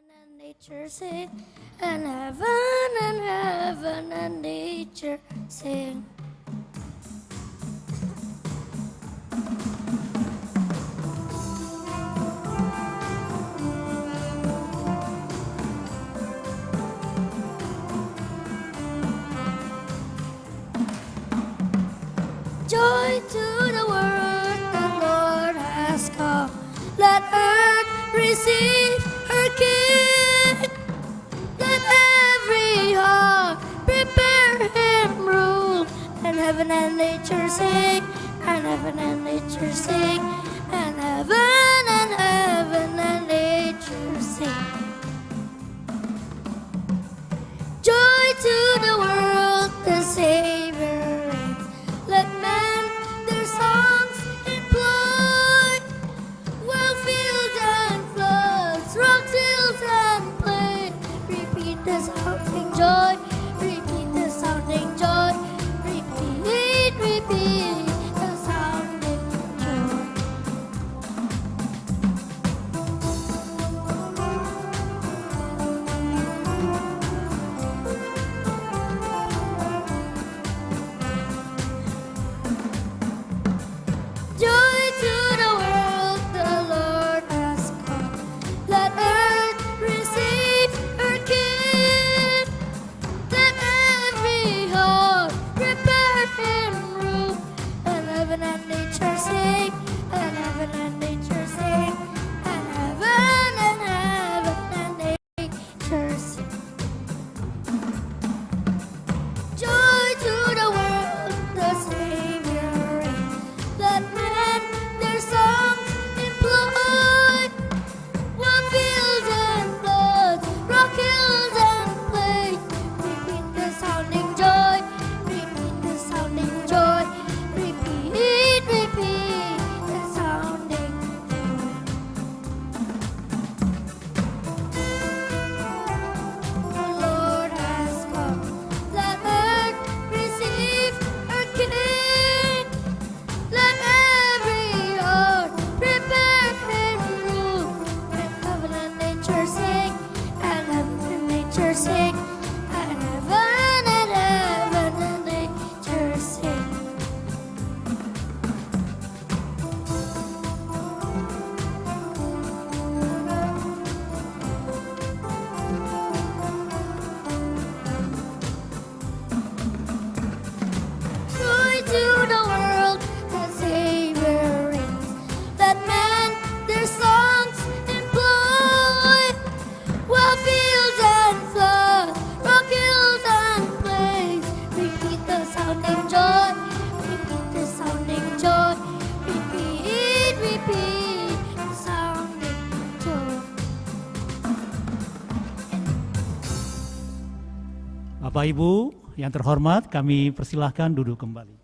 and nature sing, and heaven and nature sing. Joy to the world, the Lord has come. Let earth receive her King. Let every heart prepare him room. And heaven and nature sing, and heaven and nature sing, and heaven and nature sing. Joy to the world, the Savior reigns. Let men their songs employ, while fields and floods, rocks, hills and plains repeat the sounding joy, repeat the sounding joy, repeat the sounding joy. Joy to the world, the Lord has come. Let earth receive her King. Let every heart prepare him room. And heaven and nature sing, and heaven and nature sing, and heaven and nature sing. Joy to the world, the Savior reigns. Let men their songs employ, while fields and floods, rock, hills and plains repeat the sounding joy, repeat the sounding joy, repeat the sounding joy. The Lord has come. Let earth receive her King. Let every heart prepare him room. And heaven and nature sing, and heaven and nature sing, and heaven and nature sing. Joy to the world, the Savior reigns. Let men their songs employ, while fields and floods, rock, hills and plains repeat the sounding joy, repeat the sounding joy, repeat the sounding joy. Bapak Ibu yang terhormat, kami persilahkan duduk kembali.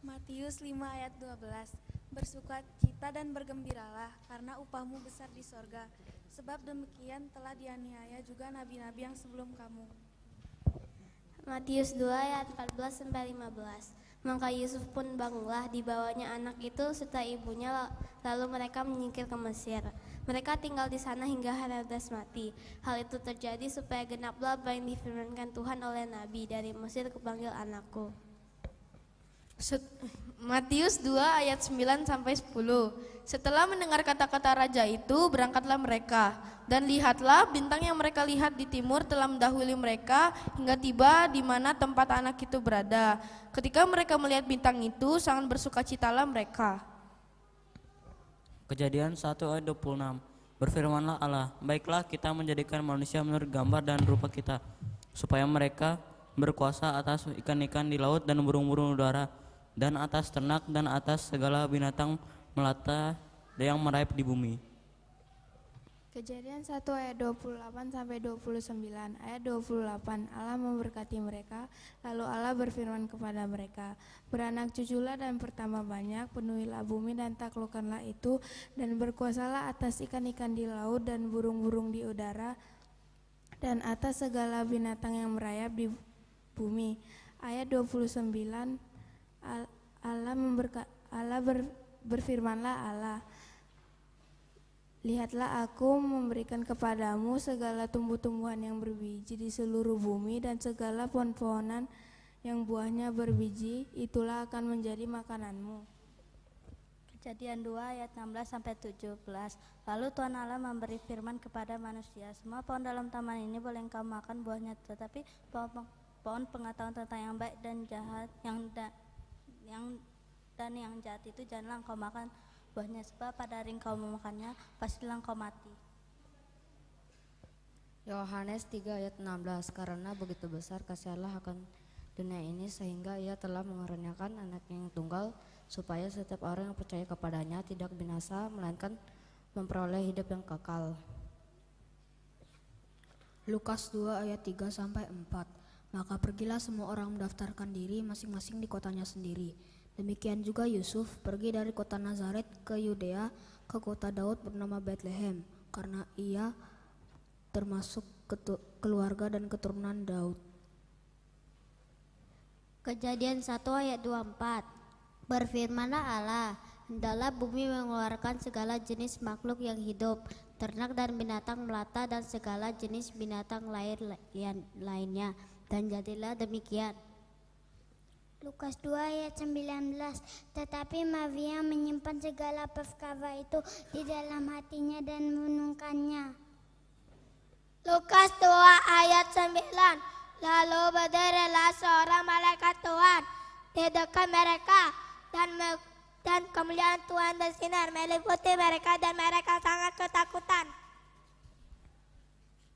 Matius 5 ayat 12. Bersukacita dan bergembiralah karena upahmu besar di sorga. Sebab demikian telah dianiaya juga nabi-nabi yang sebelum kamu. Matius 2 ayat 14-15. Maka Yusuf pun bangunlah, dibawanya anak itu serta ibunya, lalu mereka menyingkir ke Mesir. Mereka tinggal di sana hingga Herodes mati. Hal itu terjadi supaya genaplah apa yang difirmankan Tuhan oleh nabi, dari Mesir kupanggil anakku. Matius 2 ayat 9-10. Setelah mendengar kata-kata raja itu, berangkatlah mereka. Dan lihatlah, bintang yang mereka lihat di timur telah mendahului mereka hingga tiba di mana tempat anak itu berada. Ketika mereka melihat bintang itu, sangat bersukacitalah mereka. Kejadian 1 ayat 26. Berfirmanlah Allah, baiklah kita menjadikan manusia menurut gambar dan rupa kita, supaya mereka berkuasa atas ikan-ikan di laut dan burung-burung udara, dan atas ternak dan atas segala binatang melata yang merayap di bumi. Kejadian 1 ayat 28 sampai 29. Ayat 28. Allah memberkati mereka, lalu Allah berfirman kepada mereka, beranak cuculah dan bertambah banyak, penuhilah bumi dan taklukkanlah itu, dan berkuasalah atas ikan-ikan di laut dan burung-burung di udara, dan atas segala binatang yang merayap di bumi. Ayat 29. Berfirmanlah Allah, lihatlah aku memberikan kepadamu segala tumbuh-tumbuhan yang berbiji di seluruh bumi dan segala pohon-pohonan yang buahnya berbiji, itulah akan menjadi makananmu. Kejadian 2 ayat 16 sampai 17. Lalu Tuhan Allah memberi firman kepada manusia, semua pohon dalam taman ini boleh engkau makan buahnya, tetapi pohon pengetahuan tentang yang baik dan jahat yang jahat itu janganlah engkau makan buahnya, sebab pada hari engkau memakannya pastilah engkau mati. Yohanes 3 ayat 16. Karena begitu besar kasih Allah akan dunia ini sehingga ia telah mengaruniakan anaknya yang tunggal, supaya setiap orang yang percaya kepadanya tidak binasa melainkan memperoleh hidup yang kekal. Lukas 2 ayat 3 sampai 4. Maka pergilah semua orang mendaftarkan diri masing-masing di kotanya sendiri. Demikian juga Yusuf pergi dari kota Nazaret ke Yudea, ke kota Daud bernama Bethlehem, karena ia termasuk keluarga dan keturunan Daud. Kejadian 1 ayat 24. Berfirmanlah Allah, hendaklah bumi mengeluarkan segala jenis makhluk yang hidup, ternak dan binatang melata dan segala jenis binatang lainnya, dan jadilah demikian. Lukas 2 ayat 19. Tetapi Maria menyimpan segala perkara itu di dalam hatinya dan menungkannya. Lukas 2 ayat 9. Lalu berdirilah seorang malaikat Tuhan di dekat mereka, dan kemuliaan Tuhan bersinar meliputi mereka, dan mereka sangat ketakutan.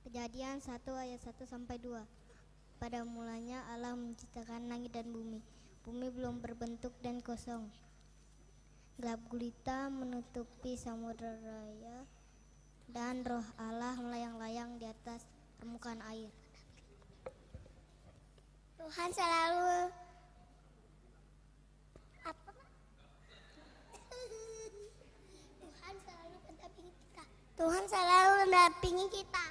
Kejadian 1 ayat 1 sampai 2. Pada mulanya Allah menciptakan langit dan bumi. Bumi belum berbentuk dan kosong. Gelap gulita menutupi samudera raya, dan roh Allah melayang-layang di atas permukaan air. Tuhan selalu Tuhan selalu mendampingi kita.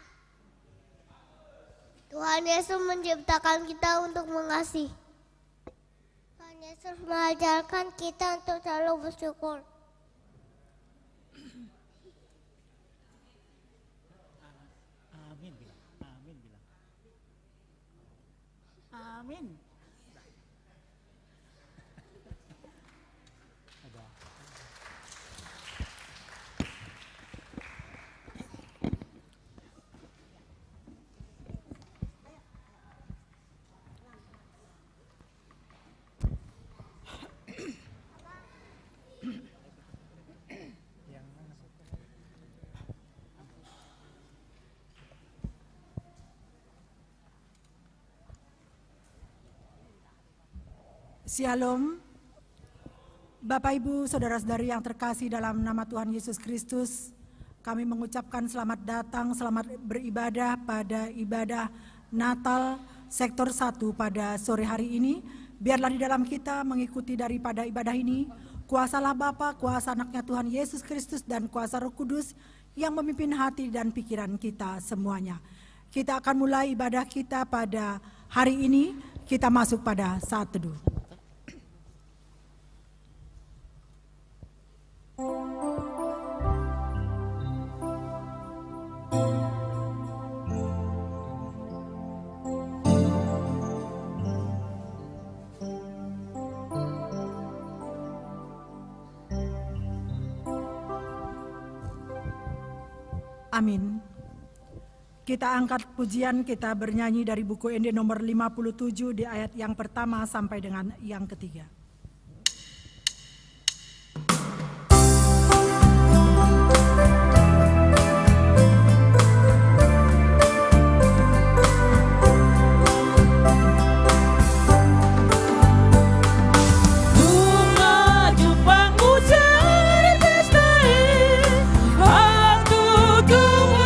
Tuhan Yesus menciptakan kita untuk mengasihi. Tuhan Yesus mengajarkan kita untuk selalu bersyukur. Amin bilang. Amin bilang. Amin. Ada. Shalom, Bapak Ibu Saudara-saudari yang terkasih dalam nama Tuhan Yesus Kristus, kami mengucapkan selamat datang, selamat beribadah pada ibadah Natal Sektor 1 pada sore hari ini. Biarlah di dalam kita mengikuti daripada ibadah ini, kuasalah Bapa, kuasa anaknya Tuhan Yesus Kristus, dan kuasa Roh Kudus yang memimpin hati dan pikiran kita semuanya. Kita akan mulai ibadah kita pada hari ini, kita masuk pada saat teduh. Amin. Kita angkat pujian, kita bernyanyi dari buku ND nomor 57 di ayat yang pertama sampai dengan yang ketiga. Jepangku cari pesta, aku tunggu.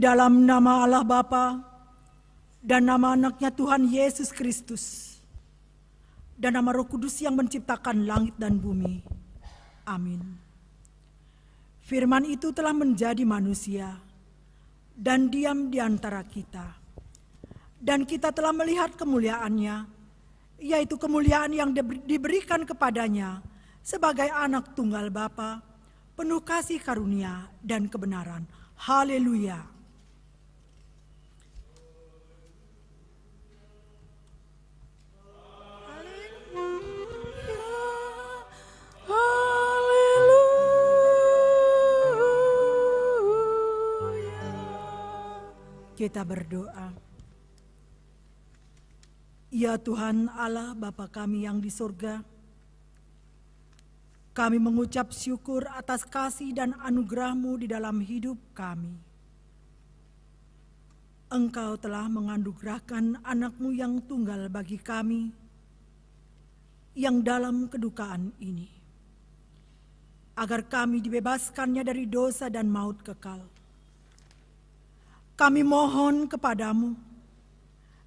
dalam nama Allah Bapa dan nama anaknya Tuhan Yesus Kristus dan nama Roh Kudus yang menciptakan langit dan bumi. Amin. Firman itu telah menjadi manusia dan diam di antara kita. Dan kita telah melihat kemuliaannya, yaitu kemuliaan yang diberikan kepadanya sebagai anak tunggal Bapa, penuh kasih karunia dan kebenaran. Haleluya. Kita berdoa. Ya Tuhan Allah Bapa kami yang di surga, kami mengucap syukur atas kasih dan anugerah-Mu di dalam hidup kami. Engkau telah menganugerahkan anak-Mu yang tunggal bagi kami, yang dalam kedukaan ini, agar kami dibebaskannya dari dosa dan maut kekal. Kami mohon kepadamu,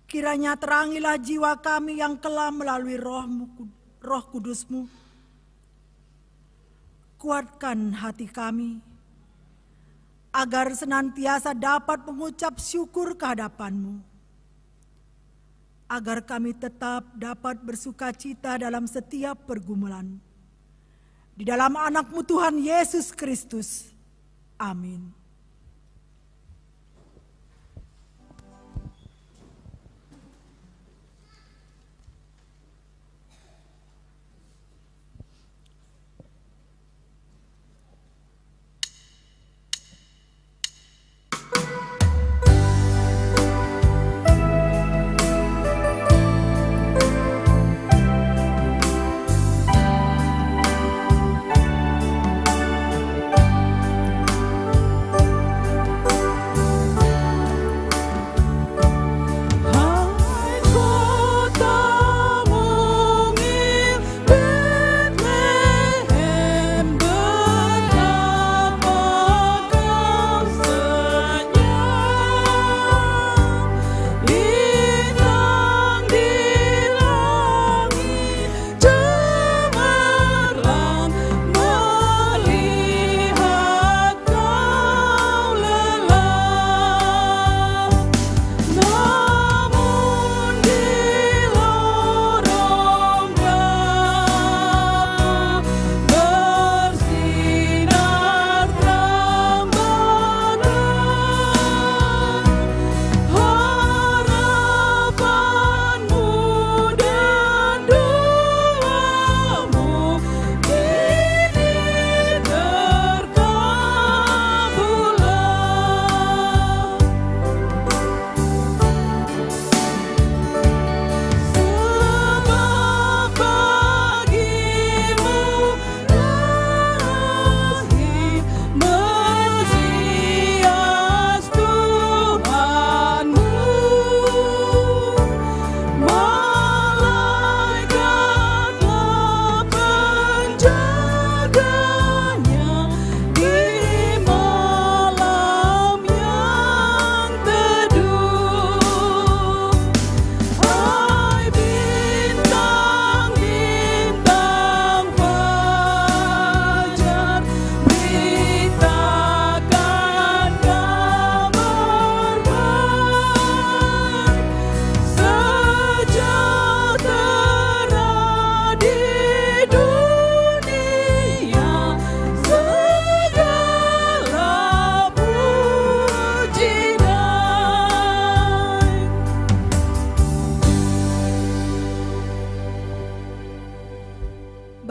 kiranya terangilah jiwa kami yang kelam melalui Roh Kudus-Mu. Kuatkan hati kami, agar senantiasa dapat mengucap syukur kehadapan-Mu, agar kami tetap dapat bersuka cita dalam setiap pergumulan. Di dalam anak-Mu Tuhan Yesus Kristus. Amin.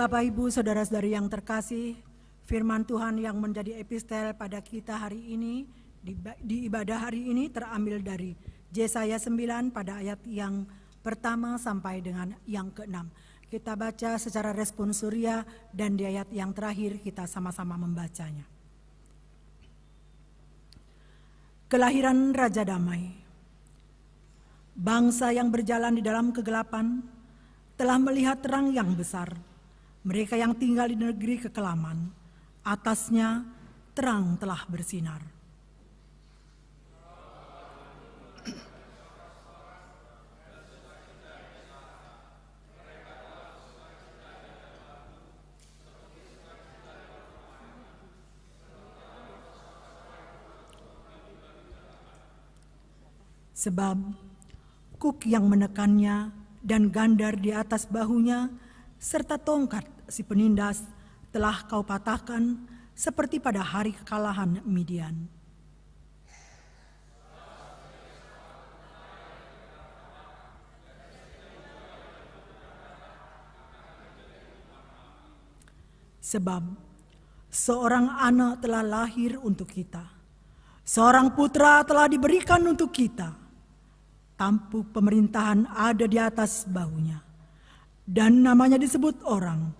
Bapak, Ibu, Saudara-saudari yang terkasih, firman Tuhan yang menjadi epistel pada kita hari ini, di ibadah hari ini terambil dari Yesaya 9 pada ayat yang pertama sampai dengan yang ke-6. Kita baca secara responsoria dan di ayat yang terakhir kita sama-sama membacanya. Kelahiran Raja Damai. Bangsa yang berjalan di dalam kegelapan telah melihat terang yang besar. Mereka yang tinggal di negeri kekelaman, atasnya terang telah bersinar. Sebab kuk yang menekannya dan gandar di atas bahunya serta tongkat si penindas telah kau patahkan seperti pada hari kekalahan Midian. Sebab seorang anak telah lahir untuk kita, seorang putra telah diberikan untuk kita. Tampuk pemerintahan ada di atas bahunya, dan namanya disebut orang,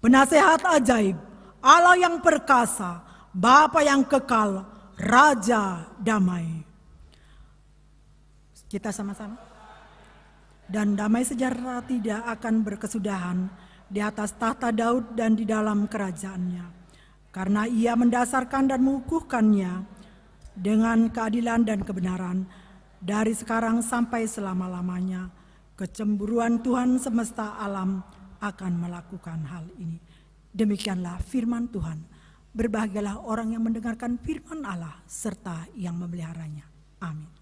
Penasehat ajaib, Allah yang perkasa, Bapa yang kekal, Raja damai. Kita sama-sama. Dan damai sejahtera tidak akan berkesudahan di atas tahta Daud dan di dalam kerajaannya, karena ia mendasarkan dan mengukuhkannya dengan keadilan dan kebenaran dari sekarang sampai selama-lamanya. Kecemburuan Tuhan semesta alam akan melakukan hal ini. Demikianlah firman Tuhan. Berbahagialah orang yang mendengarkan firman Allah serta yang memeliharanya. Amin.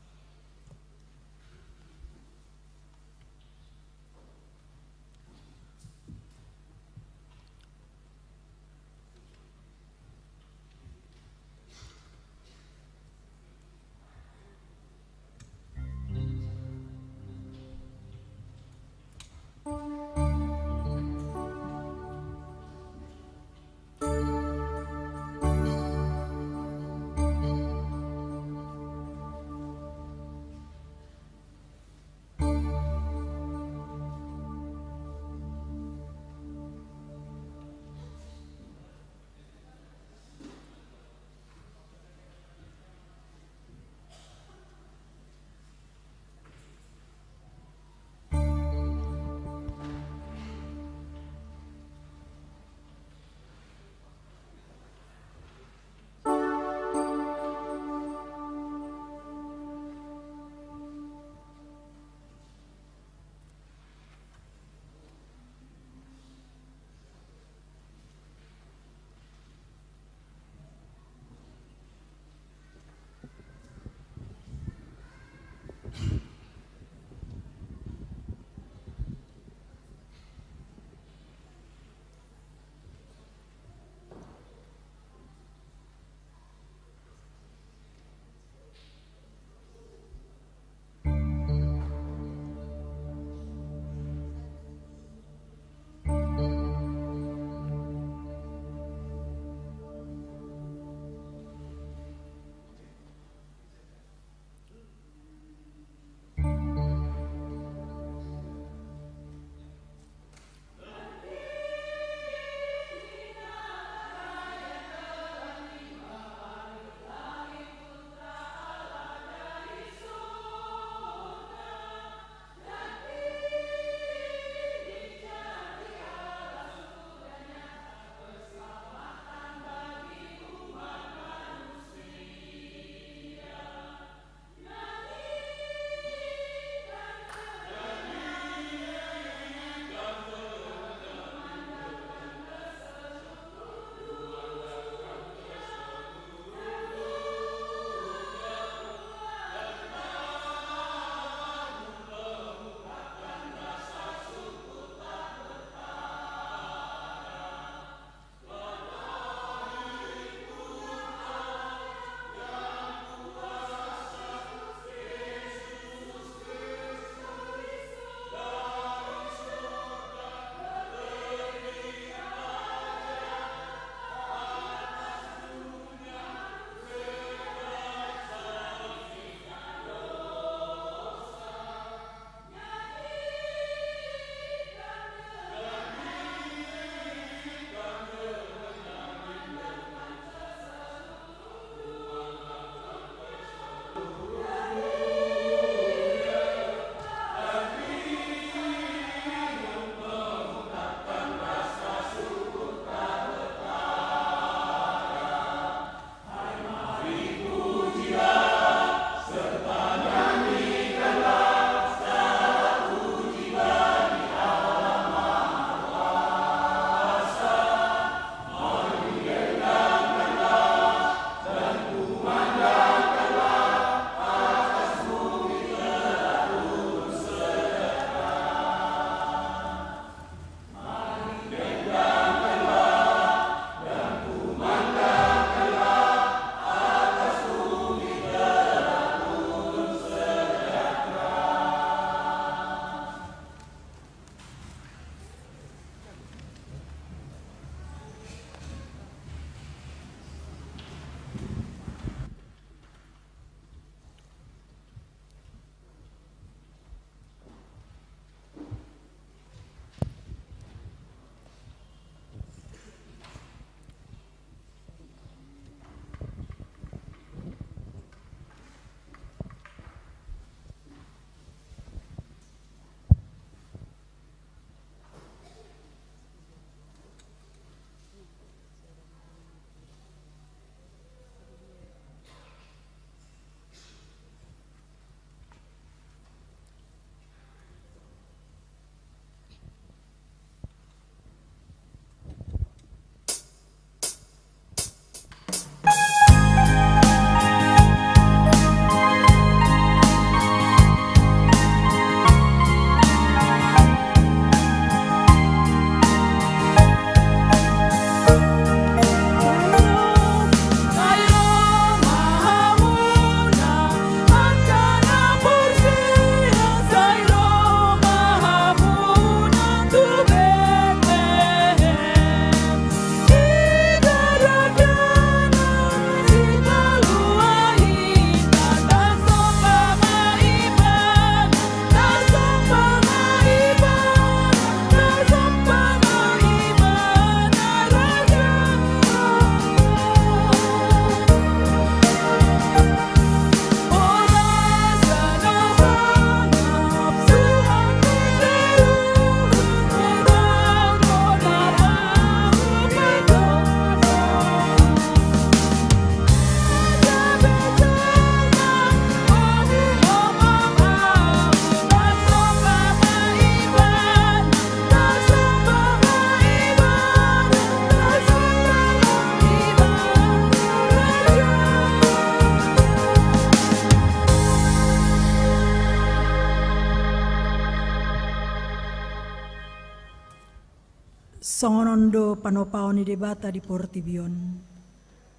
Songonondo panopaoni debata di Portibion.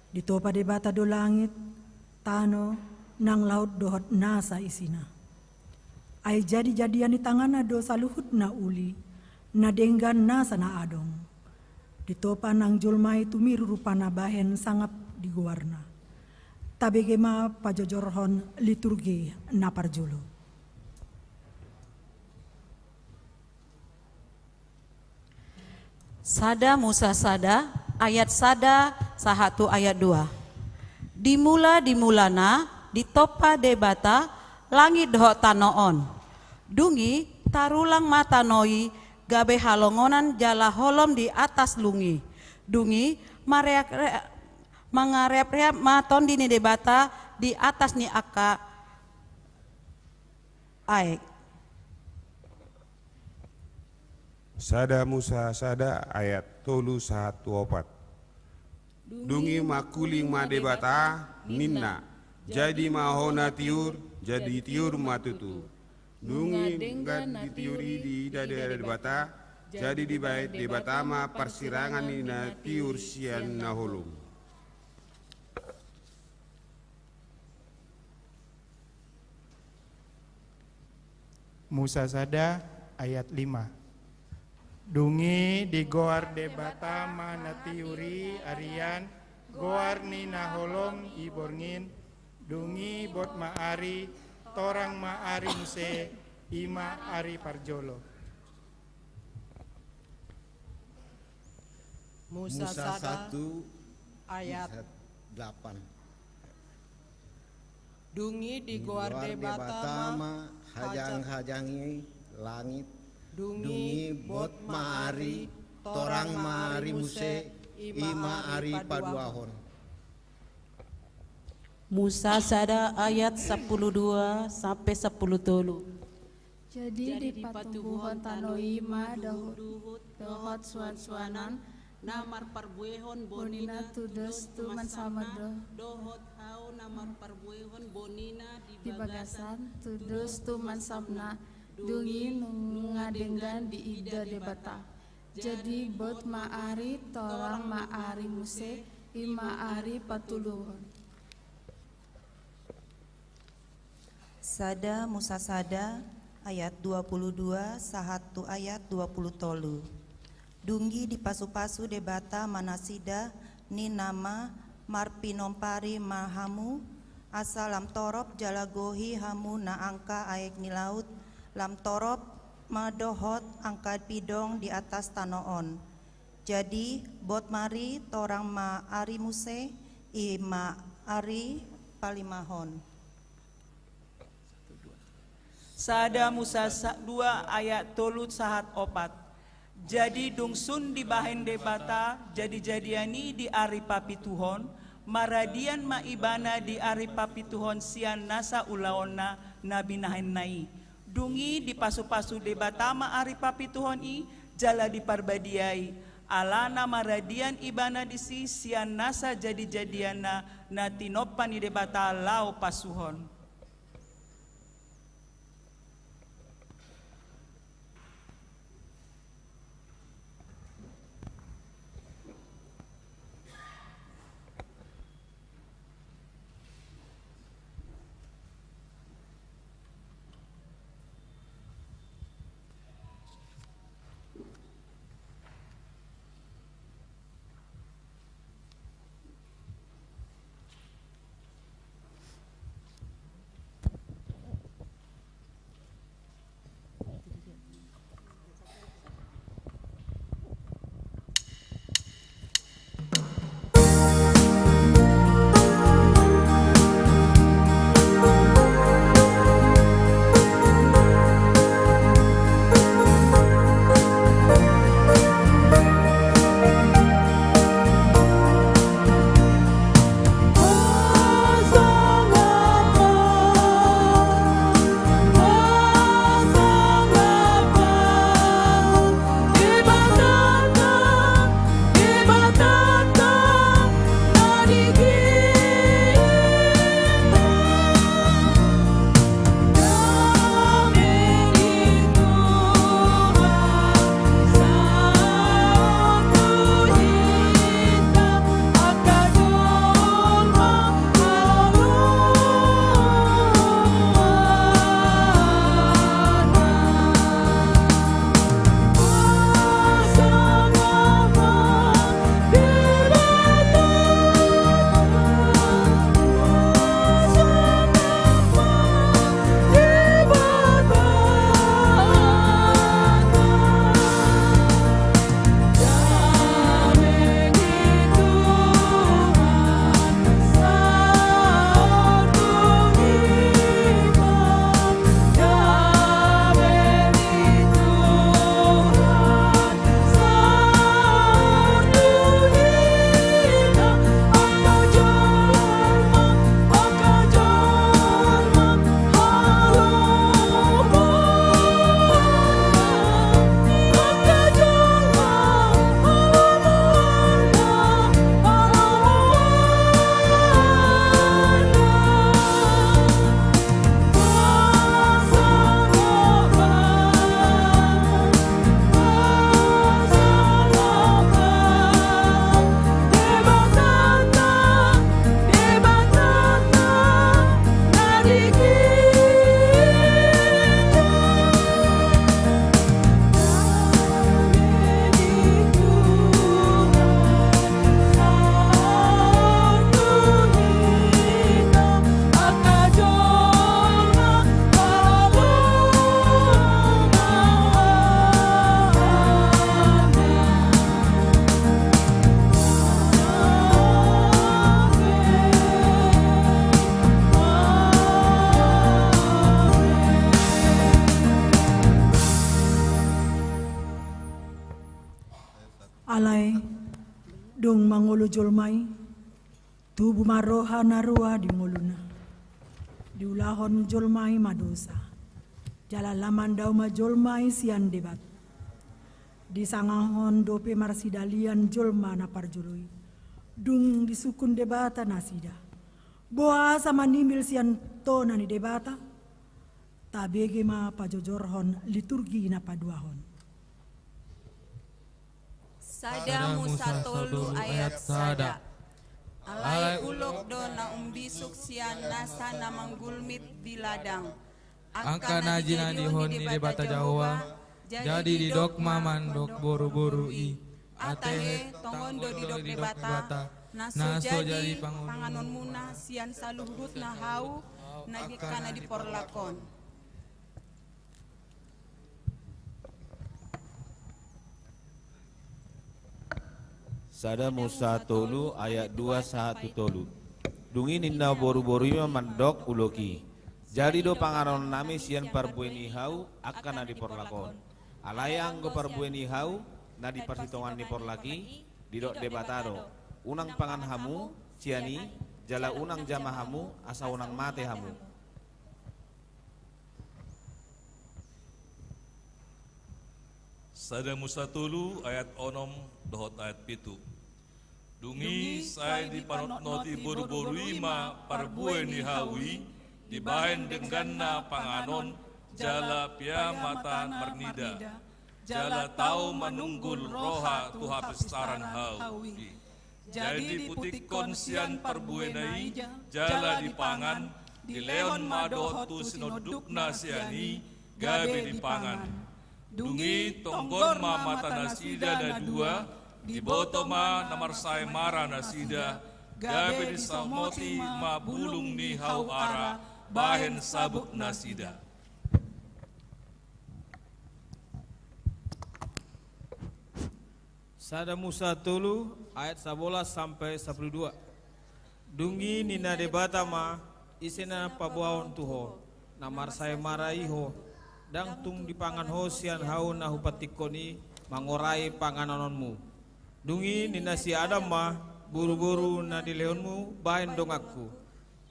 Ditopa debata do langit, tano, nang laut dohot nasa isina. Ai jadi-jadian di tangana do saluhut na uli, na denggan nasa na adong. Ditopa nang julmai tumiru rupana bahen sangap di guarna. Tabegema pajojorhon liturgi na parjulo. Sada Musa Sada ayat Sada 1 ayat 2. Dimulana ditopa debata langit doh tanoon. Dungi tarulang mata noi gabe halongonan jala holom di atas lungi. Dungi mangarep-rep maton dini debata di atas ni aka aek. Sada Musa Sada ayat 3:1-4. Dungi makuling ma debata ninna jadi mahona tiur jadi tiur matutu. Dungi dengan ditiuri di dada debata jadi di bait debata ma persirangan nina tiur sian naholum. Musa Sada ayat 5. Dungi di goar debata manatiuri arian goar ni naholom iborngin dungi bot maari torang maari muse ima ari parjolo. Musa 1 ayat 8. Dungi di goar debata ma hajang-hajangi langit dungi bot maari torang maari muse ima ari paduahon. Musa Sada ayat 12 sampai 10. Jadi di patubuhon tanoi ma dohot suan-suanan namar parbuehon bonina tudes tu mansamado dohot hau namar parbuehon bonina di bagasan tudes tu mansabna dungi ngadenggan di ida debata. Jadi bot maari torang maari muse ima ari patuluhon. Sada Musa Sada ayat 22 1 ayat 20 tolu. Dungi di pasu-pasu debata manasida ni nama marpinompari mahamu asalam torop jalagohi hamu na angka aek ni laut lam torop madohot angkat pidong di atas tanoon. Jadi bot mari torang ma ari muse ima ari palimahon. Sada Musa 2 ayat 3:4. Jadi dungsun di bahen debata jadi-jadiani di ari papi Tuhon maradian ma ibana di ari papi Tuhon sian nasa ulaona nabi nahen nai. Dungi di pasu-pasu debata ma ari papi Tuhon i jala di parbadiai alana maradian ibana di si sian nasa jadi-jadiana na tinopan di debata lau pasuhon. Alai dung mangulu julmai tubuh maroha narua di muluna diulahon julmai madosa jala laman dauma julmai sian debat di sangahon dope marsidalian julma napar jului dung di sukun debata nasida boa sama nimbil sian tona ni debata tabege ma pajojorhon liturgi napaduahon. Sada Musa tolu ayat sada. Alai ulok dona umbisuk sian nasa namanggulmit di ladang. Angka najina di honi debata Jawa. Jadi di dok mamandok boru-boru i. Atehe tongondo di dok debata. Naso jadi panganon muna sian saluhut na hau nagikana di porlakon. Sada Musa tolu ayat 21 tolu. Dungi ninda boru-boru ima mandok uloki. Jadi do pangaron nami sian parbueni hau akan nadi porlakon. Alayang go parbueni hau nadi perhitungan ni porlaki didok debatado. Unang pangan hamu ciani jala unang jama hamu asa unang mate hamu. Sada Musa tolu ayat onom dohot ayat pitu. Dungi saya di panot noti boru-boru ima parbue ni hawi dibahen dengan panganon jala pia matan mernida jala tau menunggul roha tuha besaran hawi. Jadi putih konsian parbue nai jala dipangan di leon madotu sinodukna siani gabe dipangan. Dungi tonggon ma mata nasida da dua di botoma namar sai mara nasida gabe di samoti ma bulung ni hau ara bahen sabuk nasida. Sada Musa tolu ayat 11 sampai 12. Dungi nina debata ma isena pabuaon tuho namar sai mara iho dang tung dipangan ho sian hau na hupatikoni mangorai pangananonmu. Dungi nina si Adam mah buru-buru na di leonmu bahen dongakku.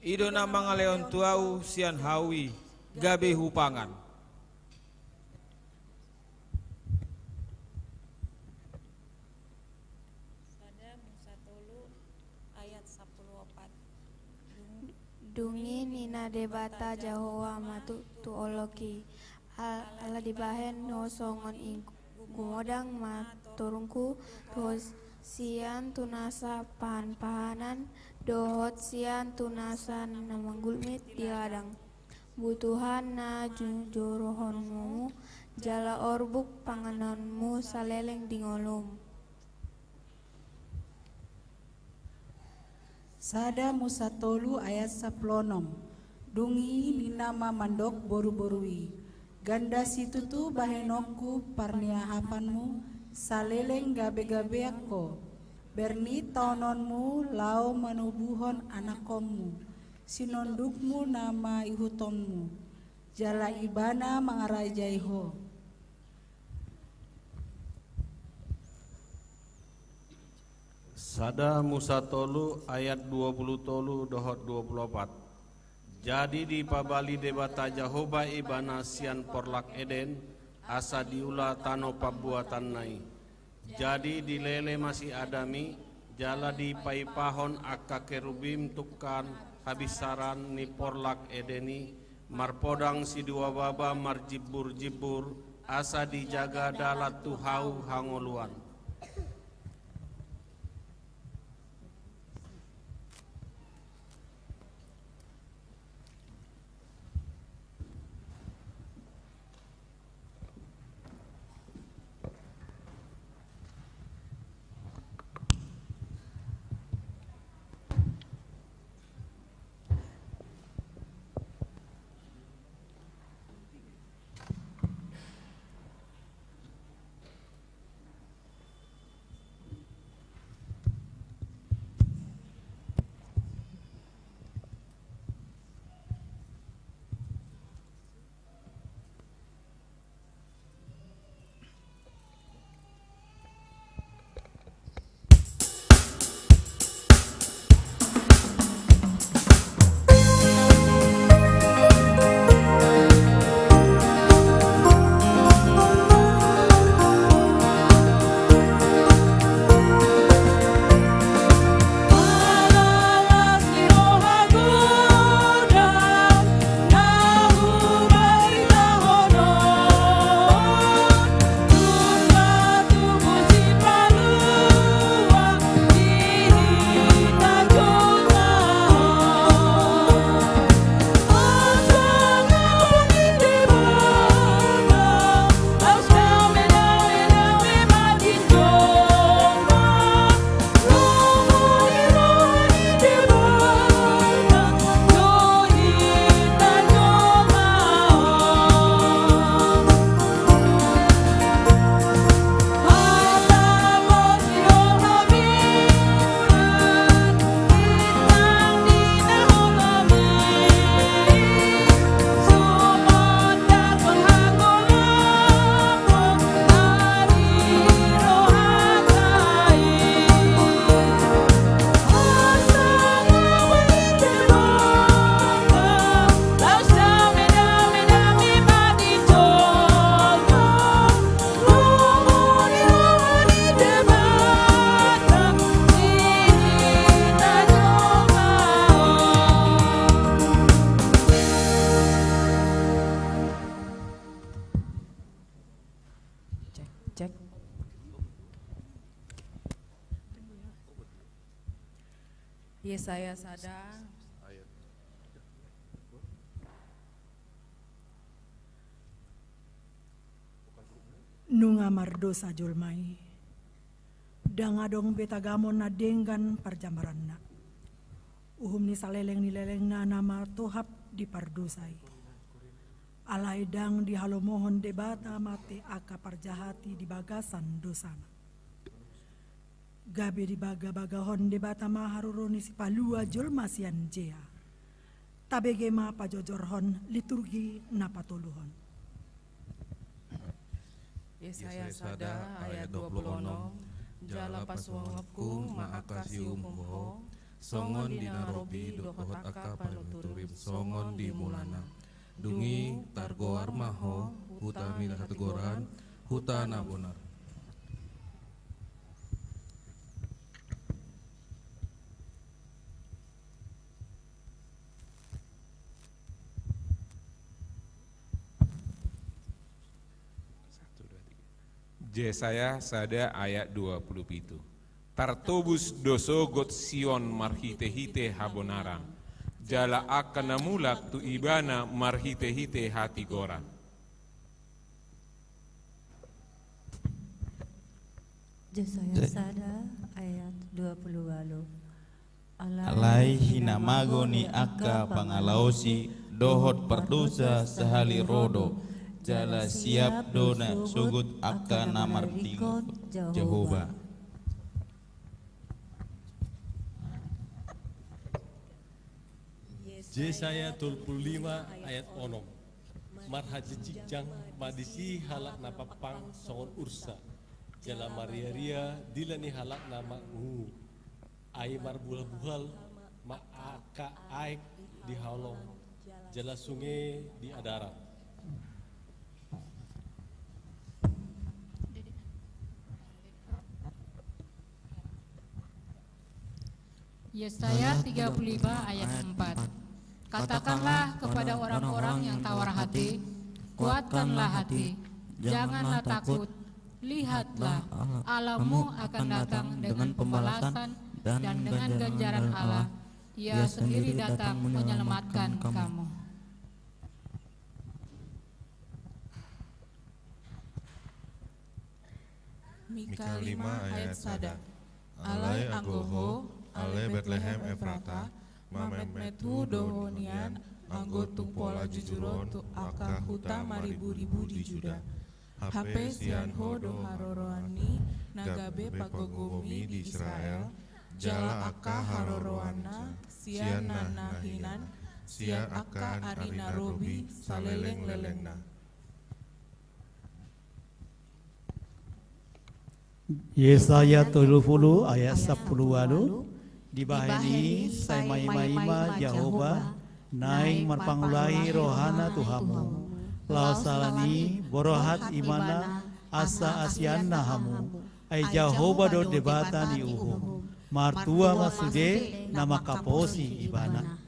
Ido na mga leon tuau sian hawi gabe hupangan. Sada Musa tolu ayat 14. Dungi nina debata Jahowa matu tuoloki ala dibahen no songon ing gumodang maturungku terus sian tunasa pahan-pahanan dohot sian tunasa namanggulmit di ladang butuhan na jujorohonmu jala orbuk pangananmu saleleng di ngolum. Sada Musa tolu ayat 10. Dungi ninama mandok boru-borui ganda situ tu bahenokku parnia hapanmu saleleng gabe-gabe aku berni tononmu lau menubuhon anakommu sinondukmu nama ihutonmu jala ibana mangarajaiho. Sada Musa tolu ayat 20 tolu dohot 24. Jadi di pabali debata Jahoba ibana sian porlak Eden asa diula tano pabuatan nai. Jadi di lele masih adami jala di paipahon akka kerubim tukan habisaran ni porlak Edeni marpodang si dua baba marjibur-jibur asa dijaga dalat tuhau hangoluan. Yesaya sada Nungamar dosa julmai dangadong betagamon na denggan parjambaranna uhum ni saleleng ni lelengna nama tohap di pardosai alai dang di halomohon debata mate aka parjahati di bagasan dosana gabe di baga-bagahon debata ma haruroni si palua julma sian jea tabegema pajojorhon liturgi napatuluhon. Yesaya sada ayat 26 jala pasuangapku maakasium ho songon di narobi dohot aka panuturim songon di mulana dungi targoar maho huta mila kategoran huta nabonar. Yesaya sada ayat 27. Tartobus doso got Sion marhite-hite habonarang. Jala akan namulak tu ibana marhite-hite hati gora. Yesaya sada ayat 28. Alai hinamago ni aka pangalausi dohot perdosa sehali rodo. Jala siap dona sugut akan namarti Jehovah. Yesaya 35 ayat 6. Marhaji cikjang madisi halak napapang songon ursa. Jala maria-ria dilani halak nama ngu. Ai marbuhal-buhal ma aka aik di halong. Jala sungai di adara. Yesaya 35 ayat 4. Katakanlah kepada orang-orang yang tawar hati, kuatkanlah hati, janganlah takut. Lihatlah, Allahmu akan datang dengan pembalasan dan dengan ganjaran Allah. Ia sendiri datang menyelamatkan kamu. Mika 5 ayat sada. Alai anggoho Ale Bethlehem Efrata, mamet metu dohonian, anggo tupola jujuron tu aka huta maribu-ribu di Juda. Hape sianho doharoroani, nagabe pagogomi di Israel, jala aka haroroana, sian nanahinan, sian aka arina robi, saleleng-lelengna. Yesaya 30 ayat 10 dibahani sai maima Jehovah naing marpangulai rohana Tuhamu lausalani borohat imana asa asian nahamu ai Jehovah do debatan di uhum martua masude nama kaposi ibana.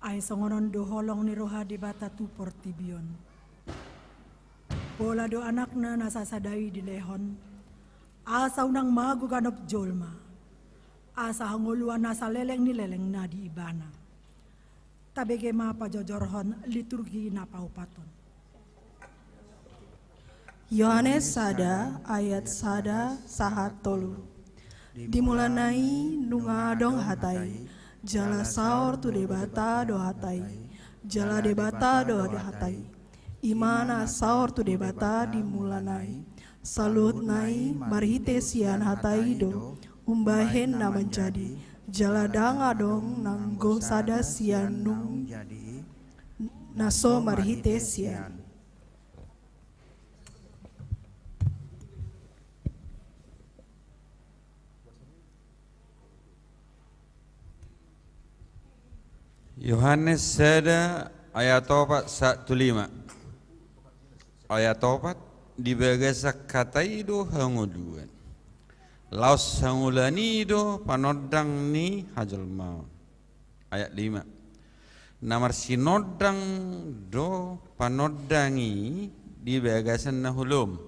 Ai songonon do holong ni roha di bata tu portibion. Pola do anakna nasasadai di lehon. Asa unang magu ganop jolma. Asa hanguluan nasa leleng ni leleng na di ibana. Tabege mapa jojorhon liturgi na paupaton. Yohanes sada ayat sada sahat tolu. Dimulanai nunga dong hatai. Jala saor tu debata do hatai. Jala debata do hatai. Imana saor tu debata dimulanai. Salut nai marhite sian hatai do. Umbahen na menjadi. Jala danga dong nanggo sada sian nung. Naso marhite sian. Yohanes sada ayat 4:15. Ayat 4 dibagasak katai do hanguduan. Laos hangulani do panodang ni hajal mau. Ayat 5. Namar sinodang do panodangi dibagasan nahulum.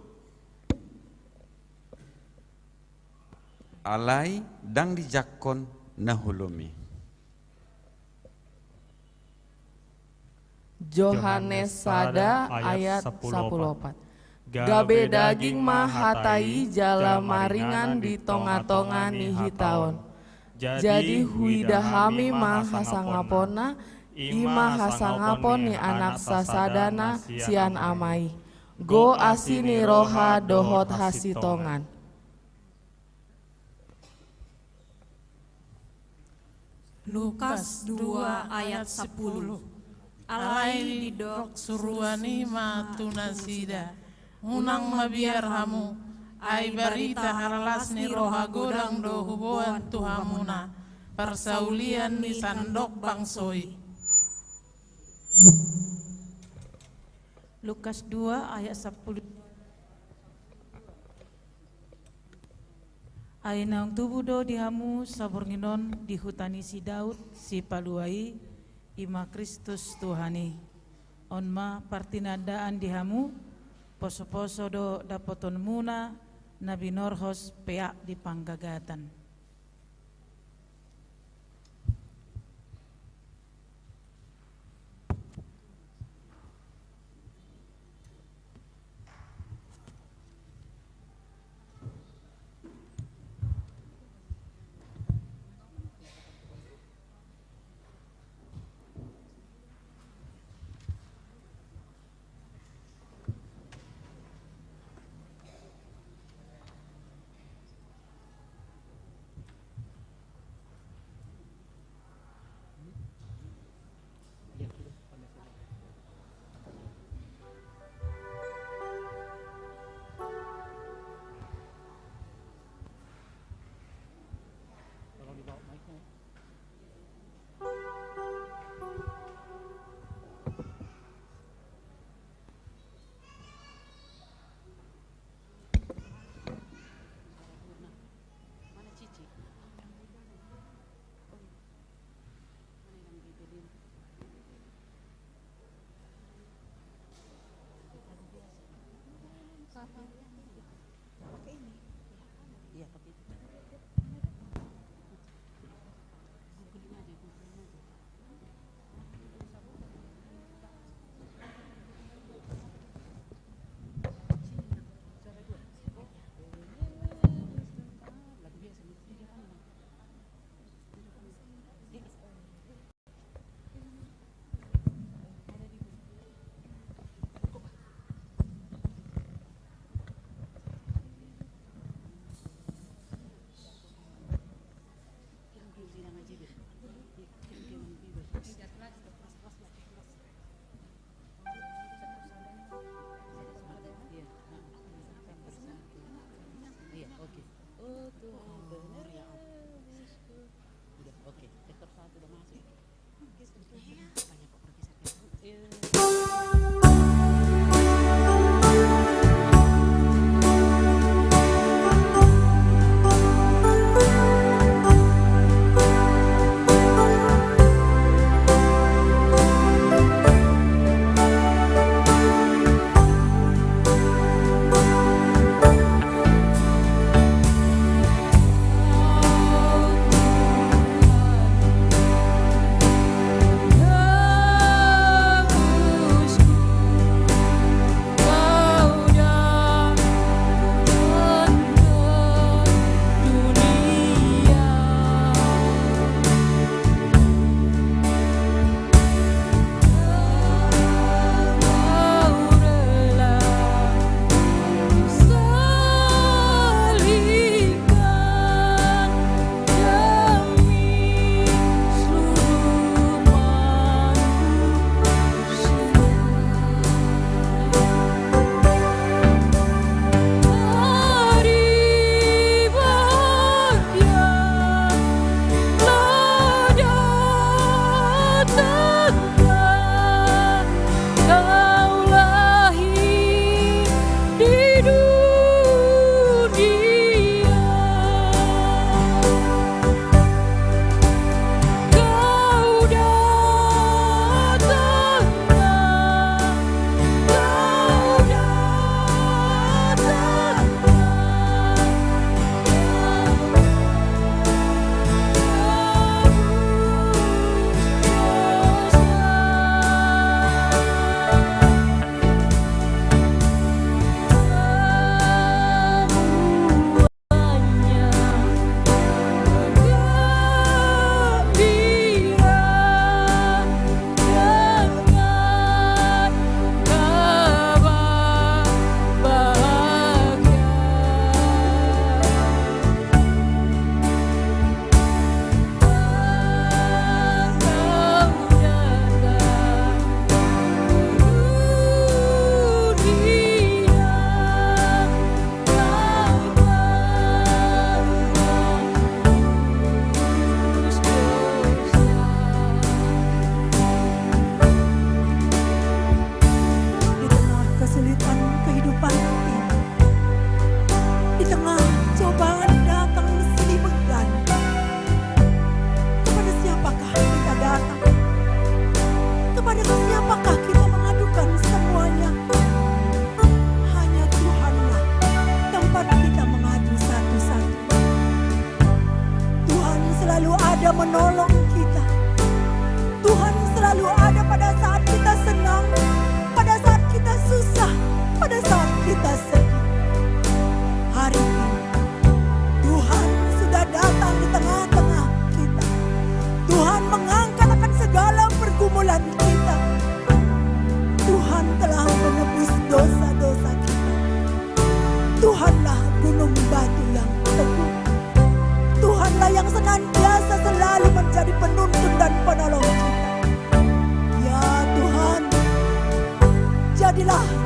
Alai dang dijakon nahulumi. Yohanes sada ayat 14. Gabe daging mah hatai jala maringan di tonga-tonga ni hitaon. Jadi huidahami mah hasangapona ima hasangapon ni anak sasadana sian amai. Go asini roha dohot hasitongan. Lukas 2 ayat 10. Alai didok suruani matunasida unang mabiar hamu ai barita haralas ni roha godang do hubuan tuhamuna persaulian ni sandok bangsoi. Lukas 2 ayat 10. Ainang tubuh do dihamu sabornginon dihutani si Daud si paluai ima Kristus Tuhani. Onma partinadaan dihamu poso-poso do dapoton muna nabi norhos peak di panggagatan.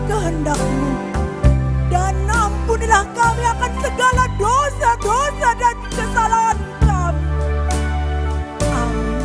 kehendak-Mu. Dan ampunilah kami akan segala dosa-dosa dan kesalahan kami. Amin.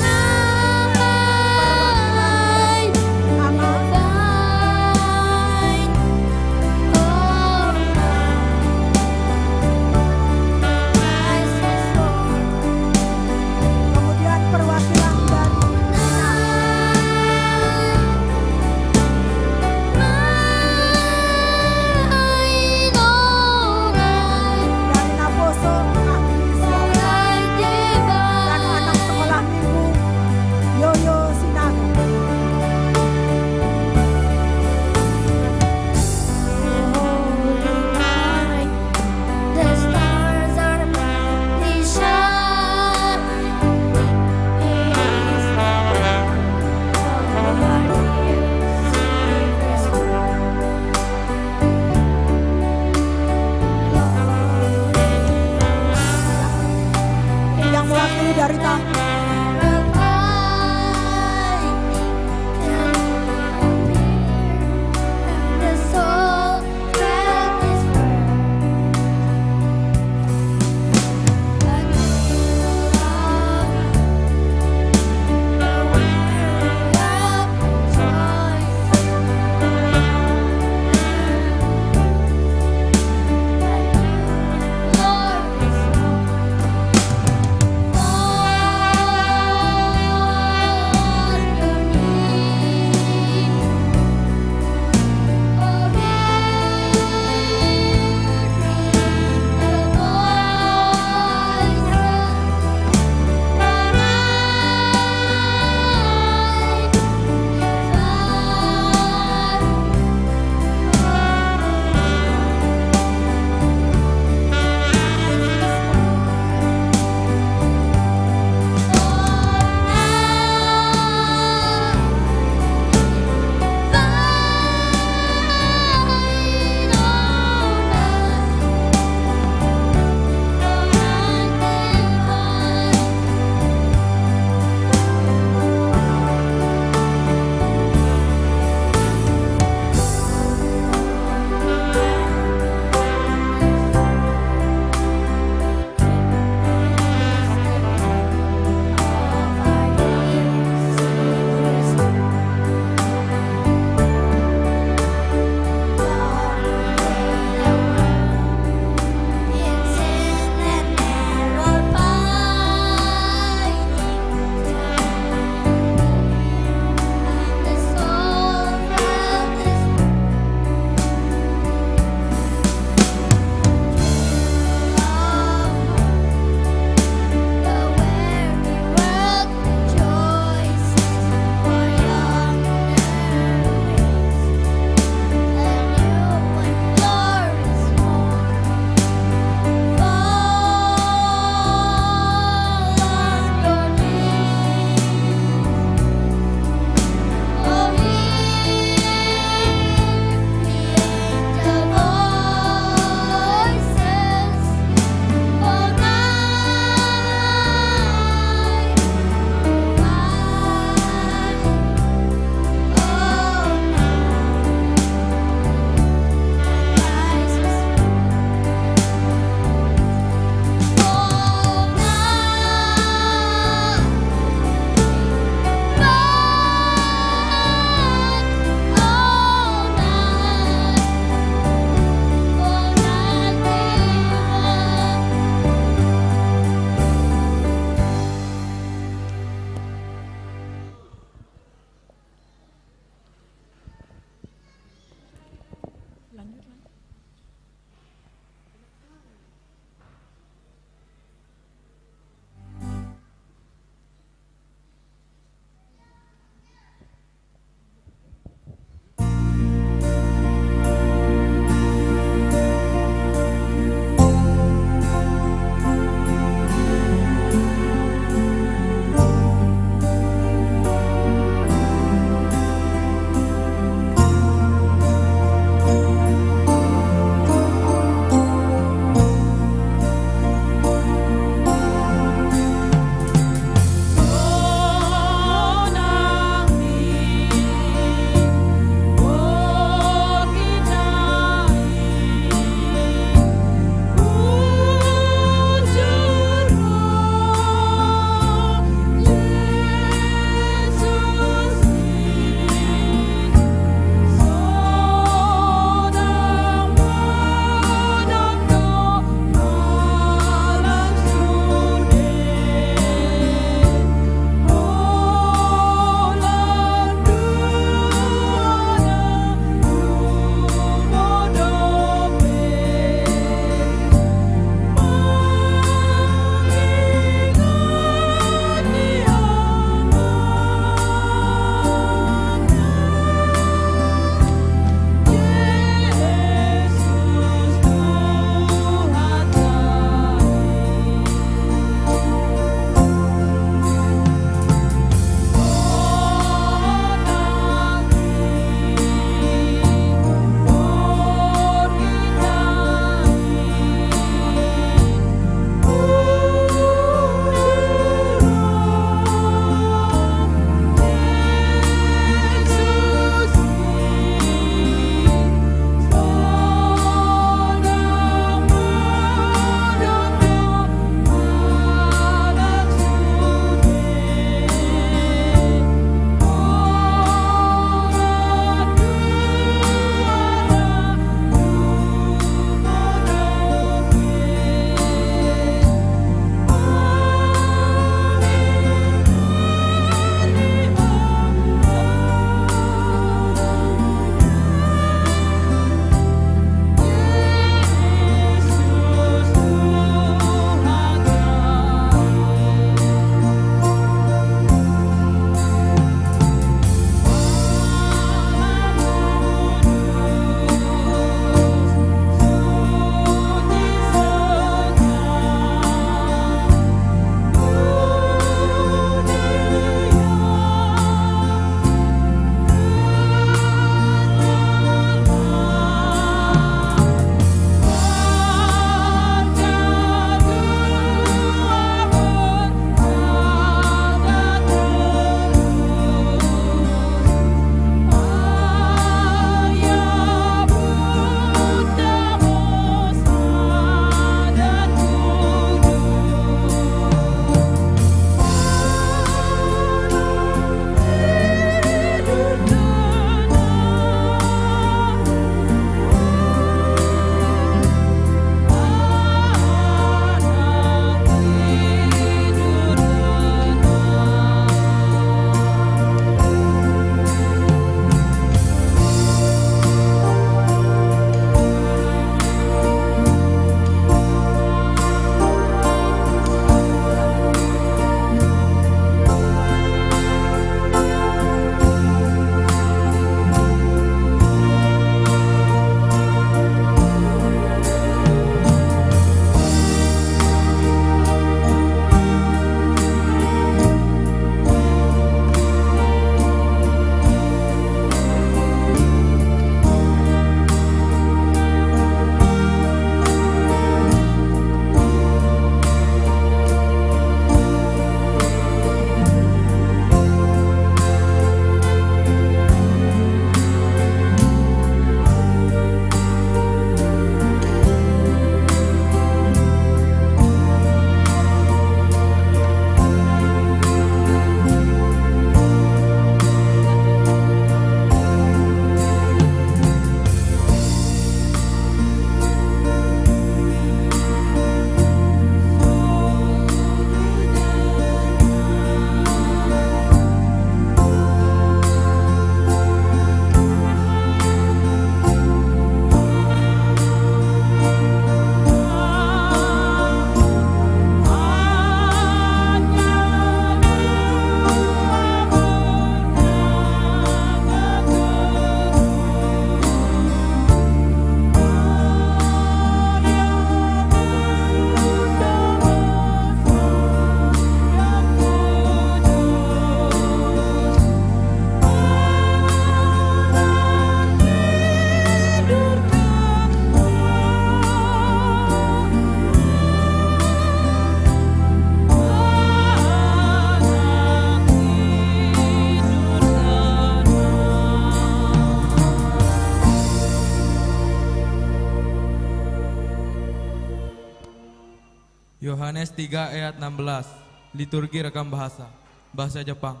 Yohanes 3 ayat 16. Liturgi rekam bahasa. Bahasa Jepang.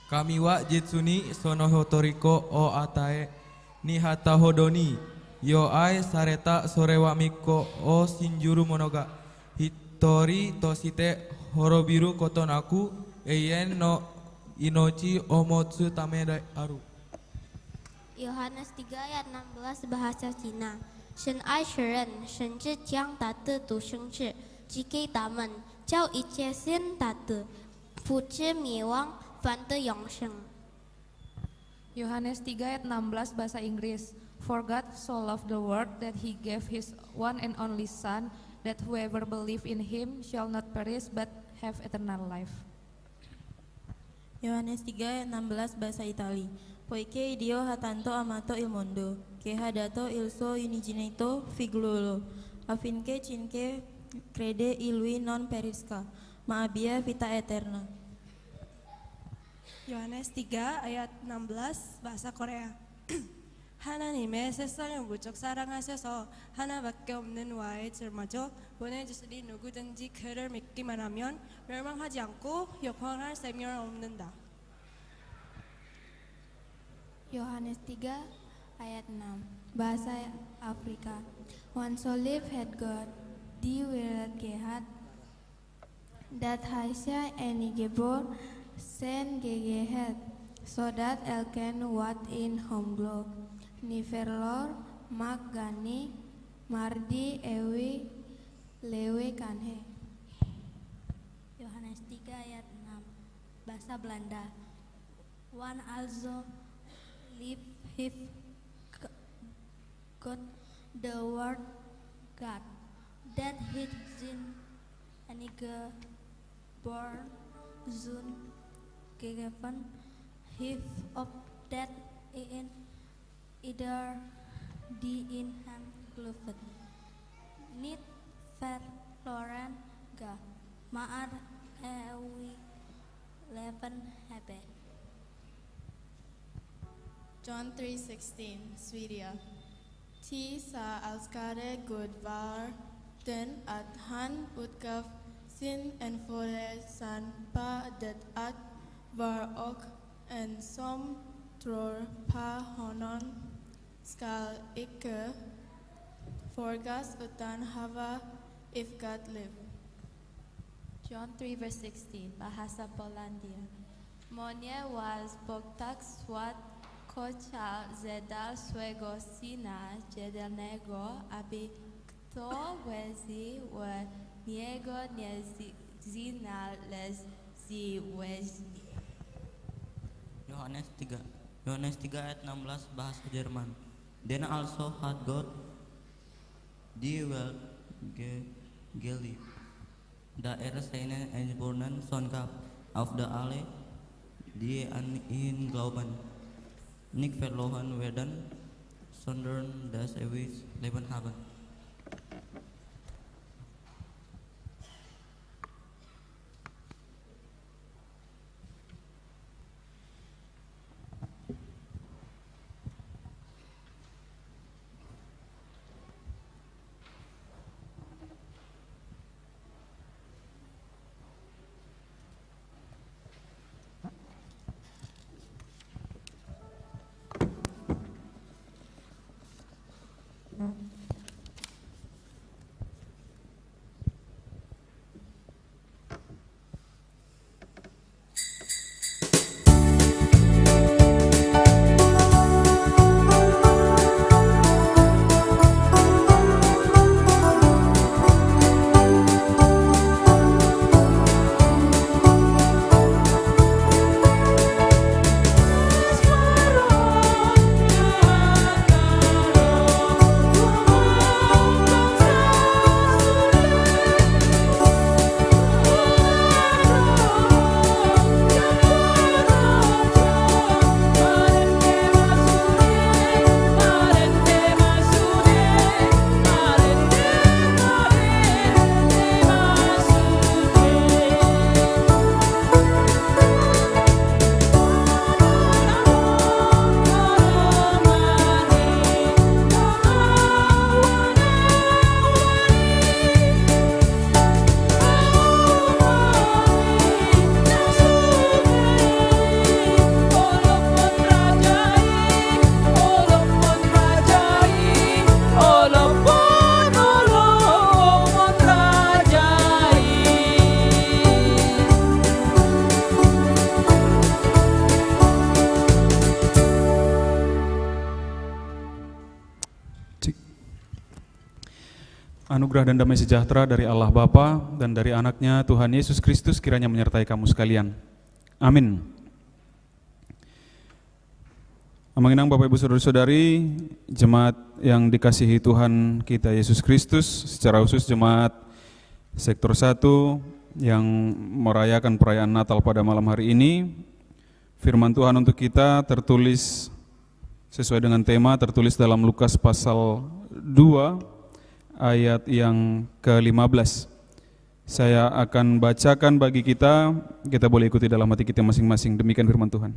Kami wa jitsuni sono hotoriko o atae ni hata hodoni. Yo ai sareta sorewa miko o shinjuru monoga. Hitori toshite horobiru kotonaku eien no inochi omotsu tame aru. Yohanes 3 ayat 16 bahasa Cina. 神爱世人，甚至将他的独生子寄给他们，叫一切信他的不至灭亡，反得永生。 Yohanes 3 ayat 16 bahasa Inggris. For God so loved the world that he gave his one and only Son, that whoever believe in him shall not perish but have eternal life. Yohanes 3 ayat 16 bahasa Itali. Poiché Dio ha tanto amato il mondo, che ha dato il suo unigenito figliolo, affinché cinque crede in lui non perisca, ma abbia vita eterna. Yohanes 3 ayat 16 bahasa Korea. 하나님의 세상을 무척 사랑하셔서 하나밖에 없는 와의 젊어져 보내주시니 누구든지 그를 믿기만 하면 멸망하지 않고 영원할 생명을 얻는다. Yohanes 3 ayat 6 bahasa Afrika. One so live had God, die wereld gehad, dat hij zijn enige broer zijn gegeven, zodat elken wat in hem gelooft, niet verloor mag gani, maar die eeuwig leven kan he. Yohanes 3 ayat 6 bahasa Belanda. One also live if God the word God that his in enige born soon gegeven if of that in either die in hand geloofd niet verloren ga maar eeuwig leven hebben. John 3:16, Swedia. Ti sa älskade Gud var den att han utgav sin enfödde son på det att var och en som tror på honom skall icke förgås utan hava evigt liv. John 3:16 bahasa Polandia. Monie was boktak swat kochal zedal swego sina jedelnego aby kto wezi wa niego zina les zi wezi. Yohanes 3 ayat 16 bahasa Jerman. Then also had God die Welt geliebt, da seinen eingeborenen Sohn gab, auf der alle, die an ihn glauben, nicht verloren werden, sondern das ewige Leben haben. Anugerah dan damai sejahtera dari Allah Bapa dan dari anaknya Tuhan Yesus Kristus kiranya menyertai kamu sekalian. Amin. Mengenang Bapak Ibu Saudara-saudari, jemaat yang dikasihi Tuhan kita Yesus Kristus, secara khusus jemaat sektor 1 yang merayakan perayaan Natal pada malam hari ini, firman Tuhan untuk kita tertulis sesuai dengan tema, tertulis dalam Lukas pasal 2 ayat yang ke-15. Saya akan bacakan bagi kita boleh ikuti dalam hati kita masing-masing. Demikian firman Tuhan.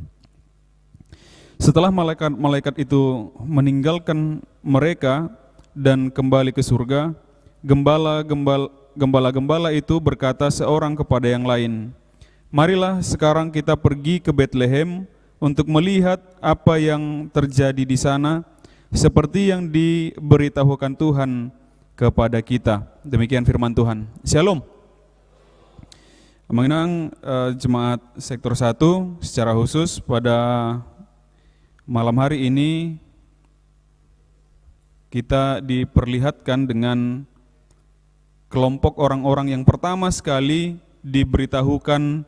Setelah malaikat itu meninggalkan mereka dan kembali ke surga, gembala-gembala itu berkata seorang kepada yang lain, "Marilah sekarang kita pergi ke Betlehem untuk melihat apa yang terjadi di sana, seperti yang diberitahukan Tuhan kepada kita." Demikian firman Tuhan. Shalom. Mengenang jemaat sektor 1 secara khusus pada malam hari ini kita diperlihatkan dengan kelompok orang-orang yang pertama sekali diberitahukan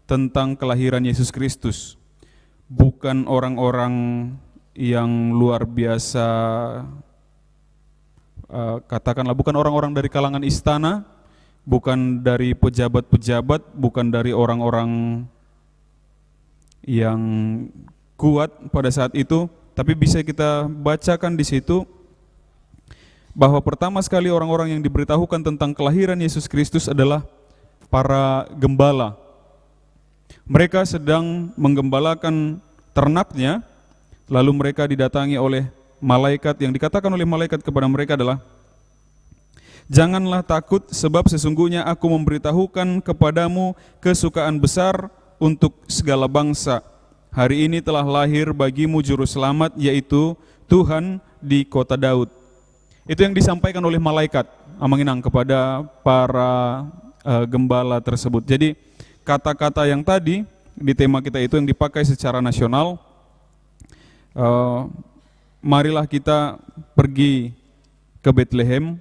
tentang kelahiran Yesus Kristus. Bukan orang-orang yang luar biasa, katakanlah bukan orang-orang dari kalangan istana, bukan dari pejabat-pejabat, bukan dari orang-orang yang kuat pada saat itu, tapi bisa kita bacakan di situ bahwa pertama sekali orang-orang yang diberitahukan tentang kelahiran Yesus Kristus adalah para gembala. Mereka sedang menggembalakan ternaknya, lalu mereka didatangi oleh malaikat. Yang dikatakan oleh malaikat kepada mereka adalah, "Janganlah takut, sebab sesungguhnya aku memberitahukan kepadamu kesukaan besar untuk segala bangsa. Hari ini telah lahir bagimu juru selamat, yaitu Tuhan di kota Daud." Itu yang disampaikan oleh malaikat Amanginang kepada para gembala tersebut. Jadi kata-kata yang tadi di tema kita itu yang dipakai secara nasional, marilah kita pergi ke Betlehem,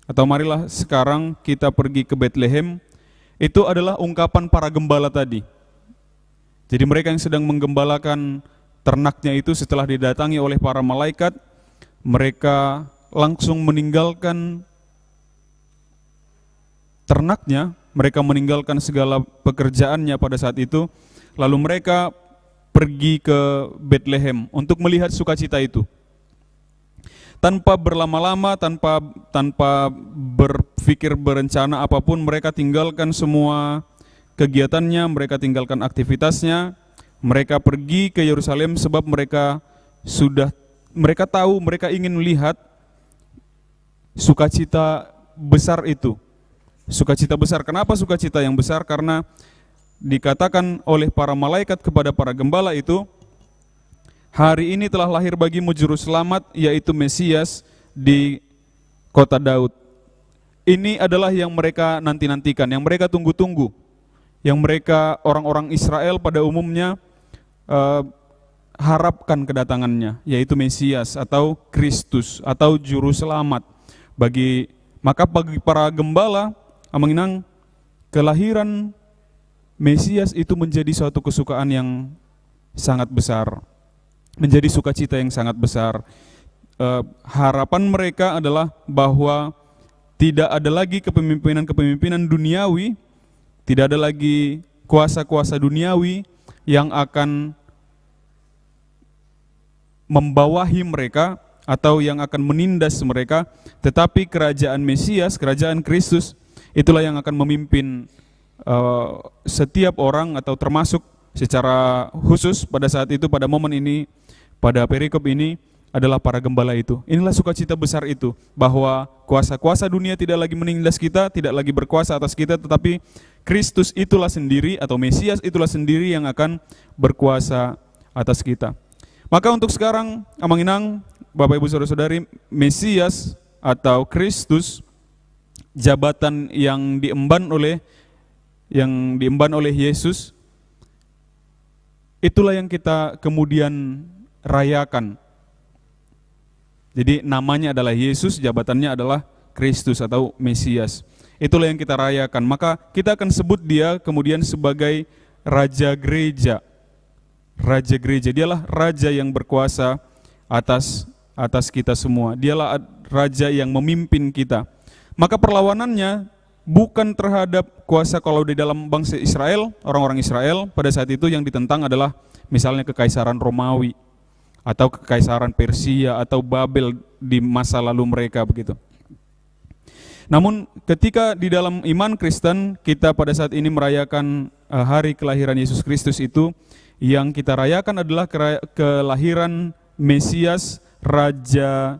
atau marilah sekarang kita pergi ke Betlehem, itu adalah ungkapan para gembala tadi. Jadi mereka yang sedang menggembalakan ternaknya itu setelah didatangi oleh para malaikat, mereka langsung meninggalkan ternaknya, mereka meninggalkan segala pekerjaannya pada saat itu, lalu mereka pergi ke Betlehem untuk melihat sukacita itu. Tanpa berlama-lama, tanpa berpikir berencana apapun, mereka tinggalkan semua kegiatannya, mereka tinggalkan aktivitasnya, mereka pergi ke Yerusalem sebab mereka tahu, mereka ingin melihat sukacita besar itu. Sukacita besar. Kenapa sukacita yang besar? Karena dikatakan oleh para malaikat kepada para gembala itu, "Hari ini telah lahir bagimu juru selamat, yaitu Mesias di kota Daud." Ini adalah yang mereka nanti-nantikan, yang mereka tunggu-tunggu, yang mereka orang-orang Israel pada umumnya harapkan kedatangannya, yaitu Mesias atau Kristus atau juru selamat. Maka bagi para gembala Amanginang, kelahiran Mesias itu menjadi suatu kesukaan yang sangat besar, menjadi sukacita yang sangat besar. Harapan mereka adalah bahwa tidak ada lagi kepemimpinan duniawi, tidak ada lagi kuasa-kuasa duniawi yang akan membawahi mereka atau yang akan menindas mereka, tetapi kerajaan Mesias, kerajaan Kristus, itulah yang akan memimpin setiap orang, atau termasuk secara khusus pada saat itu, pada momen ini, pada perikop ini adalah para gembala itu. Inilah sukacita besar itu, bahwa kuasa-kuasa dunia tidak lagi menindas kita, tidak lagi berkuasa atas kita, tetapi Kristus itulah sendiri, atau Mesias itulah sendiri yang akan berkuasa atas kita. Maka untuk sekarang Amanginang, Bapak Ibu Saudara-saudari, Mesias atau Kristus, jabatan yang diemban oleh Yesus, itulah yang kita kemudian rayakan. Jadi namanya adalah Yesus, jabatannya adalah Kristus atau Mesias. Itulah yang kita rayakan. Maka kita akan sebut dia kemudian sebagai Raja Gereja. Raja Gereja, dialah Raja yang berkuasa atas kita semua. Dialah Raja yang memimpin kita. Maka perlawanannya bukan terhadap kuasa. Kalau di dalam bangsa Israel, orang-orang Israel pada saat itu yang ditentang adalah misalnya kekaisaran Romawi atau kekaisaran Persia atau Babel di masa lalu mereka begitu. Namun ketika di dalam iman Kristen kita pada saat ini merayakan hari kelahiran Yesus Kristus, itu yang kita rayakan adalah kelahiran Mesias, Raja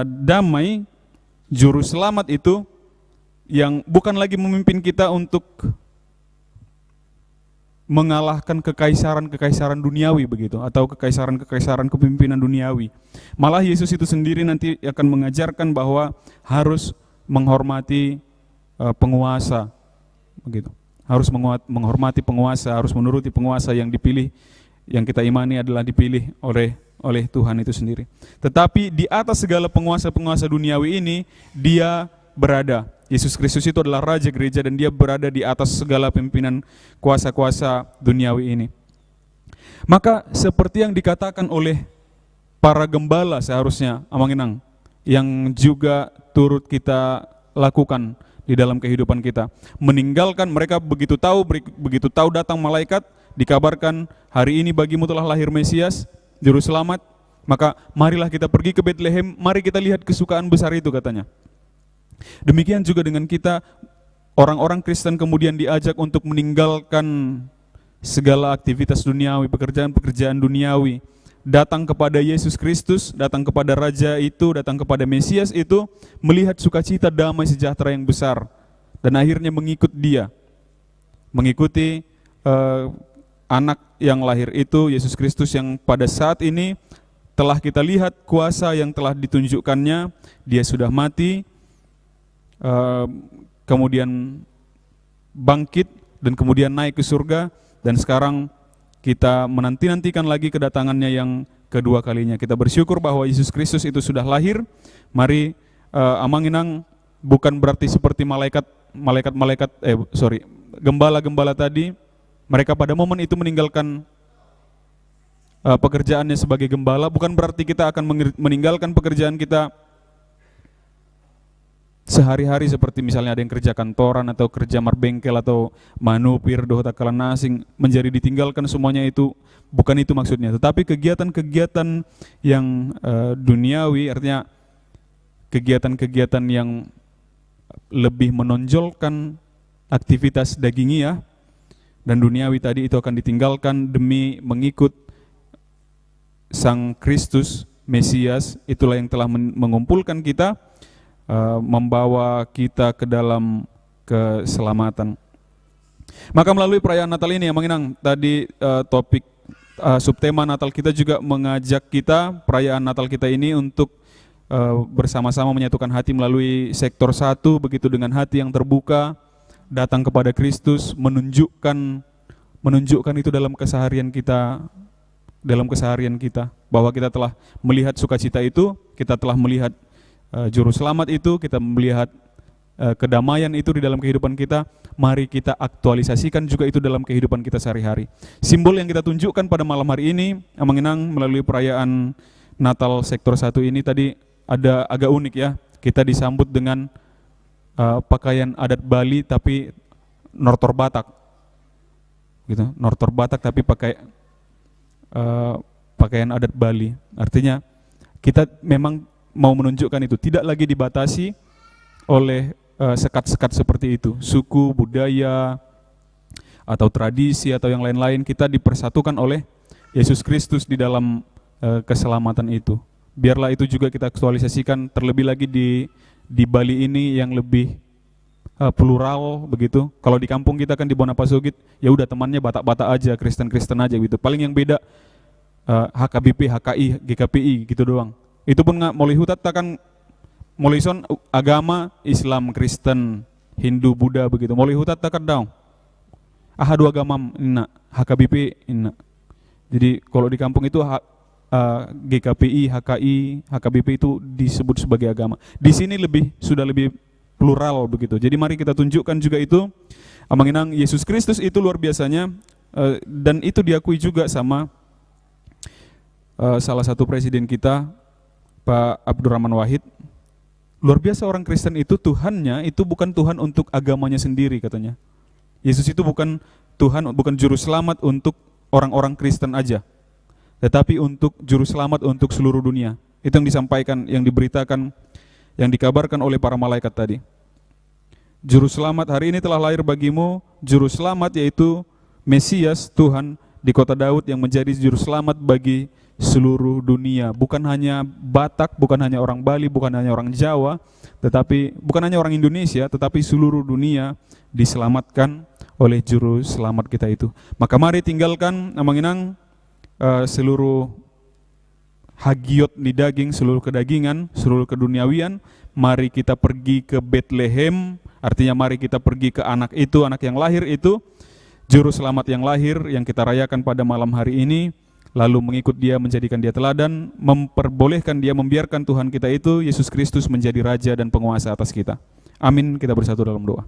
damai, Juru Selamat itu, yang bukan lagi memimpin kita untuk mengalahkan kekaisaran duniawi begitu, atau kekaisaran kepemimpinan duniawi. Malah Yesus itu sendiri nanti akan mengajarkan bahwa harus menghormati penguasa begitu. Harus menghormati penguasa, harus menuruti penguasa yang dipilih, yang kita imani adalah dipilih oleh Tuhan itu sendiri. Tetapi di atas segala penguasa-penguasa duniawi ini dia berada. Yesus Kristus itu adalah Raja Gereja dan dia berada di atas segala pimpinan kuasa-kuasa duniawi ini. Maka seperti yang dikatakan oleh para gembala seharusnya, Amanginang, yang juga turut kita lakukan di dalam kehidupan kita. Meninggalkan, mereka begitu tahu datang malaikat, dikabarkan hari ini bagimu telah lahir Mesias, Juru Selamat, maka marilah kita pergi ke Bethlehem, mari kita lihat kesukaan besar itu katanya. Demikian juga dengan kita, orang-orang Kristen kemudian diajak untuk meninggalkan segala aktivitas duniawi, pekerjaan-pekerjaan duniawi, datang kepada Yesus Kristus, datang kepada Raja itu, datang kepada Mesias itu, melihat sukacita damai sejahtera yang besar, dan akhirnya mengikut dia, mengikuti anak yang lahir itu, Yesus Kristus, yang pada saat ini telah kita lihat kuasa yang telah ditunjukkannya. Dia sudah mati, kemudian bangkit dan kemudian naik ke surga, dan sekarang kita menanti-nantikan lagi kedatangannya yang kedua kalinya. Kita bersyukur bahwa Yesus Kristus itu sudah lahir. Mari Amanginang, bukan berarti seperti gembala-gembala tadi, mereka pada momen itu meninggalkan pekerjaannya sebagai gembala. Bukan berarti kita akan meninggalkan pekerjaan kita sehari-hari, seperti misalnya ada yang kerja kantoran atau kerja marbengkel atau manupir, doh takalan nasing, menjadi ditinggalkan semuanya itu. Bukan itu maksudnya, tetapi kegiatan-kegiatan yang duniawi, artinya kegiatan-kegiatan yang lebih menonjolkan aktivitas dagingiah dan duniawi tadi, itu akan ditinggalkan demi mengikut Sang Kristus Mesias. Itulah yang telah mengumpulkan kita, membawa kita ke dalam keselamatan. Maka melalui perayaan Natal ini, Amanginang, tadi topik subtema Natal kita juga mengajak kita, perayaan Natal kita ini, untuk bersama-sama menyatukan hati melalui sektor 1, begitu, dengan hati yang terbuka, datang kepada Kristus, menunjukkan itu dalam keseharian kita, bahwa kita telah melihat sukacita itu, kita telah melihat Juru Selamat itu, kita melihat kedamaian itu di dalam kehidupan kita. Mari kita aktualisasikan juga itu dalam kehidupan kita sehari-hari. Simbol yang kita tunjukkan pada malam hari ini, Amanginang, melalui perayaan Natal sektor 1 ini tadi ada agak unik ya. Kita disambut dengan pakaian adat Bali tapi nortor Batak, gitu. Nortor Batak tapi pakai pakaian adat Bali. Artinya kita memang mau menunjukkan itu, tidak lagi dibatasi oleh sekat-sekat seperti itu, suku, budaya, atau tradisi, atau yang lain-lain. Kita dipersatukan oleh Yesus Kristus di dalam keselamatan itu. Biarlah itu juga kita aktualisasikan, terlebih lagi di Bali ini yang lebih plural begitu. Kalau di kampung kita kan di Bonapasugit, ya udah temannya Batak-Batak aja, Kristen-Kristen aja gitu. Paling yang beda HKBP, HKI, GKPI gitu doang. Itu pun nggak molih hutat takkan molison agama Islam, Kristen, Hindu, Buddha begitu. Molih hutat takkan daun. Dua agama inna, HKBP inna. Jadi kalau di kampung itu GKPI, HKI, HKBP itu disebut sebagai agama. Di sini sudah lebih plural begitu. Jadi mari kita tunjukkan juga itu, mengenang Yesus Kristus itu luar biasanya, dan itu diakui juga sama salah satu presiden kita, Pak Abdurrahman Wahid. Luar biasa orang Kristen itu Tuhannya itu bukan Tuhan untuk agamanya sendiri katanya. Yesus itu bukan Tuhan, bukan juru selamat untuk orang-orang Kristen aja, tetapi untuk juru selamat untuk seluruh dunia. Itu yang disampaikan, yang diberitakan, yang dikabarkan oleh para malaikat tadi. Juru selamat hari ini telah lahir bagimu, juru selamat yaitu Mesias Tuhan di kota Daud yang menjadi juru selamat bagi seluruh dunia. Bukan hanya Batak, bukan hanya orang Bali, bukan hanya orang Jawa, tetapi bukan hanya orang Indonesia, tetapi seluruh dunia diselamatkan oleh juru selamat kita itu. Maka mari tinggalkan mengenang seluruh hagiot di daging, seluruh kedagingan, seluruh keduniawian. Mari kita pergi ke Bethlehem, artinya mari kita pergi ke anak itu, anak yang lahir itu, juru selamat yang lahir yang kita rayakan pada malam hari ini, lalu mengikut dia, menjadikan dia teladan, memperbolehkan dia, membiarkan Tuhan kita itu, Yesus Kristus menjadi Raja dan penguasa atas kita. Amin, kita bersatu dalam doa.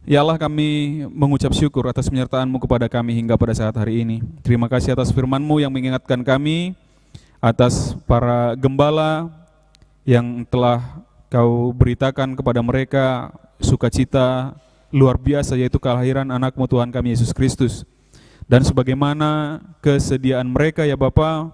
Ya Allah, kami mengucap syukur atas penyertaan-Mu kepada kami hingga pada saat hari ini. Terima kasih atas firman-Mu yang mengingatkan kami, atas para gembala yang telah Kau beritakan kepada mereka sukacita luar biasa, yaitu kelahiran anak-Mu Tuhan kami Yesus Kristus. Dan sebagaimana kesediaan mereka ya Bapa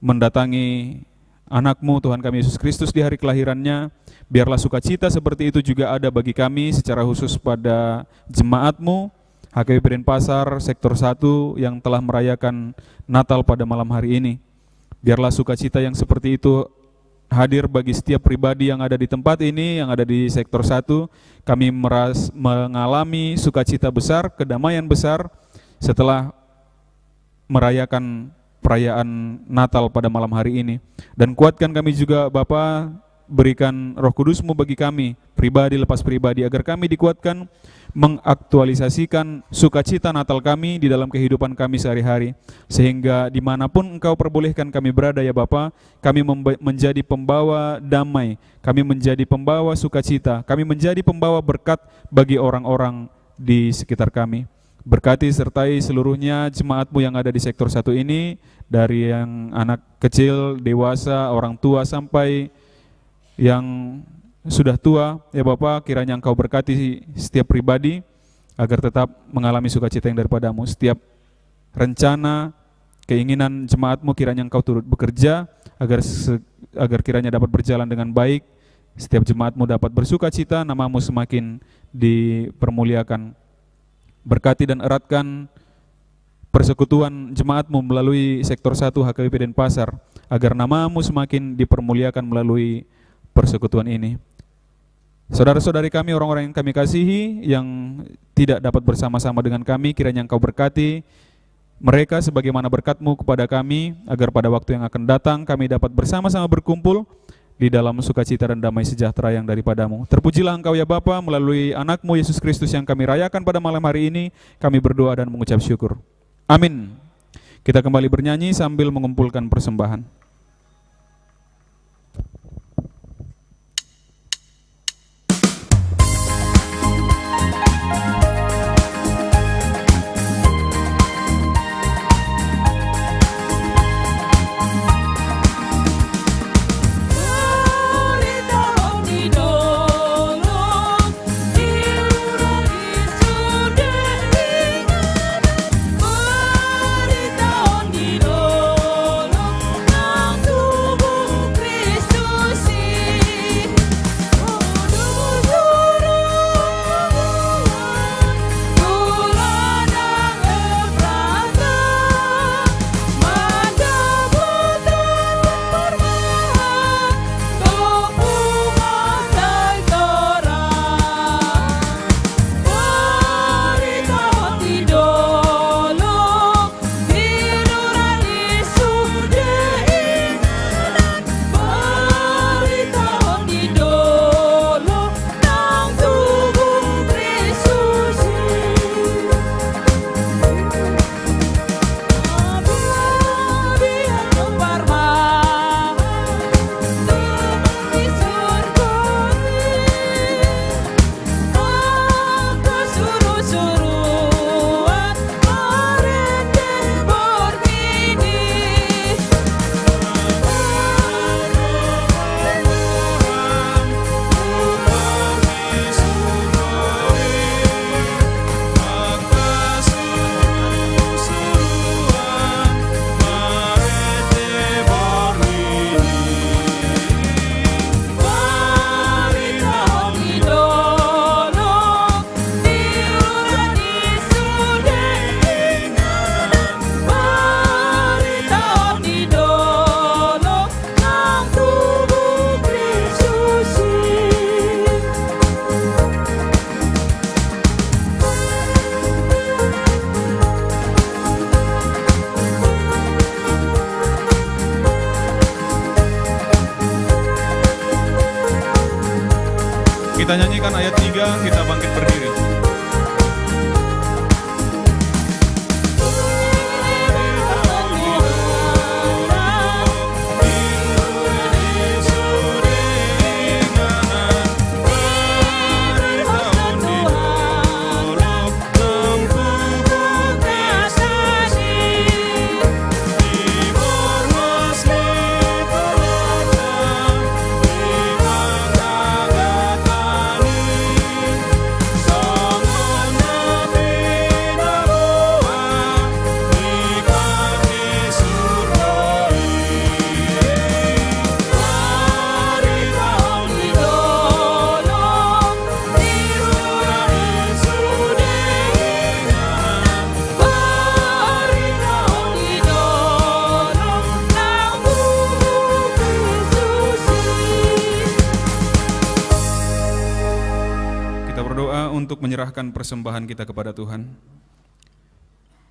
mendatangi anak-Mu Tuhan kami Yesus Kristus di hari kelahirannya, biarlah sukacita seperti itu juga ada bagi kami secara khusus pada jemaat-Mu HKBP Denpasar Sektor 1 yang telah merayakan Natal pada malam hari ini. Biarlah sukacita yang seperti itu hadir bagi setiap pribadi yang ada di tempat ini, yang ada di Sektor 1. Kami mengalami sukacita besar, kedamaian besar setelah merayakan perayaan Natal pada malam hari ini. Dan kuatkan kami juga Bapa, berikan Roh Kudus-Mu bagi kami, pribadi lepas pribadi, agar kami dikuatkan mengaktualisasikan sukacita Natal kami di dalam kehidupan kami sehari-hari, sehingga dimanapun Engkau perbolehkan kami berada ya Bapa, kami menjadi pembawa damai, kami menjadi pembawa sukacita, kami menjadi pembawa berkat bagi orang-orang di sekitar kami. Berkati sertai seluruhnya jemaat-Mu yang ada di Sektor 1 ini, dari yang anak kecil, dewasa, orang tua sampai yang sudah tua ya Bapak, kiranya Engkau berkati setiap pribadi agar tetap mengalami sukacita yang daripada-Mu. Setiap rencana, keinginan jemaat-Mu kiranya Engkau turut bekerja agar kiranya dapat berjalan dengan baik. Setiap jemaat-Mu dapat bersukacita, nama-Mu semakin dipermuliakan. Berkati dan eratkan persekutuan jemaat-Mu melalui Sektor 1 HKBP Denpasar, agar nama-Mu semakin dipermuliakan melalui persekutuan ini. Saudara-saudari kami, orang-orang yang kami kasihi, yang tidak dapat bersama-sama dengan kami, kiranya Engkau berkati mereka sebagaimana berkat-Mu kepada kami, agar pada waktu yang akan datang kami dapat bersama-sama berkumpul di dalam sukacita dan damai sejahtera yang daripada-Mu. Terpujilah Engkau ya Bapa, melalui anak-Mu Yesus Kristus yang kami rayakan pada malam hari ini, kami berdoa dan mengucap syukur. Amin. Kita kembali bernyanyi sambil mengumpulkan persembahan. Berita on di dolong kita nyanyikan ayat 3, kita bangkit berdiri. Untuk menyerahkan persembahan kita kepada Tuhan.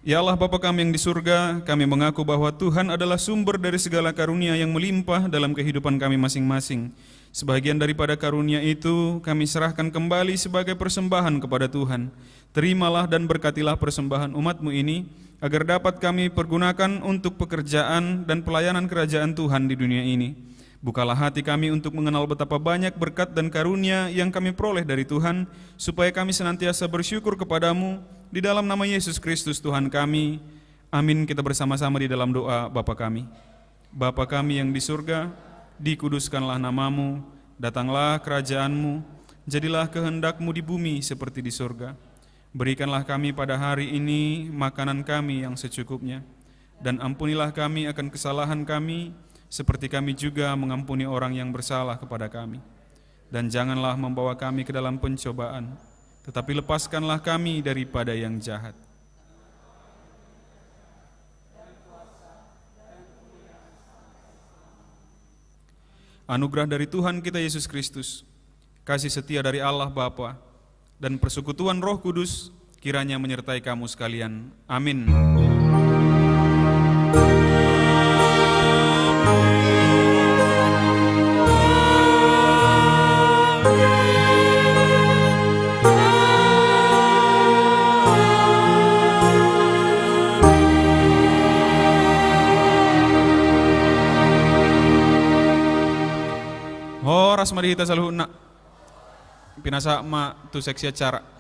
Ya Allah Bapa kami yang di surga, kami mengaku bahwa Tuhan adalah sumber dari segala karunia yang melimpah dalam kehidupan kami masing-masing. Sebagian daripada karunia itu kami serahkan kembali sebagai persembahan kepada Tuhan. Terimalah dan berkatilah persembahan umat-Mu ini, agar dapat kami pergunakan untuk pekerjaan dan pelayanan kerajaan Tuhan di dunia ini. Bukalah hati kami untuk mengenal betapa banyak berkat dan karunia yang kami peroleh dari Tuhan, supaya kami senantiasa bersyukur kepadamu di dalam nama Yesus Kristus Tuhan kami. Amin. Kita bersama-sama di dalam doa Bapa kami. Bapa kami yang di surga, dikuduskanlah namamu, datanglah kerajaanmu, jadilah kehendak-Mu di bumi seperti di surga. Berikanlah kami pada hari ini makanan kami yang secukupnya, dan ampunilah kami akan kesalahan kami, seperti kami juga mengampuni orang yang bersalah kepada kami. Dan janganlah membawa kami ke dalam pencobaan, tetapi lepaskanlah kami daripada yang jahat. Anugerah dari Tuhan kita Yesus Kristus, kasih setia dari Allah Bapa, dan persekutuan Roh Kudus kiranya menyertai kamu sekalian. Amin. Horas madihita saluhuna pinasa ma tu seksi acara.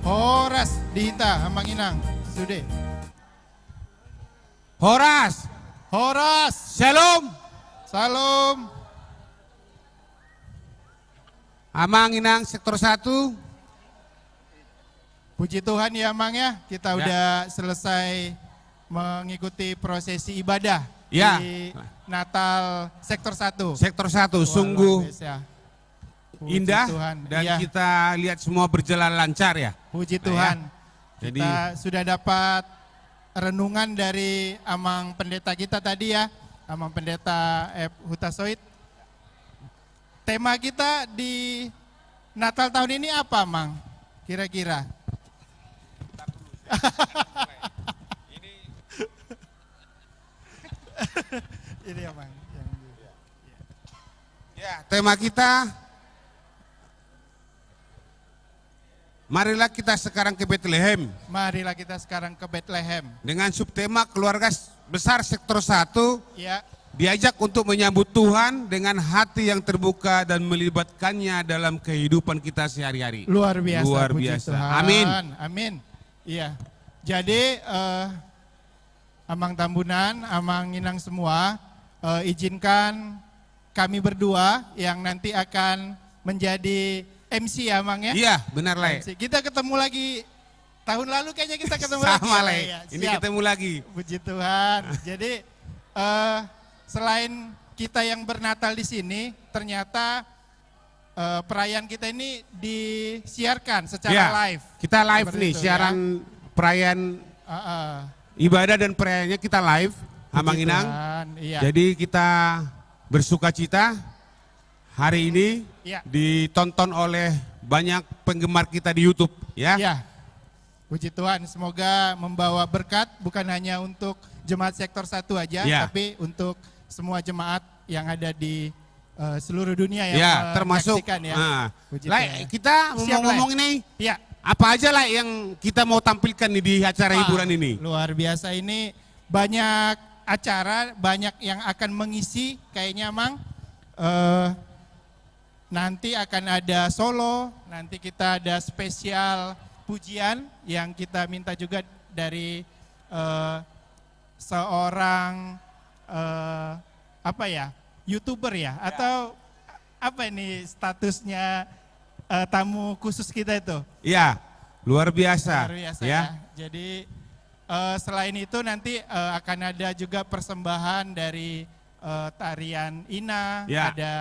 Horas Dita Hamanginang Sude. Horas. Shalom. Hamanginang sektor 1. Puji Tuhan ya Mang ya, kita udah selesai mengikuti prosesi ibadah di Natal sektor 1. Sektor 1 sungguh indah Tuhan. dan Iya. kita lihat semua berjalan lancar ya. Puji Nah, Tuhan. ya. Jadi Kita sudah dapat renungan dari Amang Pendeta kita tadi ya, Amang Pendeta F. Hutasoid. Tema kita di Natal tahun ini apa, Mang? Kira-kira? Ini ya, Mang. ya, tema kita, marilah kita sekarang ke Bethlehem. Marilah kita sekarang ke Bethlehem. Dengan subtema keluarga besar sektor 1, Ya, diajak untuk menyambut Tuhan dengan hati yang terbuka dan melibatkannya dalam kehidupan kita sehari-hari. luar biasa. Luar puji biasa. Tuhan. Amin. Amin. Iya. Jadi Amang Tambunan, Amang Inang semua, izinkan kami berdua yang nanti akan menjadi MC ya, Mang ya? Iya, benar Le. MC. Kita ketemu lagi tahun lalu kayaknya kita ketemu lagi. Sama ya, Le. ya. Ini Siap. ketemu lagi. Puji Tuhan. Jadi selain kita yang bernatal di sini, ternyata perayaan kita ini disiarkan secara Ya, live. kita live Seperti nih, itu, siaran perayaan ibadah dan perayaannya kita live, Amang Inang. Tuhan, iya. Jadi kita bersuka cita hari ini Iya. ditonton oleh banyak penggemar kita di YouTube ya. Ya, puji Tuhan, semoga membawa berkat bukan hanya untuk jemaat sektor 1 aja, Ya. tapi untuk semua jemaat yang ada di seluruh dunia yang Ya, termasuk menyaksikan ya. Puji Lai, Tuhan. kita mau Siap, ngomong Lai. ini Ya. apa aja lah yang kita mau tampilkan nih di acara Wah, hiburan ini. Luar biasa, ini banyak acara, banyak yang akan mengisi kayaknya, Mang. Nanti akan ada solo, nanti kita ada spesial pujian yang kita minta juga dari seorang apa ya, YouTuber ya, atau apa ini statusnya tamu khusus kita itu? Iya, luar biasa. Luar biasa ya. Jadi selain itu nanti akan ada juga persembahan dari tarian Ina, Ya. ada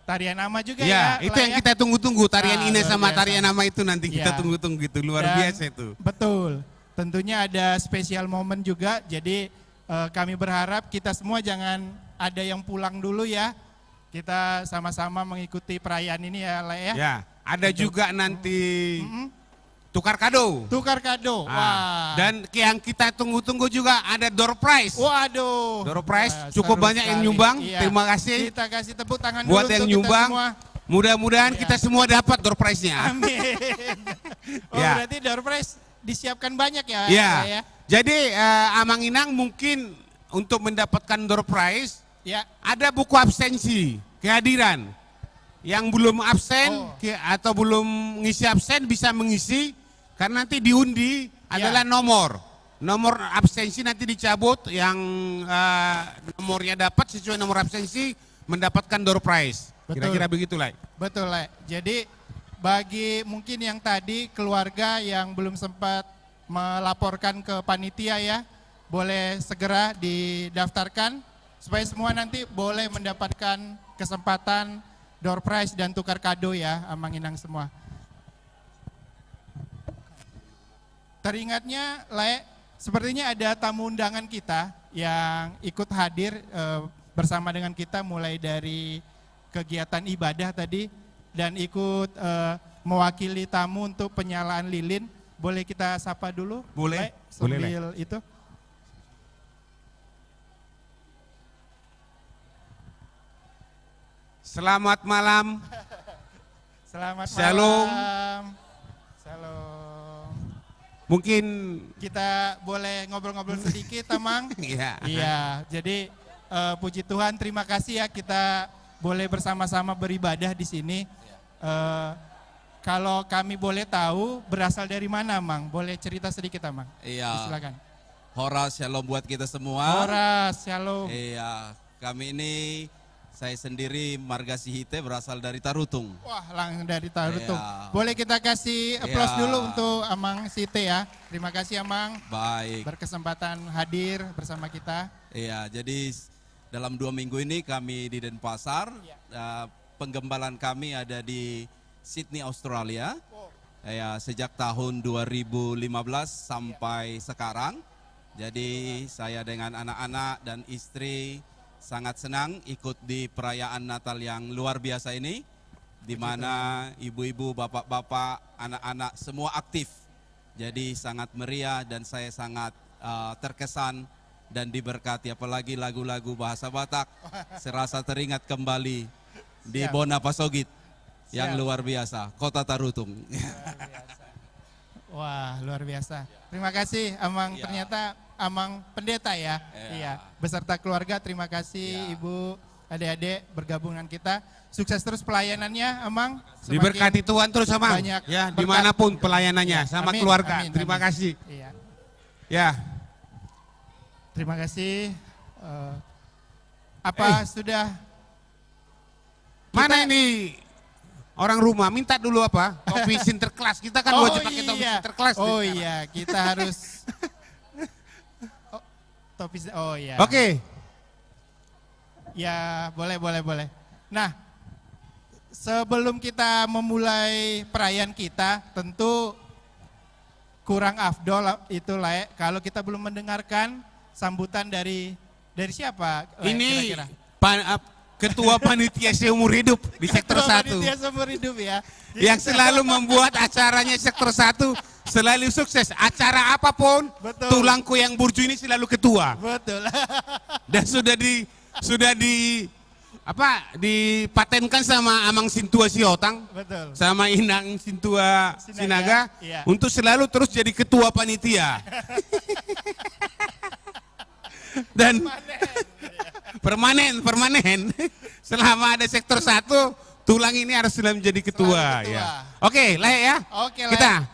tarian Ama juga Ya, ya. itu Lah yang ya. kita tunggu-tunggu, tarian Ina Luar sama biasa. tarian Ama itu nanti kita Ya. tunggu-tunggu gitu, luar Dan biasa itu. Betul, tentunya ada spesial momen juga, jadi kami berharap kita semua jangan ada yang pulang dulu ya. Kita sama-sama mengikuti perayaan ini ya, Lah ya. Ya, ada juga nanti tukar kado. Tukar kado. Wah. Dan yang kita tunggu-tunggu juga ada door prize. Waduh. Door prize Wah, cukup seru banyak yang sekali. nyumbang. Iya. Terima kasih Kita kasih tepuk tangan buat dulu yang untuk kita nyumbang. semua. Mudah-mudahan kita semua dapat door prize-nya. Amin. Oh, Ya. berarti door prize disiapkan banyak ya? Ya. Ya. Jadi Amang Inang mungkin untuk mendapatkan door prize Ya. ada buku absensi kehadiran. Yang belum absen atau belum ngisi absen bisa mengisi karena nanti diundi adalah nomor. Nomor absensi nanti dicabut, yang nomornya dapat sesuai nomor absensi mendapatkan door prize. Kira-kira begitu lah. Betul, Le. Jadi bagi mungkin yang tadi keluarga yang belum sempat melaporkan ke panitia ya, boleh segera didaftarkan supaya semua nanti boleh mendapatkan kesempatan door prize dan tukar kado ya, Amang Inang semua. Teringatnya, Le, sepertinya ada tamu undangan kita yang ikut hadir bersama dengan kita mulai dari kegiatan ibadah tadi dan ikut mewakili tamu untuk penyalaan lilin. Boleh kita sapa dulu? Boleh. Le, sambil Boleh, Le. itu. Selamat malam. Selamat Shalom. malam. Shalom. Mungkin Kita boleh ngobrol-ngobrol sedikit, Amang? Iya. Iya, jadi puji Tuhan, terima kasih ya kita boleh bersama-sama beribadah di sini. Kalau kami boleh tahu berasal dari mana, Mang? Boleh cerita sedikit, Amang? Iya. Silakan. Horas shalom buat kita semua. Horas shalom. Iya, kami ini saya sendiri Marga Sihite berasal dari Tarutung. Wah, langsung dari Tarutung. Iya. Boleh kita kasih aplaus Iya. dulu untuk Amang Site ya. Terima kasih, Amang. Baik. Berkesempatan hadir bersama kita. Iya, jadi dalam 2 minggu ini kami di Denpasar. penggembalaan kami ada di Sydney, Australia. Ya, sejak tahun 2015 sampai sekarang. Jadi saya dengan anak-anak dan istri sangat senang ikut di perayaan Natal yang luar biasa ini, di mana ibu-ibu, bapak-bapak, anak-anak semua aktif. Jadi sangat meriah dan saya sangat terkesan dan diberkati, apalagi lagu-lagu bahasa Batak. Serasa teringat kembali di Bona Pasogit yang luar biasa, Kota Tarutung. Wah, luar biasa. Terima kasih Amang, ternyata Amang pendeta ya. Iya, beserta keluarga. Terima kasih Ibu, adik-adik bergabung dengan kita. Sukses terus pelayanannya Amang. Diberkati Tuhan terus Amang. Ya, dimanapun pelayanannya sama keluarga. Terima kasih. Iya. Ya. Terima kasih. Apa sudah? Mana ini? Orang rumah minta dulu apa? Topi Sinterklas. Kita kan wajib pakai topi Sinterklas. Oh iya, kita harus topi. Oh iya. Oke. Ya, boleh. Nah, sebelum kita memulai perayaan kita, tentu kurang afdol itu lah kalau kita belum mendengarkan sambutan dari siapa? Ini kira-kira? Ketua Panitia Seumur Hidup di Sektor 1. Panitia Seumur Hidup ya. Yang selalu membuat acaranya Sektor 1 selalu sukses. Acara apapun, betul. Tulangku yang burju ini selalu ketua. Betul. Dan sudah dipatenkan sama Amang Sintua Siotang. Betul. Sama Inang Sintua Sinaga iya. Untuk selalu terus jadi ketua panitia. Dan permanen. Selama ada Sektor 1, Tulang ini harus sudah menjadi ketua. Ya. Oke, Lae ya. Oke, kita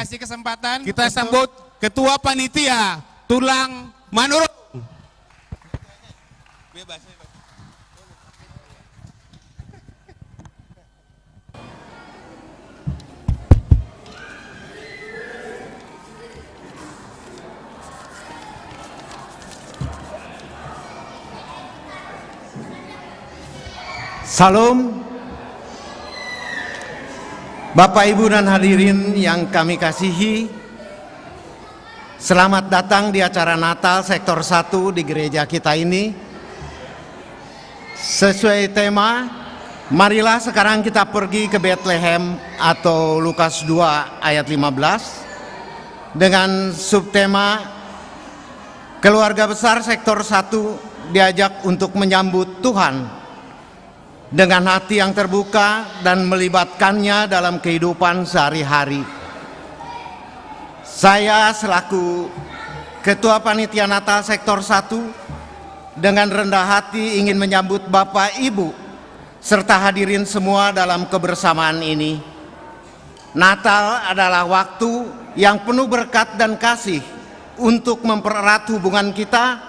kasih kesempatan. Kita sambut Ketua Panitia Tulang Manurung. Bebas. Salam, Bapak Ibu dan hadirin yang kami kasihi. Selamat datang di acara Natal Sektor 1 di gereja kita ini. Sesuai tema, marilah sekarang kita pergi ke Bethlehem atau Lukas 2 ayat 15 dengan subtema keluarga besar Sektor 1 diajak untuk menyambut Tuhan dengan hati yang terbuka dan melibatkannya dalam kehidupan sehari-hari. Saya selaku Ketua Panitia Natal Sektor 1 dengan rendah hati ingin menyambut Bapak Ibu serta hadirin semua dalam kebersamaan ini. Natal adalah waktu yang penuh berkat dan kasih untuk mempererat hubungan kita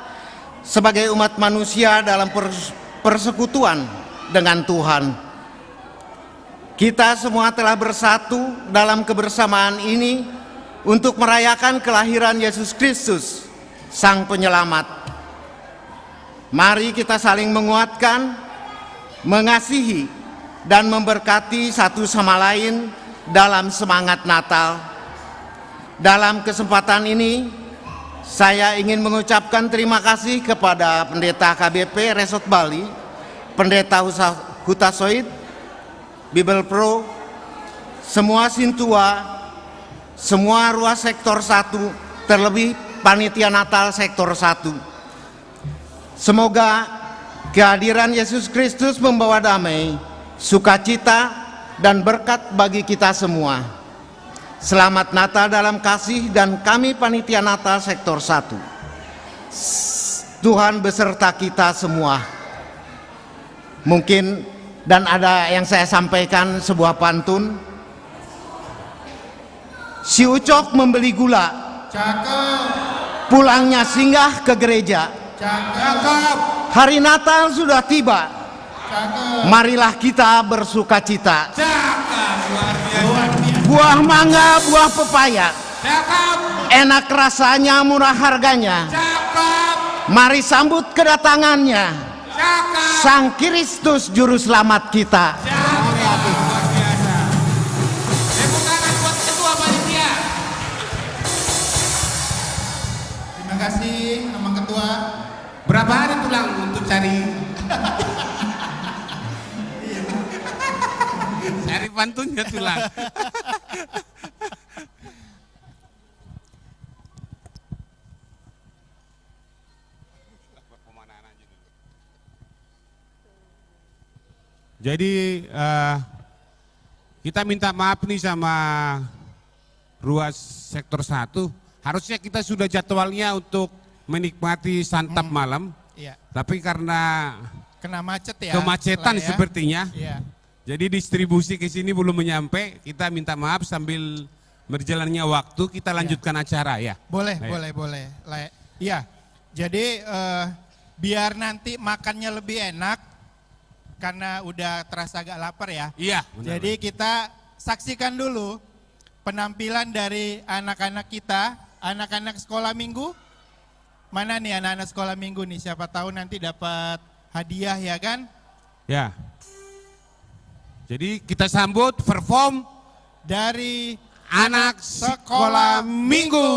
sebagai umat manusia dalam persekutuan dengan Tuhan. Kita semua telah bersatu dalam kebersamaan ini untuk merayakan kelahiran Yesus Kristus, Sang Penyelamat. Mari kita saling menguatkan, mengasihi, dan memberkati satu sama lain dalam semangat Natal. Dalam kesempatan ini, saya ingin mengucapkan terima kasih kepada Pendeta KBP Resort Bali, Pendeta Hutasoid, Bible Pro, semua Sintua, semua ruas Sektor 1, terlebih Panitia Natal Sektor 1. Semoga kehadiran Yesus Kristus membawa damai, sukacita, dan berkat bagi kita semua. Selamat Natal dalam kasih dan kami Panitia Natal Sektor 1. Tuhan beserta kita semua. Mungkin dan ada yang saya sampaikan sebuah pantun. Si Ucok membeli gula, cakep. Pulangnya singgah ke gereja, cakep. Hari Natal sudah tiba, cakep. Marilah kita bersukacita. Cakep. Buah mangga, buah pepaya, cakep. Enak rasanya, murah harganya, cakep. Mari sambut kedatangannya. Sang Kristus Juru Selamat kita. Terima kasih Amang Ketua. Berapa hari tulang untuk cari cari pantunnya tulang. Jadi kita minta maaf nih sama ruas sektor 1. Harusnya kita sudah jadwalnya untuk menikmati santap malam. Iya. Tapi karena Kena macet ya. kemacetan lah ya. sepertinya. Iya. Jadi distribusi ke sini belum menyampe. Kita minta maaf sambil berjalannya waktu kita lanjutkan acara ya. Boleh, Baik. boleh. Iya. Jadi biar nanti makannya lebih enak karena udah terasa agak lapar ya. Iya. benar. Jadi kita saksikan dulu penampilan dari anak-anak kita, anak-anak sekolah minggu. Mana nih anak-anak sekolah minggu nih? Siapa tahu nanti dapat hadiah ya kan? Ya. Jadi kita sambut perform dari anak sekolah minggu.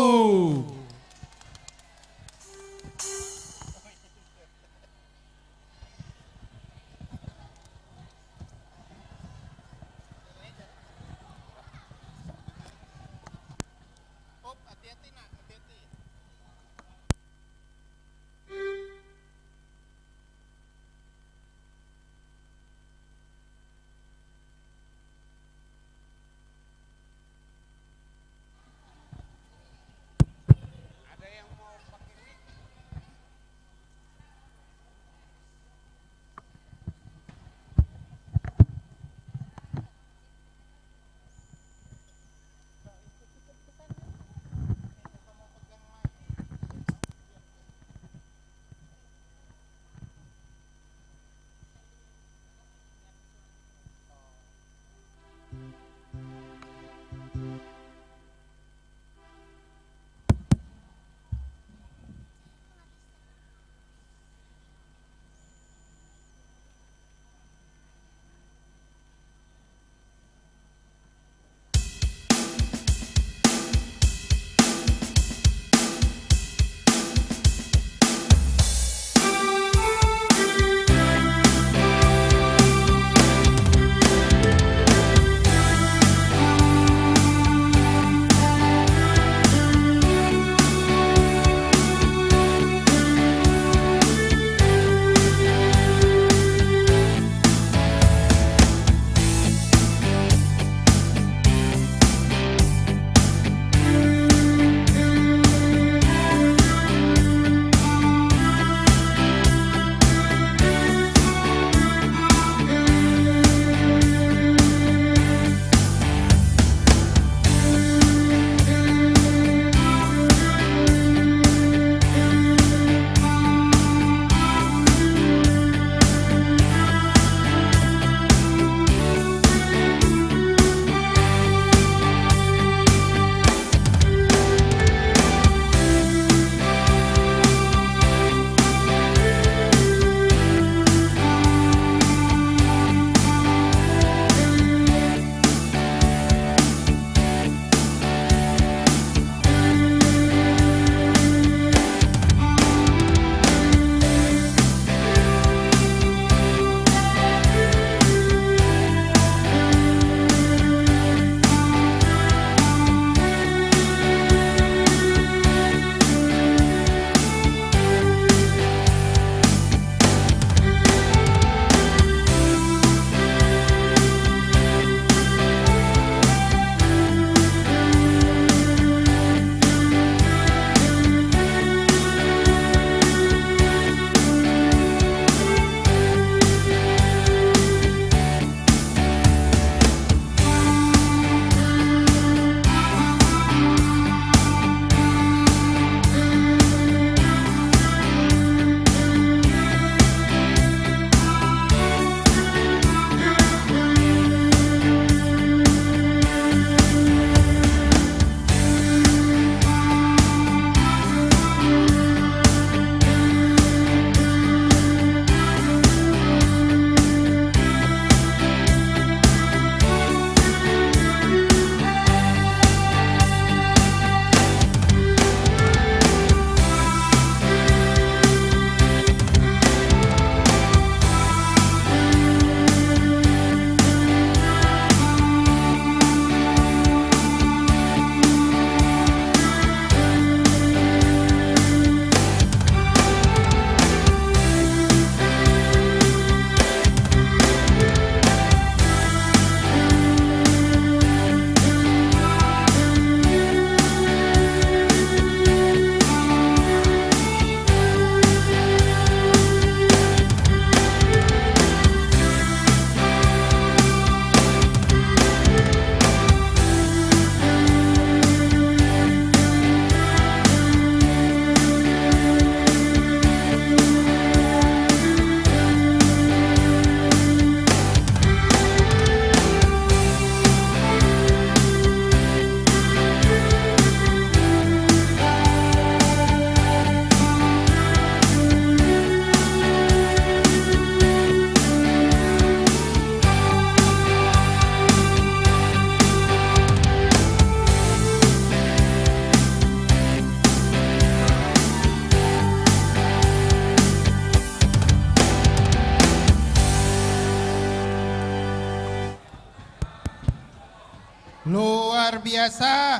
Luar biasa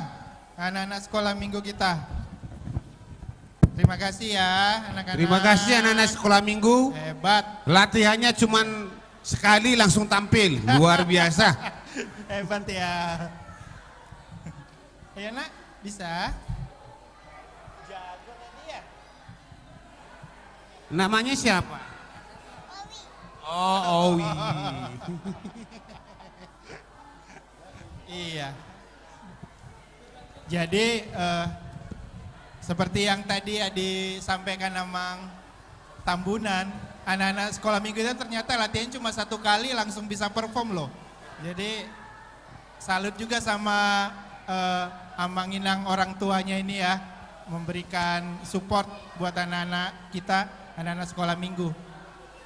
anak-anak sekolah minggu kita. Terima kasih ya anak-anak. Terima kasih anak-anak sekolah minggu. Hebat. Latihannya cuman sekali langsung tampil. Luar biasa. Hebat ya. Ayo nak, bisa? Jago tadi ya? Namanya siapa? Oh, Owi. Iya. Jadi seperti yang tadi ya disampaikan Amang Tambunan, anak-anak sekolah minggu itu ternyata latihan cuma 1 kali langsung bisa perform loh. Jadi salut juga sama Amang Inang orang tuanya ini ya, memberikan support buat anak-anak kita, anak-anak sekolah minggu.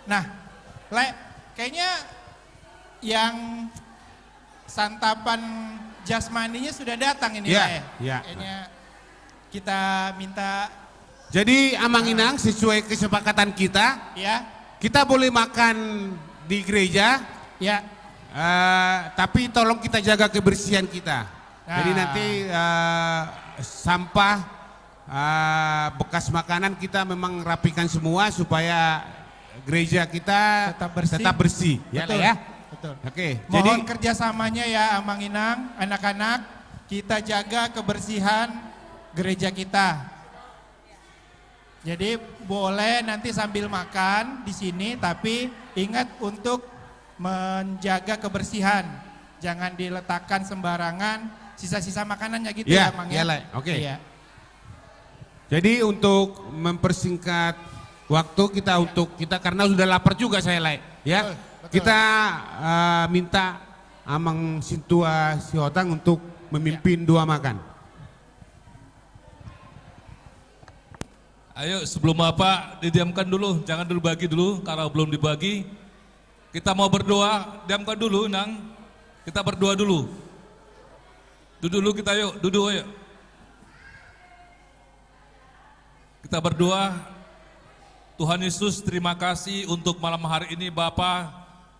Nah, Le, kayaknya yang santapan jasmaninya sudah datang ini ya, Le. Ya. Kayaknya kita minta. Jadi Amang Inang sesuai kesepakatan kita, ya, kita boleh makan di gereja, ya. Tapi tolong kita jaga kebersihan kita. Jadi nanti sampah, bekas makanan kita memang rapikan semua supaya gereja kita tetap bersih. Ya, Betul. ya. Betul. Oke. Mohon kerjasamanya ya Amang Inang, anak-anak, kita jaga kebersihan gereja kita. Jadi boleh nanti sambil makan di sini, tapi ingat untuk menjaga kebersihan. Jangan diletakkan sembarangan sisa-sisa makanannya gitu ya, Mang ya. Oke. Iya. Jadi untuk mempersingkat waktu kita karena sudah lapar juga saya ya. Betul. Kita minta Amang Sintua Siotang untuk memimpin doa makan. Ayo sebelum apa didiamkan dulu, jangan dulu bagi dulu kalau belum dibagi. Kita mau berdoa, diamkan dulu Nang. Kita berdoa dulu. Duduk dulu kita yuk, duduk ayo. Kita berdoa. Tuhan Yesus, terima kasih untuk malam hari ini Bapa,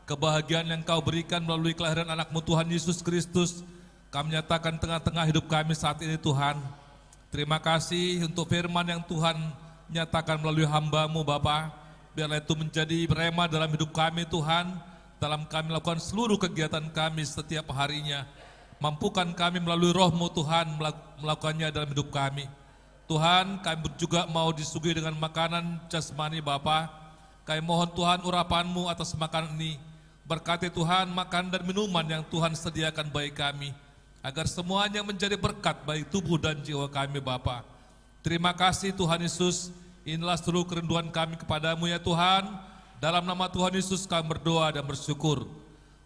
kebahagiaan yang Kau berikan melalui kelahiran anak-Mu Tuhan Yesus Kristus. Kami nyatakan tengah-tengah hidup kami saat ini Tuhan. Terima kasih untuk firman yang Tuhan nyatakan melalui hamba-Mu Bapa. Biarlah itu menjadi rema dalam hidup kami Tuhan, dalam kami melakukan seluruh kegiatan kami setiap harinya. Mampukan kami melalui Roh-Mu Tuhan melakukannya dalam hidup kami. Tuhan, kami juga mau disuguhi dengan makanan jasmani Bapa. Kami mohon Tuhan urapan-Mu atas makanan ini. Berkati Tuhan makan dan minuman yang Tuhan sediakan bagi kami, agar semuanya menjadi berkat bagi tubuh dan jiwa kami Bapa. Terima kasih Tuhan Yesus, inilah seluruh kerinduan kami kepadamu ya Tuhan. Dalam nama Tuhan Yesus kami berdoa dan bersyukur.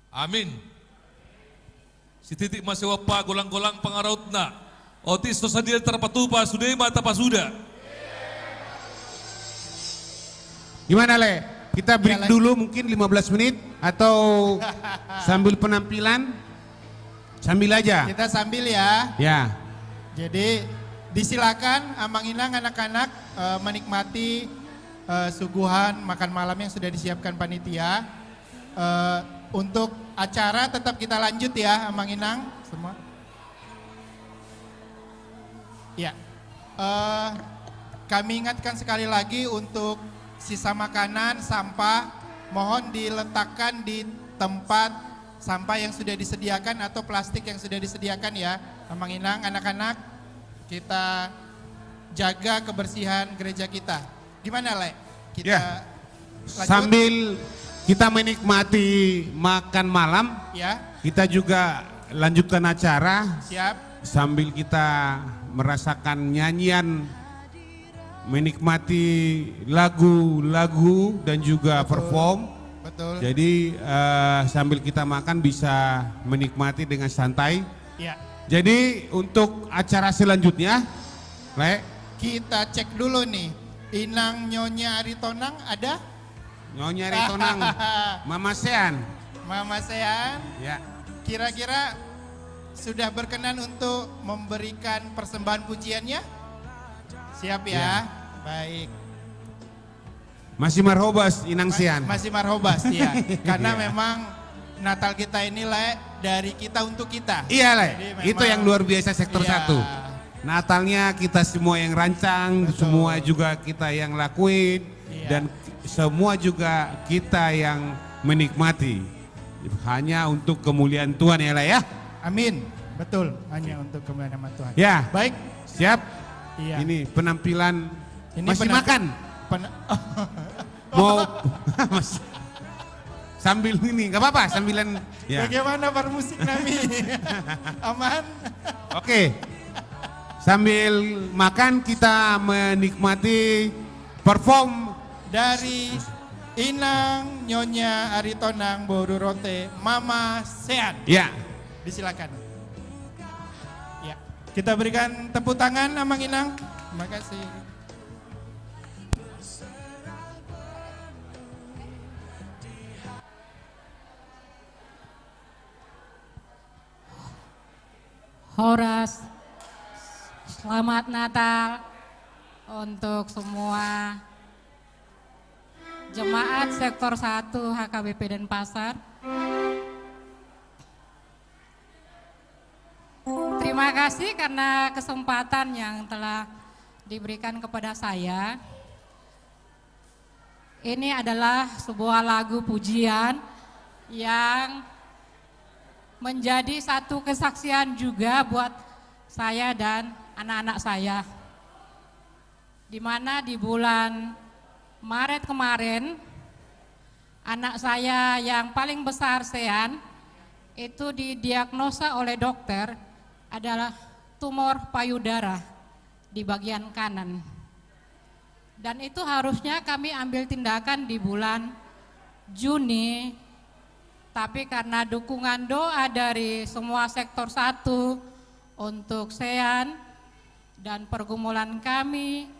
Amin. Si titik masih wapa golang-golang pangarautna. Otis sosadia terpatupa sudema tapasuda. Gimana Le? Kita break dulu mungkin 15 menit atau sambil penampilan? Sambil aja. Kita sambil ya. Ya. Jadi disilakan Amang Inang anak-anak menikmati suguhan makan malam yang sudah disiapkan panitia. Untuk acara tetap kita lanjut ya Amang Inang semua. Ya, kami ingatkan sekali lagi untuk sisa makanan, sampah, mohon diletakkan di tempat sampah yang sudah disediakan atau plastik yang sudah disediakan ya. Amang Inang, anak-anak, kita jaga kebersihan gereja kita. Gimana Le? Kita ya. lanjut? Sambil kita menikmati makan malam, ya. Kita juga lanjutkan acara. Siap. Sambil kita merasakan nyanyian, menikmati lagu-lagu dan juga perform. Betul. Jadi sambil kita makan bisa menikmati dengan santai. Ya. Jadi untuk acara selanjutnya, Le, kita cek dulu nih. Inang Nyonya Aritonang ada? Nyonya Aritonang, Mama Sean. Mama Sean. Ya. Kira-kira sudah berkenan untuk memberikan persembahan pujiannya? Siap ya? Baik. Masih marhobas Inang Sean. Masih marhobas ya. Karena Ya. memang Natal kita ini Le, dari kita untuk kita. Iya Le, Jadi itu yang luar biasa sektor Iya. 1. Natalnya kita semua yang rancang, semua juga kita yang lakuin, dan semua juga kita yang menikmati. Hanya untuk kemuliaan Tuhan ya Le ya. Amin, betul, hanya untuk kemuliaan nama Tuhan. Ya, baik, siap. Iya. Ini penampilan Ini masih makan. Mau sambil ini, nggak apa-apa, sambilan. Ya. Bagaimana para musik Nami? Aman? Oke, sambil makan kita menikmati perform dari Inang Nyonya Aritonang Borurote Mama Sean. Ya. Disilakan. Ya, kita berikan tepuk tangan Amang Inang. Terima kasih. Horas, selamat Natal untuk semua jemaat sektor 1 HKBP Denpasar. Terima kasih karena kesempatan yang telah diberikan kepada saya. Ini adalah sebuah lagu pujian yang menjadi satu kesaksian juga buat saya dan anak-anak saya. Di mana di bulan Maret kemarin, anak saya yang paling besar Sean itu didiagnosa oleh dokter adalah tumor payudara di bagian kanan. Dan itu harusnya kami ambil tindakan di bulan Juni, tapi karena dukungan doa dari semua sektor 1 untuk Sean dan pergumulan kami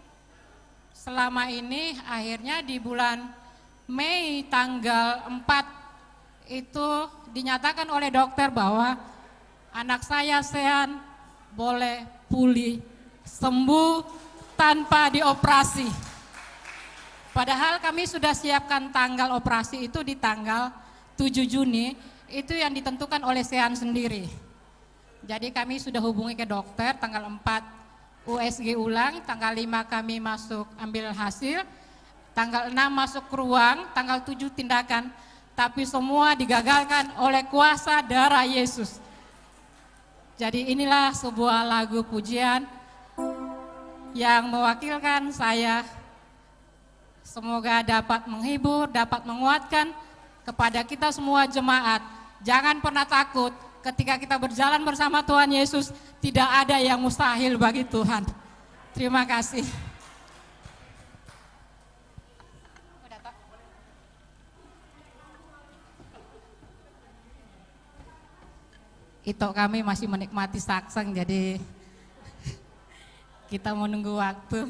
selama ini, akhirnya di bulan Mei tanggal 4 itu dinyatakan oleh dokter bahwa anak saya Sean boleh pulih, sembuh tanpa dioperasi. Padahal kami sudah siapkan tanggal operasi itu di tanggal 7 Juni, itu yang ditentukan oleh Sean sendiri. Jadi kami sudah hubungi ke dokter, tanggal 4 USG ulang, tanggal 5 kami masuk ambil hasil, tanggal 6 masuk ke ruang, tanggal 7 tindakan, tapi semua digagalkan oleh kuasa darah Yesus. Jadi inilah sebuah lagu pujian yang mewakilkan saya, semoga dapat menghibur, dapat menguatkan kepada kita semua jemaat. Jangan pernah takut, ketika kita berjalan bersama Tuhan Yesus, tidak ada yang mustahil bagi Tuhan. Terima kasih. Itu kami masih menikmati sakseng, jadi kita menunggu waktu.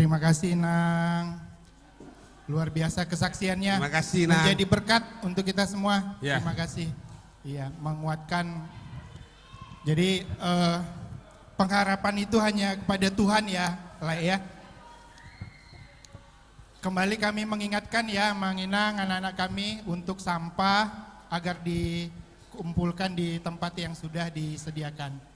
Terima kasih Nang. Luar biasa kesaksiannya. Terima kasih Nang. Menjadi berkat untuk kita semua. Ya. Terima kasih. Iya, menguatkan. Jadi pengharapan itu hanya kepada Tuhan ya, lah ya. Kembali kami mengingatkan ya, menginang anak-anak kami untuk sampah agar dikumpulkan di tempat yang sudah disediakan.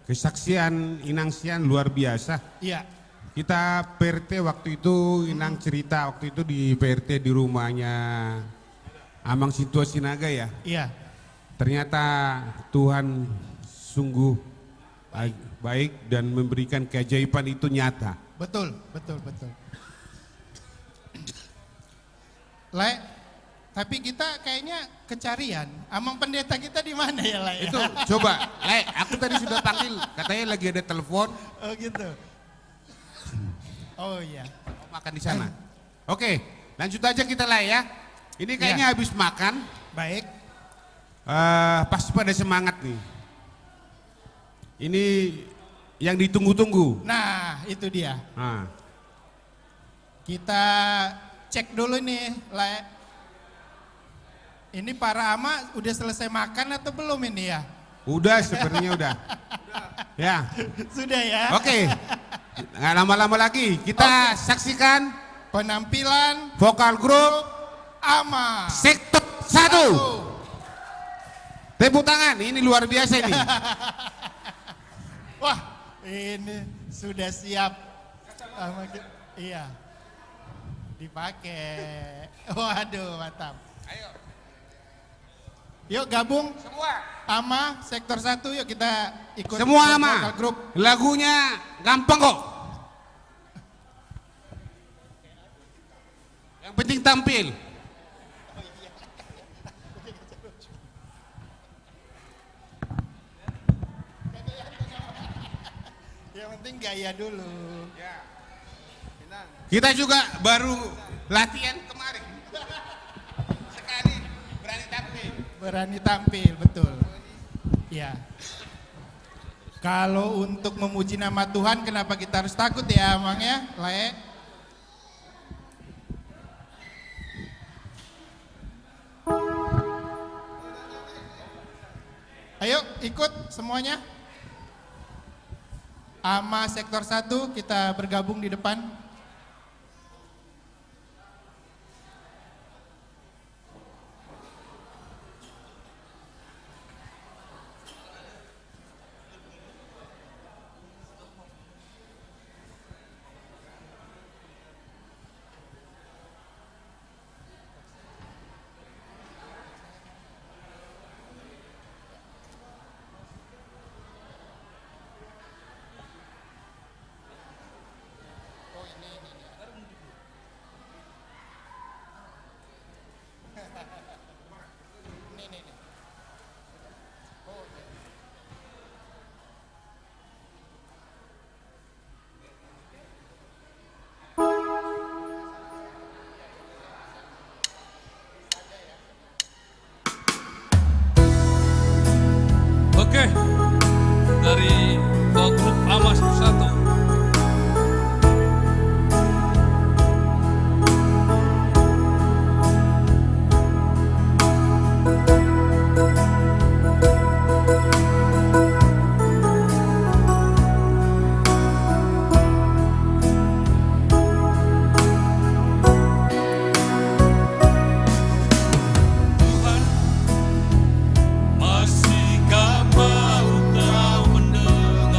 Kesaksian Inang Sian luar biasa. Iya. Kita PRT waktu itu, Inang cerita waktu itu di PRT di rumahnya Amang Sintua Sinaga ya. Iya. Ternyata Tuhan sungguh baik dan memberikan keajaiban itu nyata. Betul, betul, betul. Le, tapi kita kayaknya kecarian. Amang pendeta kita di mana ya, Le? Itu coba, Le, aku tadi sudah panggil, katanya lagi ada telepon. Oh gitu. Oh iya. Mau makan di sana. Oke, lanjut aja kita lah ya. Ini kayaknya habis makan. Baik. Pasti pada semangat nih. Ini yang ditunggu-tunggu. Nah, itu dia. Nah. Kita cek dulu nih, Le. Ini para ama udah selesai makan atau belum ini ya? Udah, sebenarnya udah. Ya. Sudah ya? Oke. Nggak lama-lama lagi, kita saksikan penampilan vokal grup ama sektor 1. Tepuk tangan, ini luar biasa ini. Wah, ini sudah siap. Iya, dipakai. Waduh, mantap. Ayo. Yuk gabung semua. Ama sektor 1, yuk kita ikut. Semua ama. Grup. Lagunya gampang kok. Yang penting tampil. Yang penting gaya dulu. Kita juga baru latihan kemarin. Sekali berani tampil. Berani tampil, betul. Ya. Kalau untuk memuji nama Tuhan, kenapa kita harus takut ya, Amang ya, Le? Ayo ikut semuanya. Ama sektor 1 kita bergabung di depan. Oke, dari grup Amas 1. Masihkah mau kau mendengar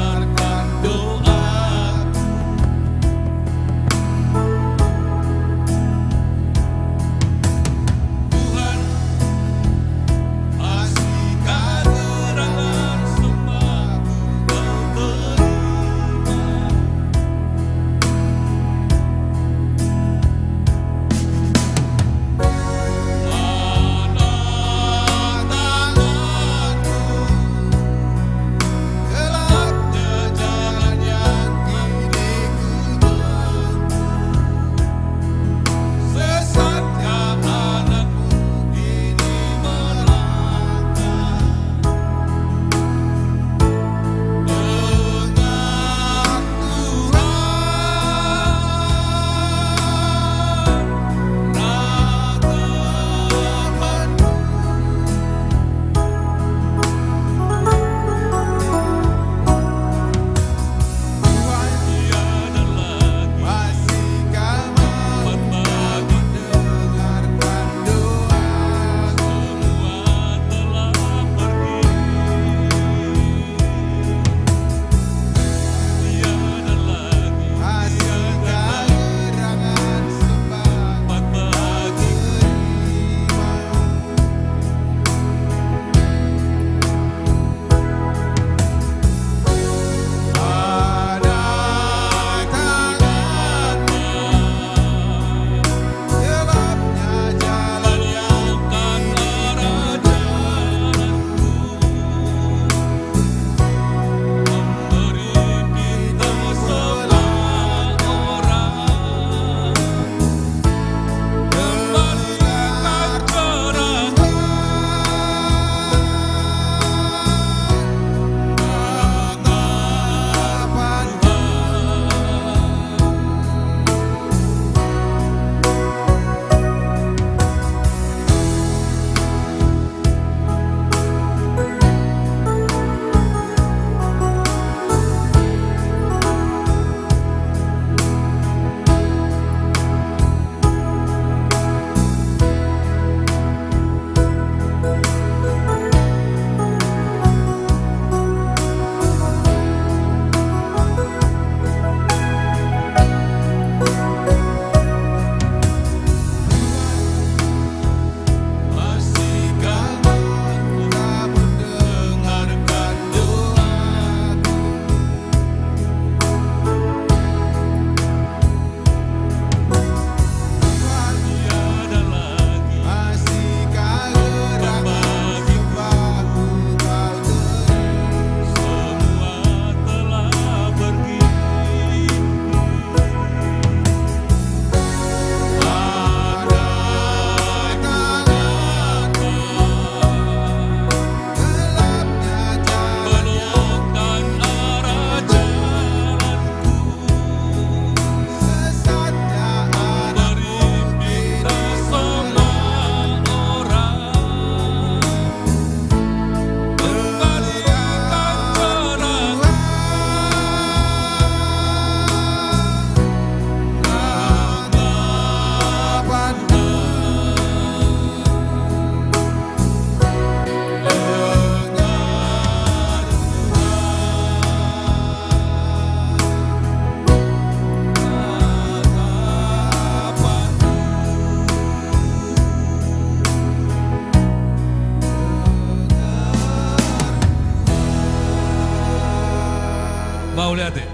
Mauliati.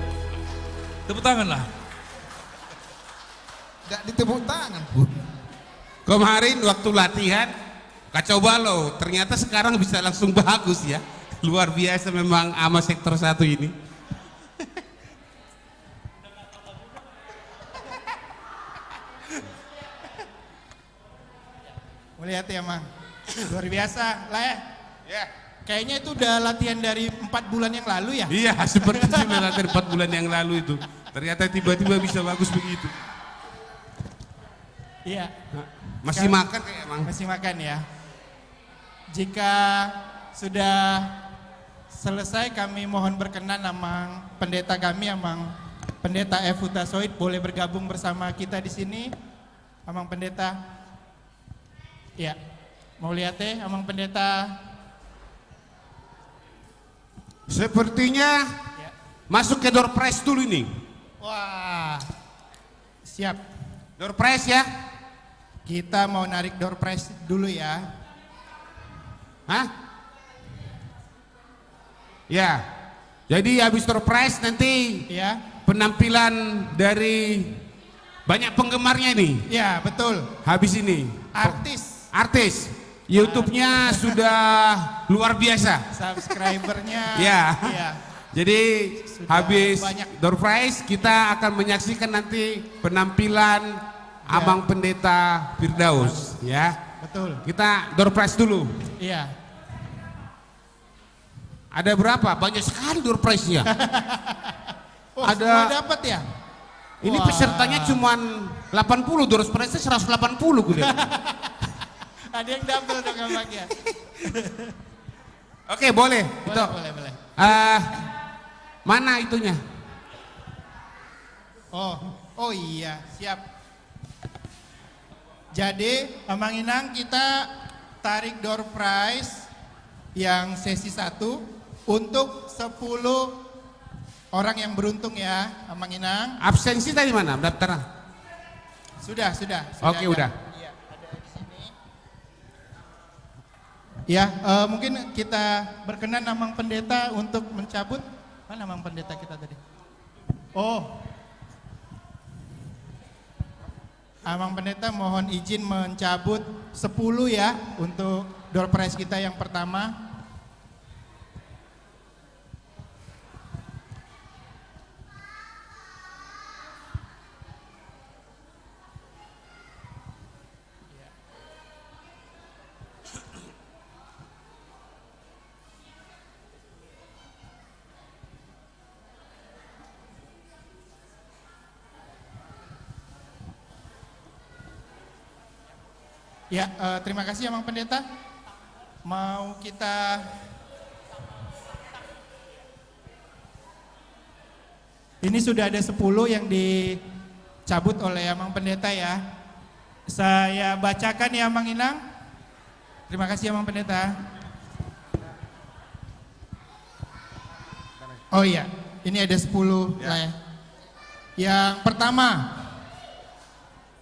Tepuk tangan lah. Tidak ditepuk tangan pun. Kemarin waktu latihan kacau balau, ternyata sekarang bisa langsung bagus ya. Luar biasa memang ama sektor 1 ini. Melihat ya Mang, luar biasa lah ya. Ya. Kayaknya itu udah latihan dari 4 bulan yang lalu ya? Iya, seperti itu latihan 4 bulan yang lalu itu. Ternyata tiba-tiba bisa bagus begitu. Iya. Masih makan kayak Mang? Masih makan ya. Jika sudah selesai, kami mohon berkenan Amang pendeta kami, Amang Pendeta F. Hutasoid, boleh bergabung bersama kita di sini. Amang Pendeta. Ya, mau lihat Amang Pendeta. Sepertinya masuk ke door prize dulu ini. Wah, siap. Door prize ya. Kita mau narik door prize dulu ya. Hah? Ya. Jadi habis door prize nanti ya penampilan dari banyak penggemarnya ini. Ya, betul. Habis ini. Artis. YouTube-nya sudah luar biasa. Subscribernya. Ya. Ya. Jadi Sudah habis banyak. door prize kita akan menyaksikan nanti penampilan Abang Pendeta Firdaus ya. Betul. Kita door prize dulu. Iya. Ada berapa? Banyak sekali door prize-nya. Oh, Ada semua dapat ya? Ini Wah. pesertanya cuman 80, door prize-nya 180 gue lihat. Ada yang double dong Abang ya. Oke, boleh. Itu. Boleh. Mana itunya? Oh iya, siap. Jadi, Amang Inang, kita tarik door prize yang sesi 1 untuk 10 orang yang beruntung ya, Amang Inang. Absensi tadi mana daftarnya? Sudah. Oke, ada. udah. Iya, ada di sini. Ya, mungkin kita berkenan Amang Pendeta untuk mencabut. Mana Amang Pendeta kita tadi? Amang Pendeta mohon izin mencabut 10 ya untuk door prize kita yang pertama. Ya, terima kasih Amang Pendeta. Mau kita ini sudah ada 10 yang dicabut oleh Amang Pendeta ya. Saya bacakan ya Amang Inang. Terima kasih Amang Pendeta. Oh iya, ini ada 10 lah ya. Yang pertama,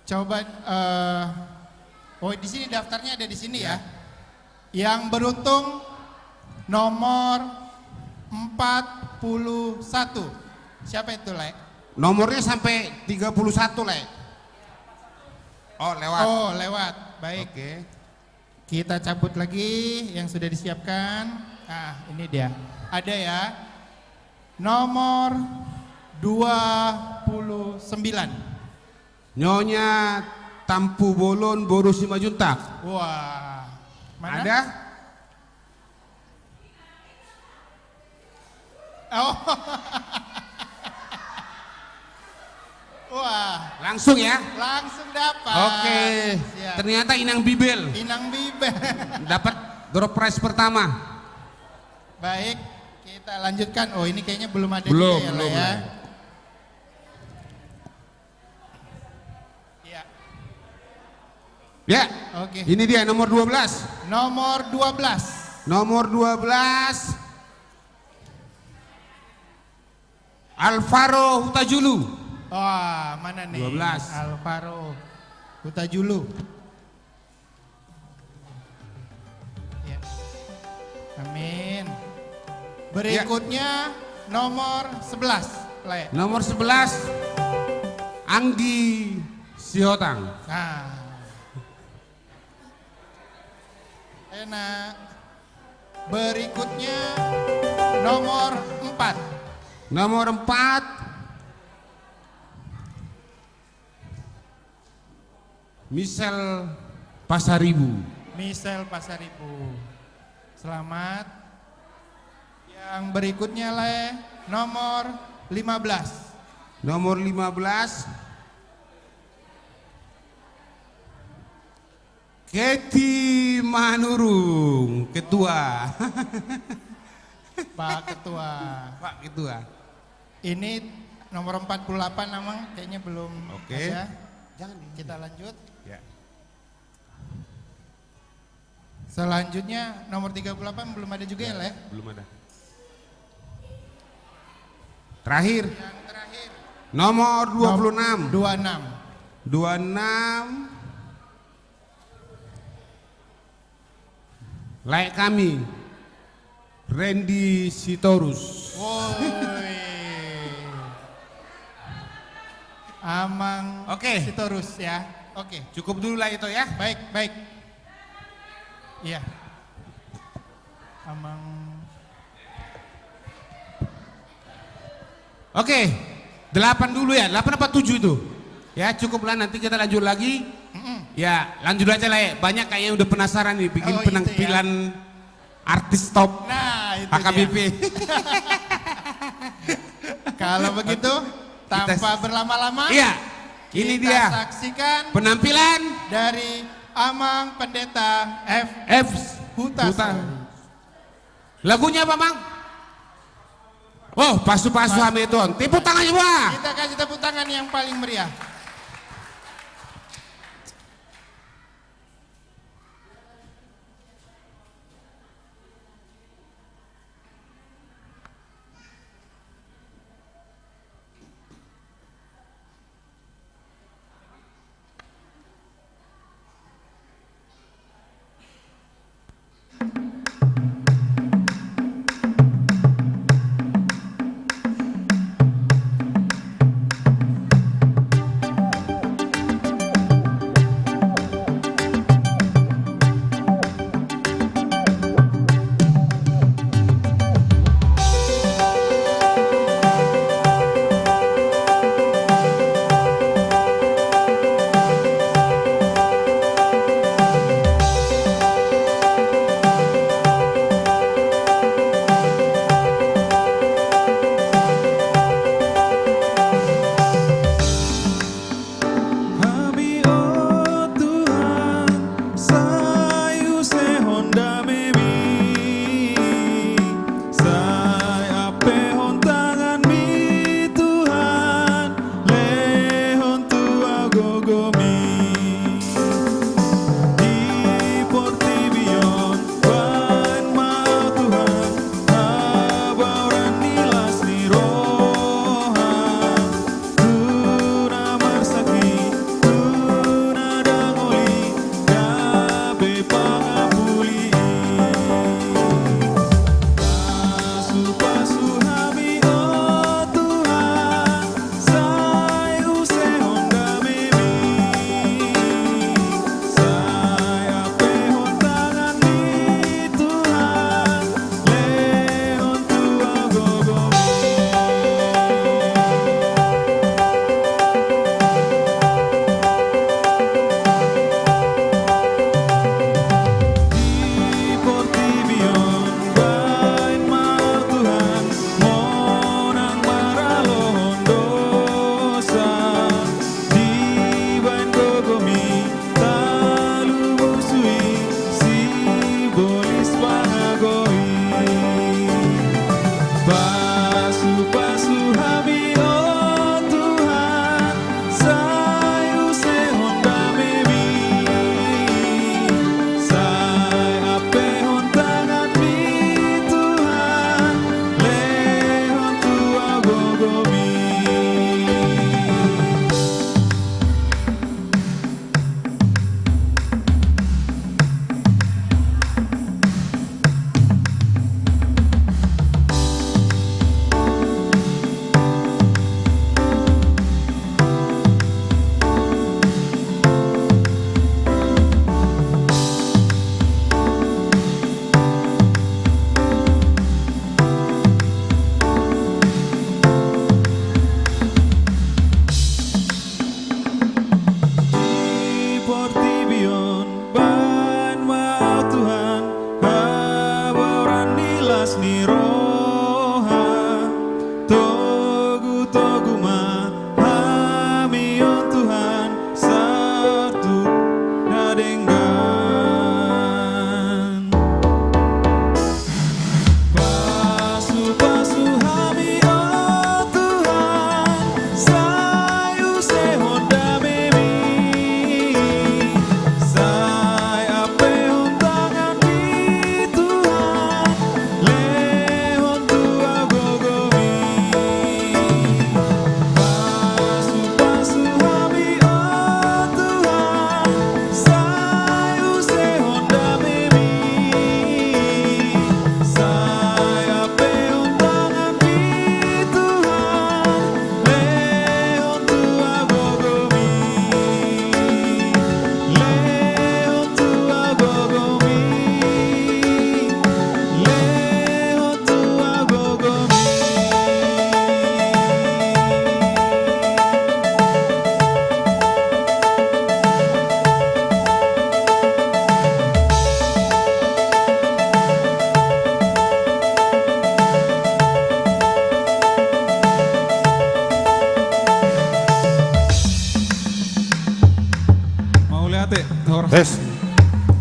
coba di sini daftarnya ada di sini ya. Yang beruntung nomor 41. Siapa itu, Le? Nomornya sampai 31, Le. Oh, lewat. Oh, lewat. Baik. Oke. Kita cabut lagi yang sudah disiapkan. Nah, ini dia. Ada ya. Nomor 29. Nyonya Tampu Bolon Boru Simajuntak. Wah. Mana? Ada? Oh. Wah. Langsung ya? Langsung dapat. Oke. Siap. Ternyata Inang Bibel. Inang Bibel. Dapat door prize pertama. Baik, kita lanjutkan. Oh, ini kayaknya belum ada Belum, dia ya, belum. ya. Ya. Oke. Ini dia nomor 12. Nomor 12. Nomor 12. Alvaro Hutajulu. Wah, mana nih? 12. Alvaro Hutajulu. Ya. Amin. Berikutnya nomor 11. Le. Nomor 11 Anggi Siotang. Nah. Enak. Berikutnya nomor 4. Nomor 4 Michelle Pasaribu. Michelle Pasaribu. Selamat. Yang berikutnya Le, nomor 15. Nomor 15 Keti Manurung, Ketua. Pak Ketua. Pak Ketua. Ini nomor 48 Amang kayaknya belum Oke. ada. Jangan kita lanjut. Ya. Selanjutnya nomor 38 belum ada juga ya, Le? Belum ada. Terakhir. Yang terakhir. Nomor 26. 26. 26 Layak kami Randy Sitorus. Woi. Amang Oke. Sitorus ya. Oke. Cukup dulu lah itu ya. Baik, baik. Iya. Amang. Oke. 8 dulu ya. 8 apa 7 itu? Ya cukuplah, nanti kita lanjut lagi. Ya lanjut aja lah ya. Banyak kayaknya udah penasaran nih bikin penampilan artis top HKBP. Kalau begitu tanpa berlama-lama, iya, ini kita dia saksikan penampilan dari Amang Pendeta F. Huta. Lagunya apa, Mang? Oh, Pasu-Pasu Hamilton. Tepuk tangannya, Wah. Kita kasih tepuk tangan yang paling meriah.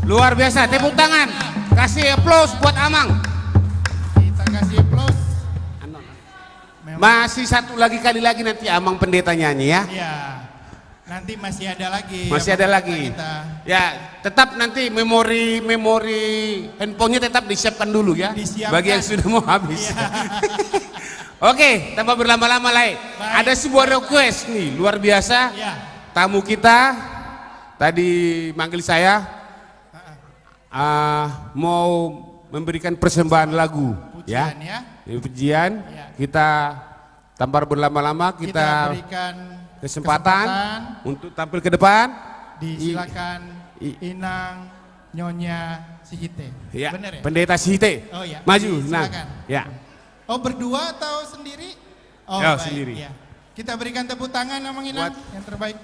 Luar biasa, tepuk tangan. Kasih aplaus buat Amang. Kita kasih aplaus. Masih satu kali lagi nanti Amang pendeta nyanyi ya. Iya. Nanti masih ada lagi. Masih ada lagi. Kita. Ya, tetap nanti memori handphonenya tetap disiapkan dulu ya. Disiapkan. Bagi yang sudah mau habis. Iya. Oke, tanpa berlama-lama lah. Ada sebuah request nih, luar biasa. Ya. Tamu kita tadi manggil saya mau memberikan persembahan lagu. Pujian ya. Ini pujian. Ya. Kita tanpa berlama-lama kita berikan kesempatan untuk tampil ke depan. Disilakan Inang Nyonya Sihite. Ya, Bener ya? Pendeta Sihite. Oh ya. Maju, nah. Silakan. Ya. Oh, berdua atau sendiri? Oh, Ya, baik. sendiri. Ya. Kita berikan tepuk tangan Amang Inang yang terbaik.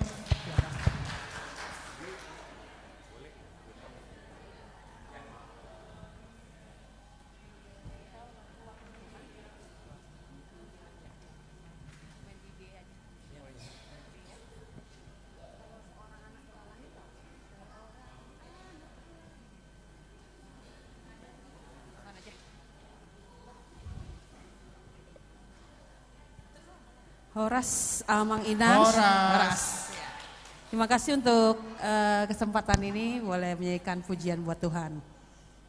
Horas Amang Inang. Horas. Terima kasih untuk kesempatan ini boleh menyanyikan pujian buat Tuhan.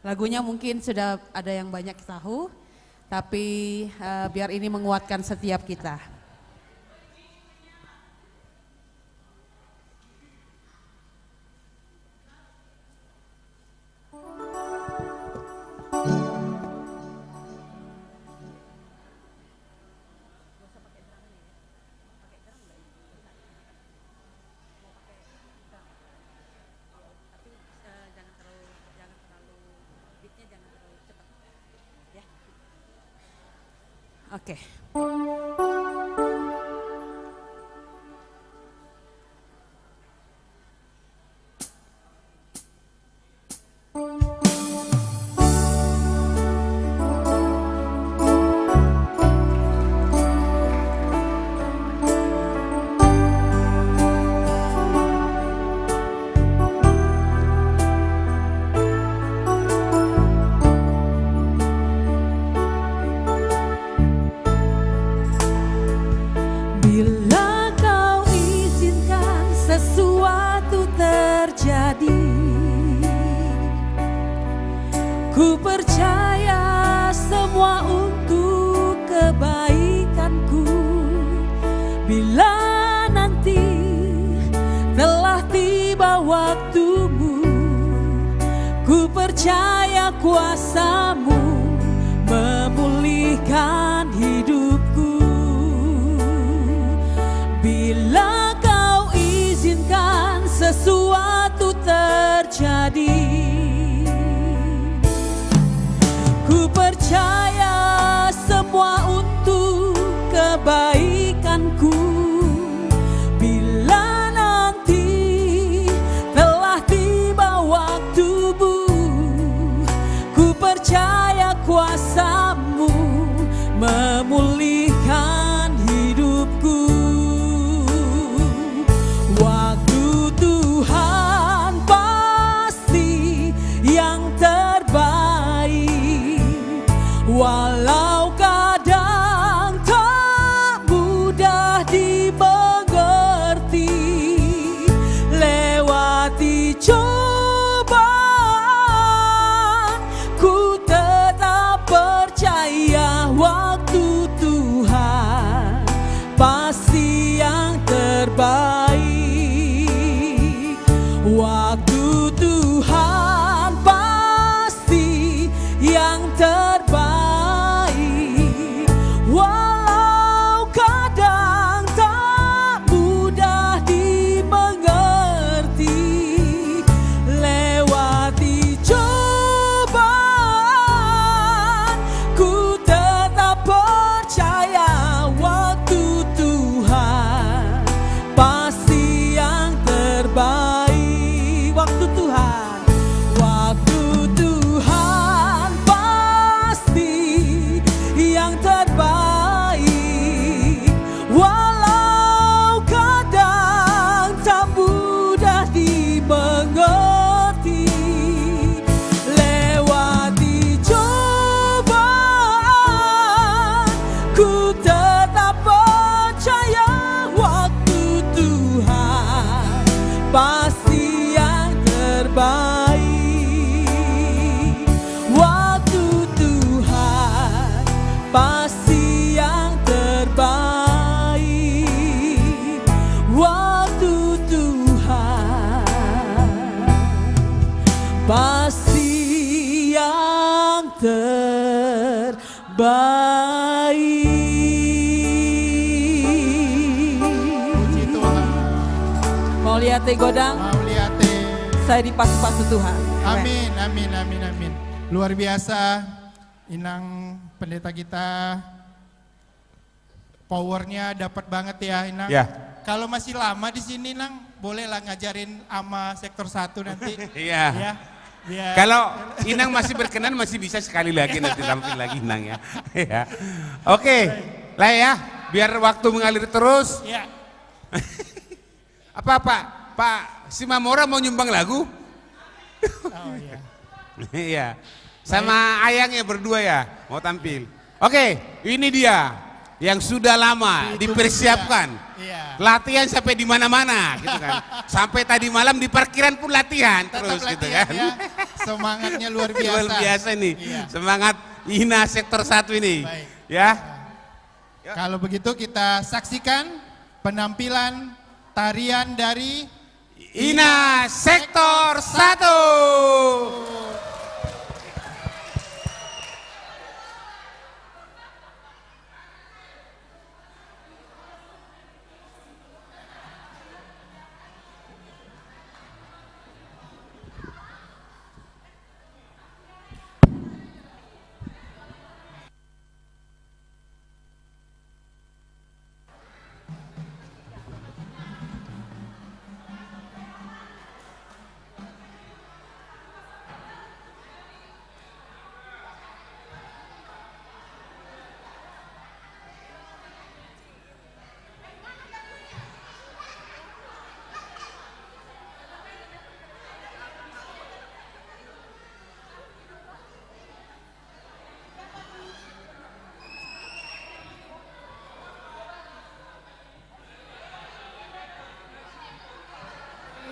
Lagunya mungkin sudah ada yang banyak tahu, tapi biar ini menguatkan setiap kita. Oke. Bila kau izinkan sesuatu terjadi, ku percaya semua untuk kebaikanku. Bila nanti telah tiba waktumu, ku percaya kuasamu memulihkan hidupku. Bila kau izinkan sesuatu terjadi, ku percaya semua untuk kebaikanku. Bila nanti telah tiba waktumu, ku percaya kuasamu memulihkan hidupku. Waktu Tuhan pasti yang terbaik. baik. Mau lihat godang? Mau lihat. Saya dipasu-pasu Tuhan. Amin, amin, amin, amin. Luar biasa, Inang pendeta kita. Powernya dapat banget ya, Inang. Ya. Kalau masih lama di sini, Nang, bolehlah ngajarin ama sektor 1 nanti. Iya. Ya. Biar... Kalau Inang masih berkenan masih bisa sekali lagi nanti tampil lagi Inang ya. Ya. Oke, lah ya, biar waktu mengalir terus. Ya. Apa Pak Simamora mau nyumbang lagu? Oh iya. Iya. Sama ayangnya berdua ya mau tampil. Oke, ini dia yang sudah lama dipersiapkan. Iya. Latihan sampai di mana-mana gitu kan. Sampai tadi malam di parkiran pun latihan terus Tetap gitu latihan, kan. ya. Semangatnya luar biasa. Luar biasa nih. Iya. Semangat Ina sektor 1 ini. Baik. Ya. Kalau begitu kita saksikan penampilan tarian dari Ina sektor 1.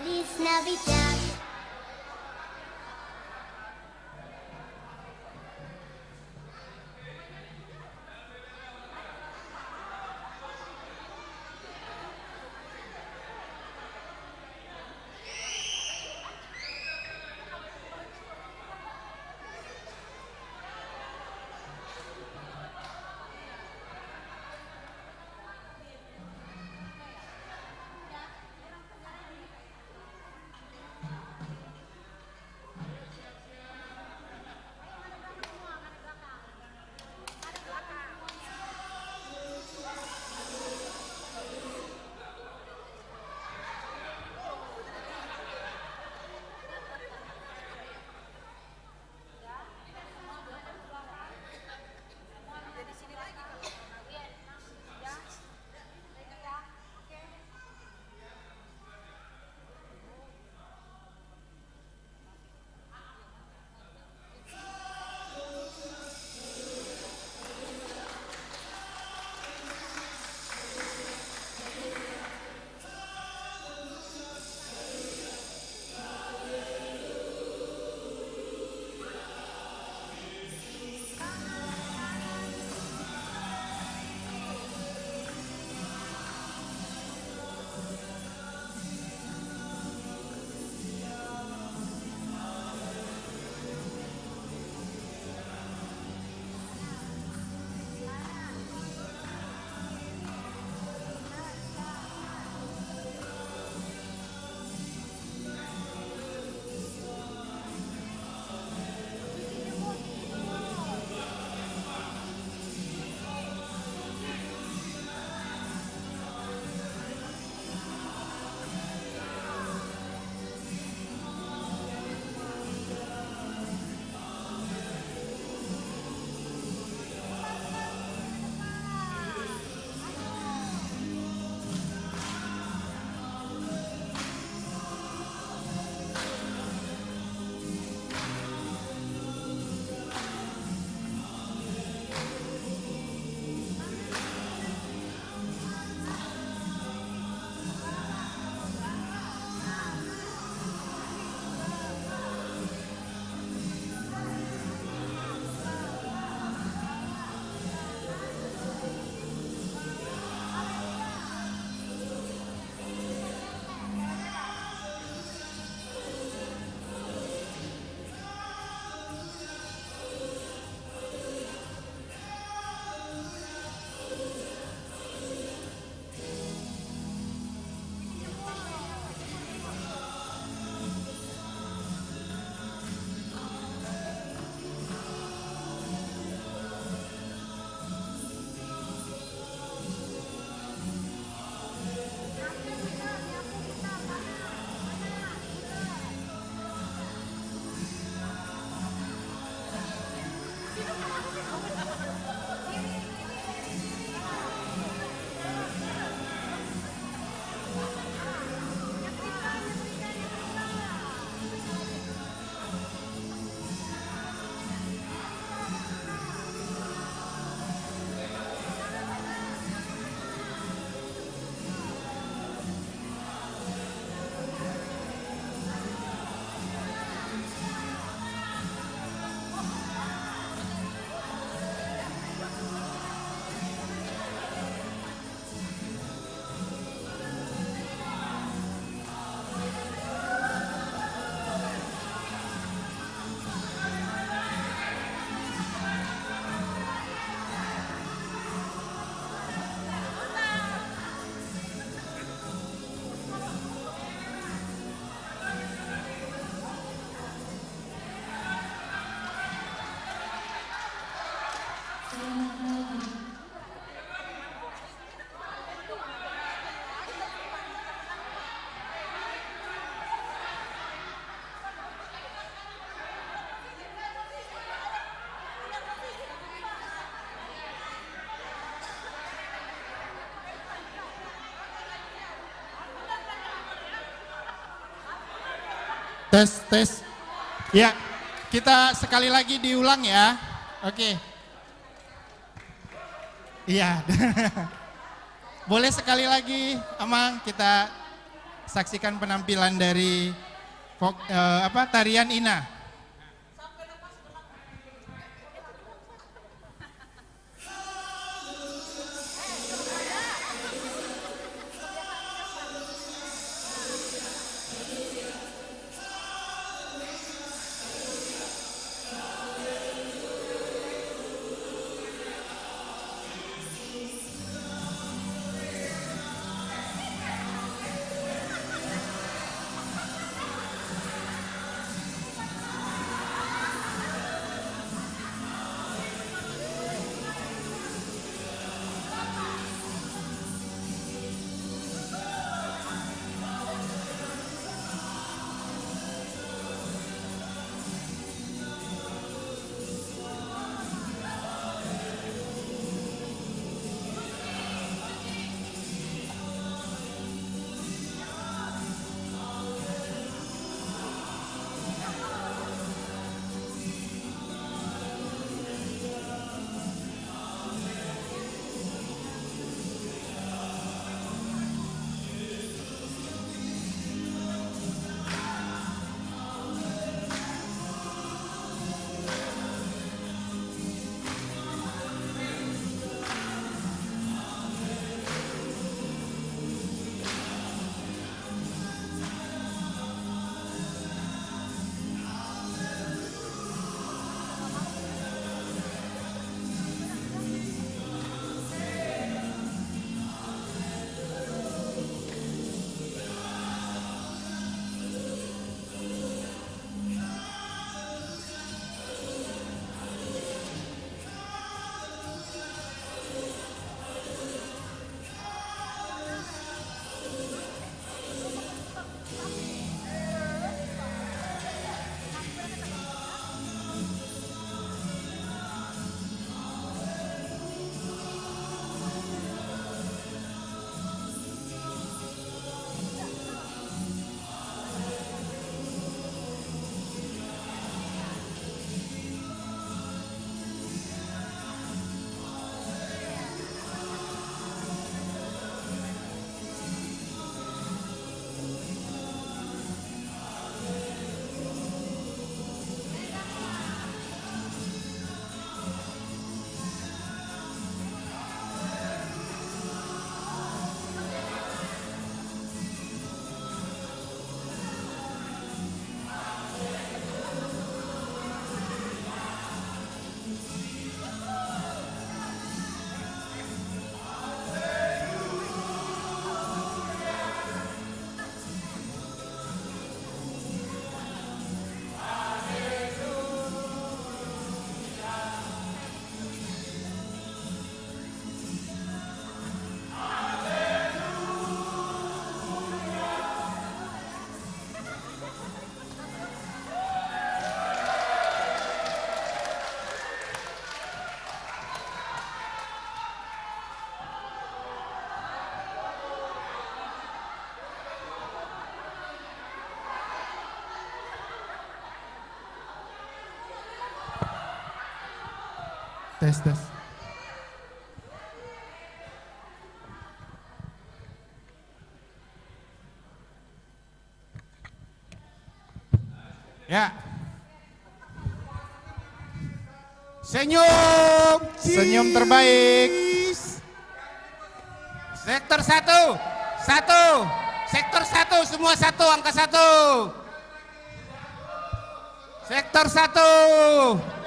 Feliz Navidad. Tes. Ya, kita sekali lagi diulang ya. Oke. Iya. Boleh sekali lagi, Amang, kita saksikan penampilan dari tarian Ina. Tes. Ya. Senyum. Senyum terbaik. Sektor 1. Sektor 1, semua 1, angka 1. Sektor 1.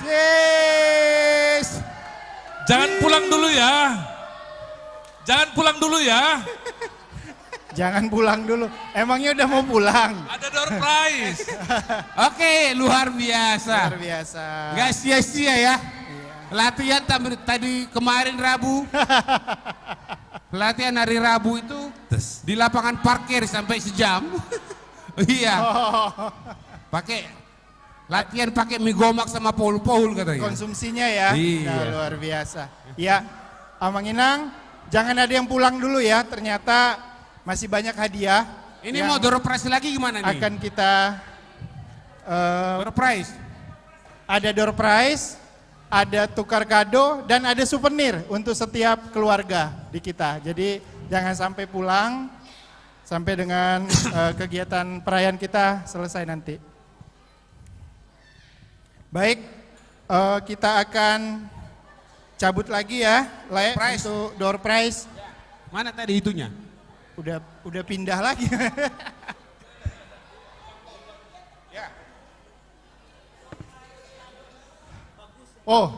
Yes. Jangan pulang dulu ya. Jangan pulang dulu ya. Jangan pulang dulu. Emangnya udah mau pulang? Ada door prize. Oke, luar biasa. Luar biasa. Gak sia-sia ya. Latihan tadi kemarin Rabu. Latihan hari Rabu itu di lapangan parkir sampai sejam. Iya. Latihan pakai mie gomak sama Paul katanya. Konsumsinya ya. Iya. Nah, luar biasa. Ya, Amang Inang, jangan ada yang pulang dulu ya. Ternyata masih banyak hadiah Ini mau door prize lagi gimana nih? Akan kita door prize. Ada door prize, ada tukar kado, dan ada souvenir untuk setiap keluarga di kita. Jadi jangan sampai pulang sampai dengan kegiatan perayaan kita selesai nanti. Baik, kita akan cabut lagi ya, untuk door prize. Mana tadi itunya? Udah pindah lagi. Oh,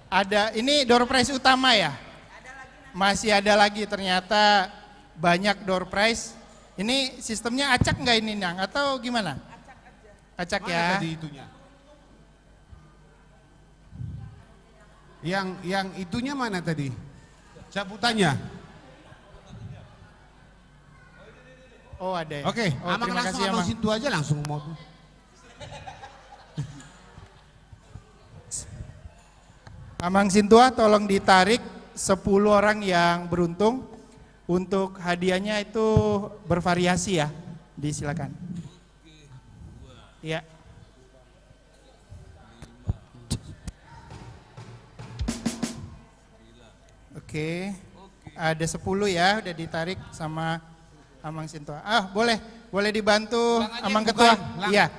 ada ini door prize utama ya? Masih ada lagi, ternyata banyak door prize. Ini sistemnya acak nggak ini Nang atau gimana? Acak Mana ya. tadi itunya? Yang itunya mana tadi? Cabutannya. Oh ada ya. Oke, Oh, Amang terima langsung kasih, Amang Amang. situ aja langsung mau. Amang Sintua tolong ditarik 10 orang yang beruntung. Untuk hadiahnya itu bervariasi ya. Disilakan. Ya. Oke. Ada 10 ya, udah ditarik sama Amang Sintua. Boleh dibantu Amang Ketua. Iya.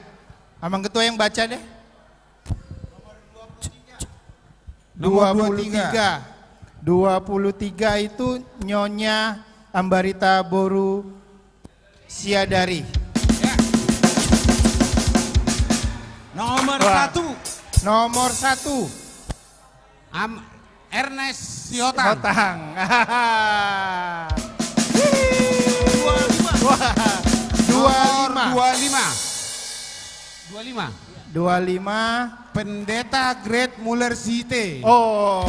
Amang Ketua yang baca deh. Nomor 23 itu Nyonya Ambarita Boru Siadari. Nomor Wah. 1. Nomor 1 Ernest Siotang. Siotang. 25. Pendeta Great Muller City. Oh.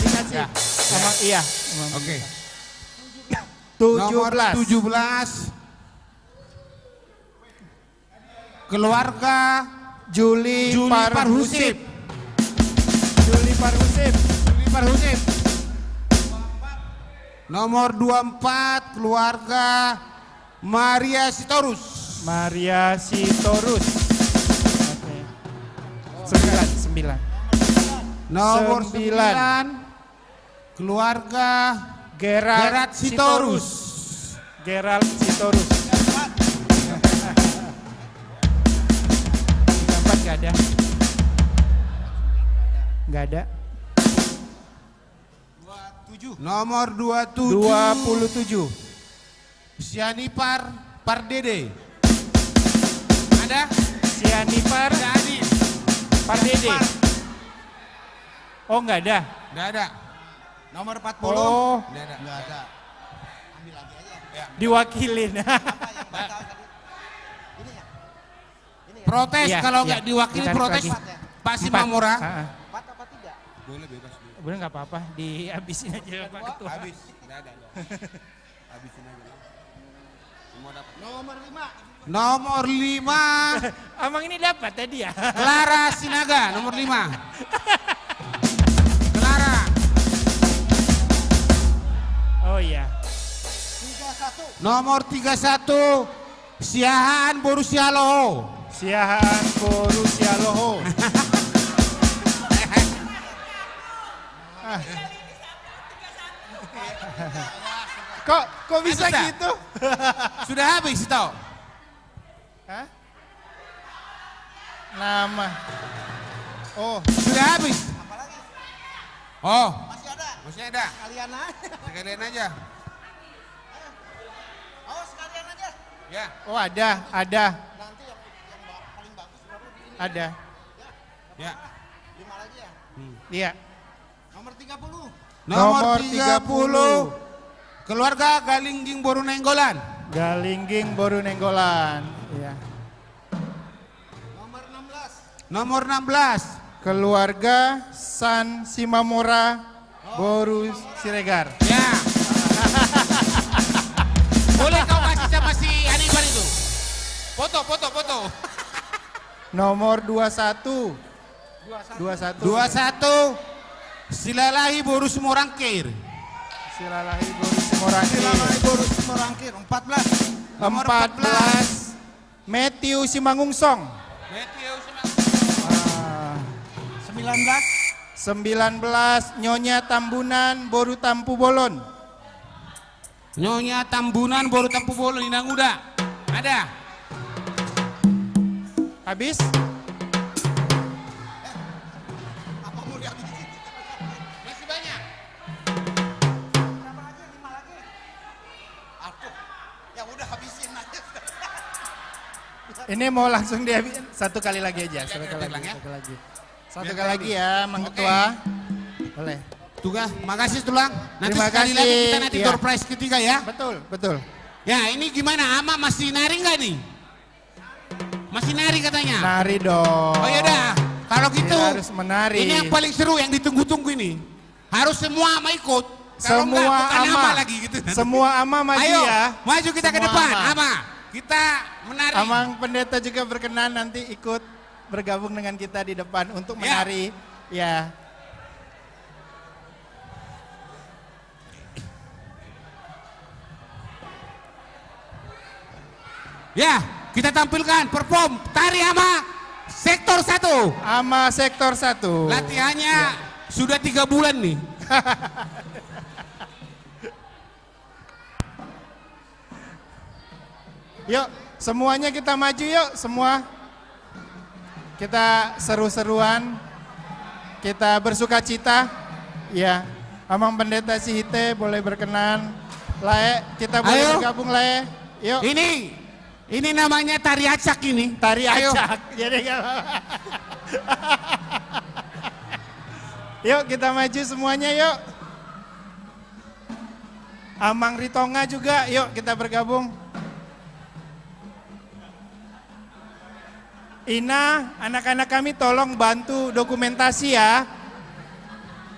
Dikasih. Emang iya. Oke. 17. Nomor 17. Keluarga Juli Parhusip. Juli Parhusip. Nomor 24 keluarga Maria Sitorus. Maria Sitorus. Oke. 9. Nomor 9 keluarga Gerard Sitorus. Gerald Sitorus. 34 gak ada. Gak ada. Nomor 27. 27. Sianipar Pardede. Ada? Sianipar Pardede. Oh nggak ada. Nggak ada. Nomor 40. Oh. Nggak ada. Nggak ada. Diwakilin. Protes Iya, kalau iya. nggak diwakili Ditarik protes lagi. Pak 4. Simamora. Boleh bebas. Boleh nggak apa-apa, dihabisin aja Pak Ketua. Habis. Nggak ada. Habisin aja. Semua dapat. Nomor 5. Amang ini dapat tadi ya. Clara Sinaga, nomor 5. Clara. Oh iya. Nomor 31. Siahaan Borussia Loho. Siahaan Borussia Loho. Kok bisa Sudah. gitu? Sudah habis itu. Hah? Nama. Oh, Sudah habis. Oh, Masih ada. masih ada. Sekalian aja. Sekalian aja. Oh, sekalian aja. Ya. oh ada. Nanti yang paling bagus berapa di ini? Ada. Ya. 5 lagi ya. Iya. Nomor 30. Nomor 30. Keluarga Galingging Borunenggolan. Galingging Boru Nenggolan. Iya. Nomor 16. Nomor 16. Keluarga San Simamora Boru Siregar. Ya. Boleh kau kasih sama si Anibar itu? Foto. Nomor 21. 21. Silalahi Boru Sumorangkir. Silalahi Boru Siregar. Simorangkir. 14. Matthew Simangungsong. 19. Nyonya Tambunan Boru Tampu Bolon. Nyonya Tambunan Boru Tampu Bolon, Inang Uda. Ada. Habis? Masih banyak. Ya udah habisin aja. Ini mau langsung dihabisin. Satu kali lagi aja. Satu kali lagi ya, Mang Ketua. Boleh. Tugas, makasih Tulang. Nanti Terima sekali kasih. lagi kita nanti Iya. door prize ketiga ya. Betul. Ya ini gimana, Ama masih nari nggak nih? Masih nari katanya. Nari dong. Oh yaudah, kalau gitu Kita harus menari. ini yang paling seru yang ditunggu-tunggu ini. Harus semua Ama ikut. Kalau Semua enggak, bukan ama. Ama lagi gitu. Semua ama maju Ayo, ya. maju kita ke Semua depan, ama. Ama. Kita menari. Amang Pendeta juga berkenan nanti ikut bergabung dengan kita di depan untuk menari. Ya. Ya, kita tampilkan perform tari Ama sektor 1. Ama sektor 1. Latihannya sudah 3 bulan nih. Yuk, semuanya kita maju yuk, semua. Kita seru-seruan, kita bersuka cita. Ya, Amang Pendeta Sihite boleh berkenan. Lae, kita boleh Ayo. bergabung Lae. Yuk. Ini namanya tari acak ini. Tari Ayo. acak. Jadi yuk kita maju semuanya yuk. Amang Ritonga juga, yuk kita bergabung. Ina, anak-anak kami tolong bantu dokumentasi ya.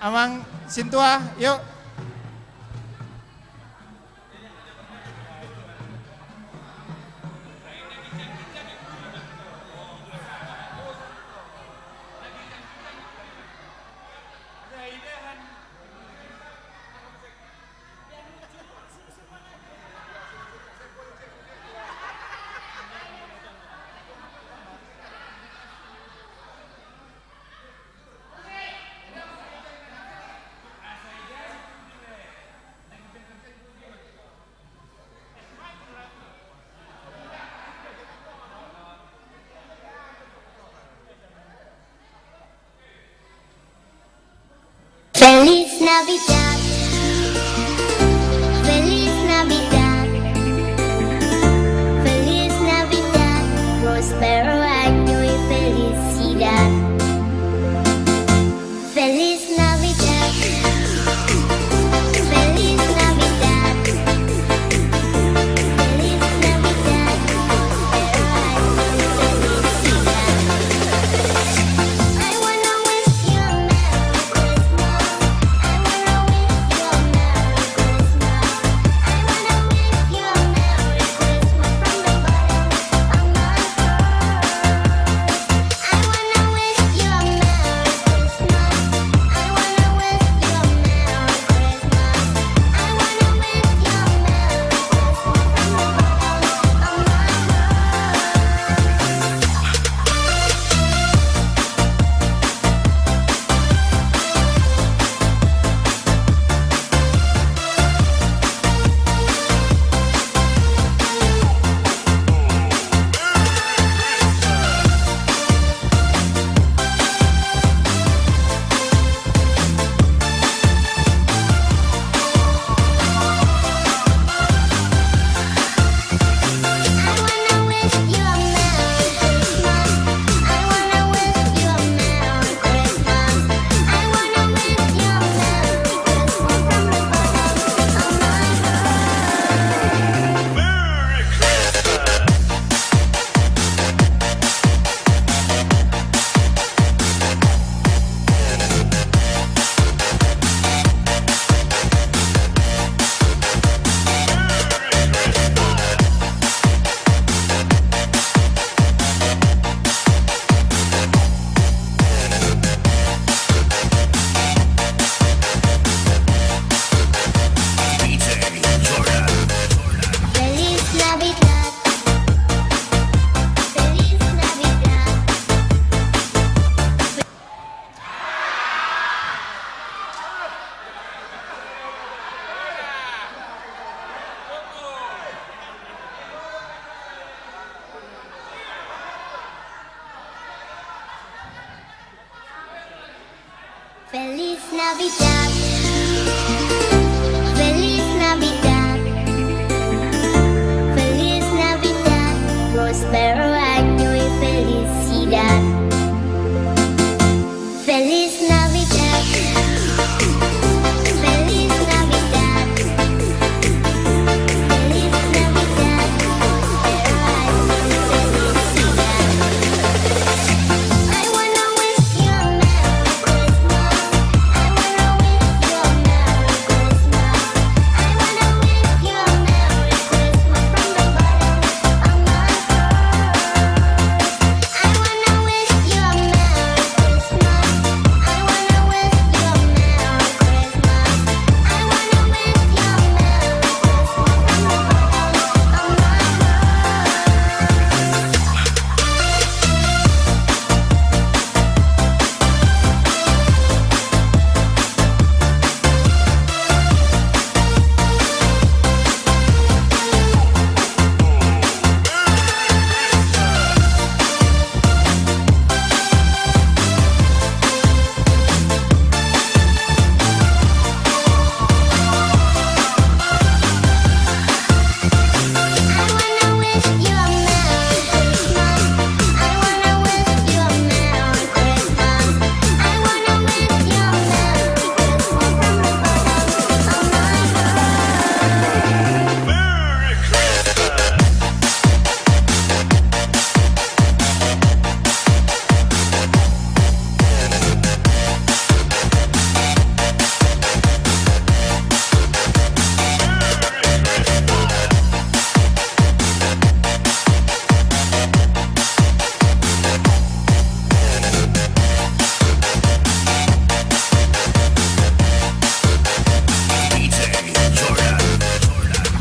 Amang Sintua, yuk. Feliz Navidad, Feliz Navidad, Feliz Navidad, prospero año y felicidad. Feliz Navidad, Feliz Navidad, Feliz Navidad, prospero año y felicidad. I wanna wish you a Merry Christmas. I wanna wish Feliz Navidad. Feliz Navidad. Feliz Navidad. Prospero año y felicidad. Feliz Navidad. Feliz Navidad. Feliz Navidad. Prospero año y felicidad. I wanna wish you a Merry Christmas. I wanna wish you a Merry Christmas. I wanna wish you a Merry Christmas from the bottom of my heart. I wanna wish you a Merry Christmas. I wanna wish you a Merry Christmas. I wanna wish you a Merry Christmas from the bottom of my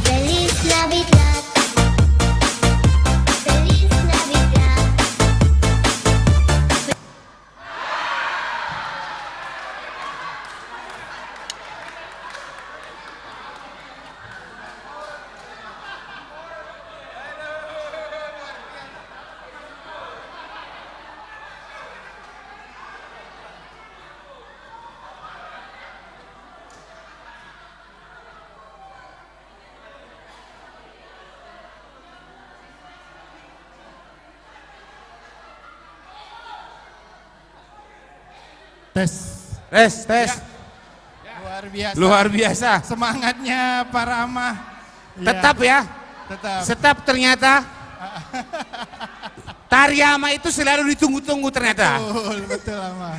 Feliz Navidad. Feliz Navidad. Tes. Luar biasa. Luar biasa. Semangatnya Pak Rama. Tetap ya. Tetap. Tetap ternyata. Tariama itu selalu ditunggu-tunggu ternyata. Betul Rama.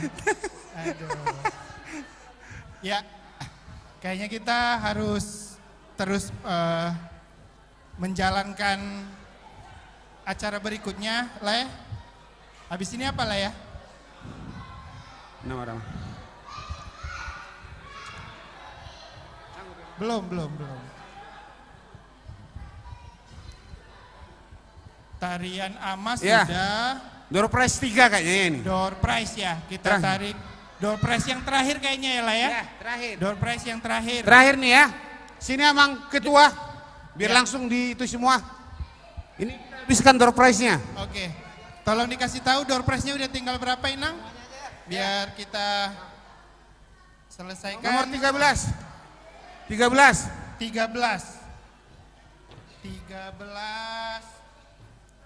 Aduh. Ya, kayaknya kita harus terus menjalankan acara berikutnya, Le. Habis ini apa, Le ya? Nama Rama. Belum. Tarian Amas Ya. sudah. Door prize 3 kayaknya ini. Door prize ya, kita tarik. Door prize yang terakhir kayaknya ya lah ya. Terakhir. Door prize yang terakhir. Terakhir nih ya. Sini Amang Ketua. Biar langsung di itu semua. Ini kita habiskan door prize-nya. Oke. Tolong dikasih tahu door prize-nya udah tinggal berapa, Inang? Biar kita selesaikan. Nomor 13. 13.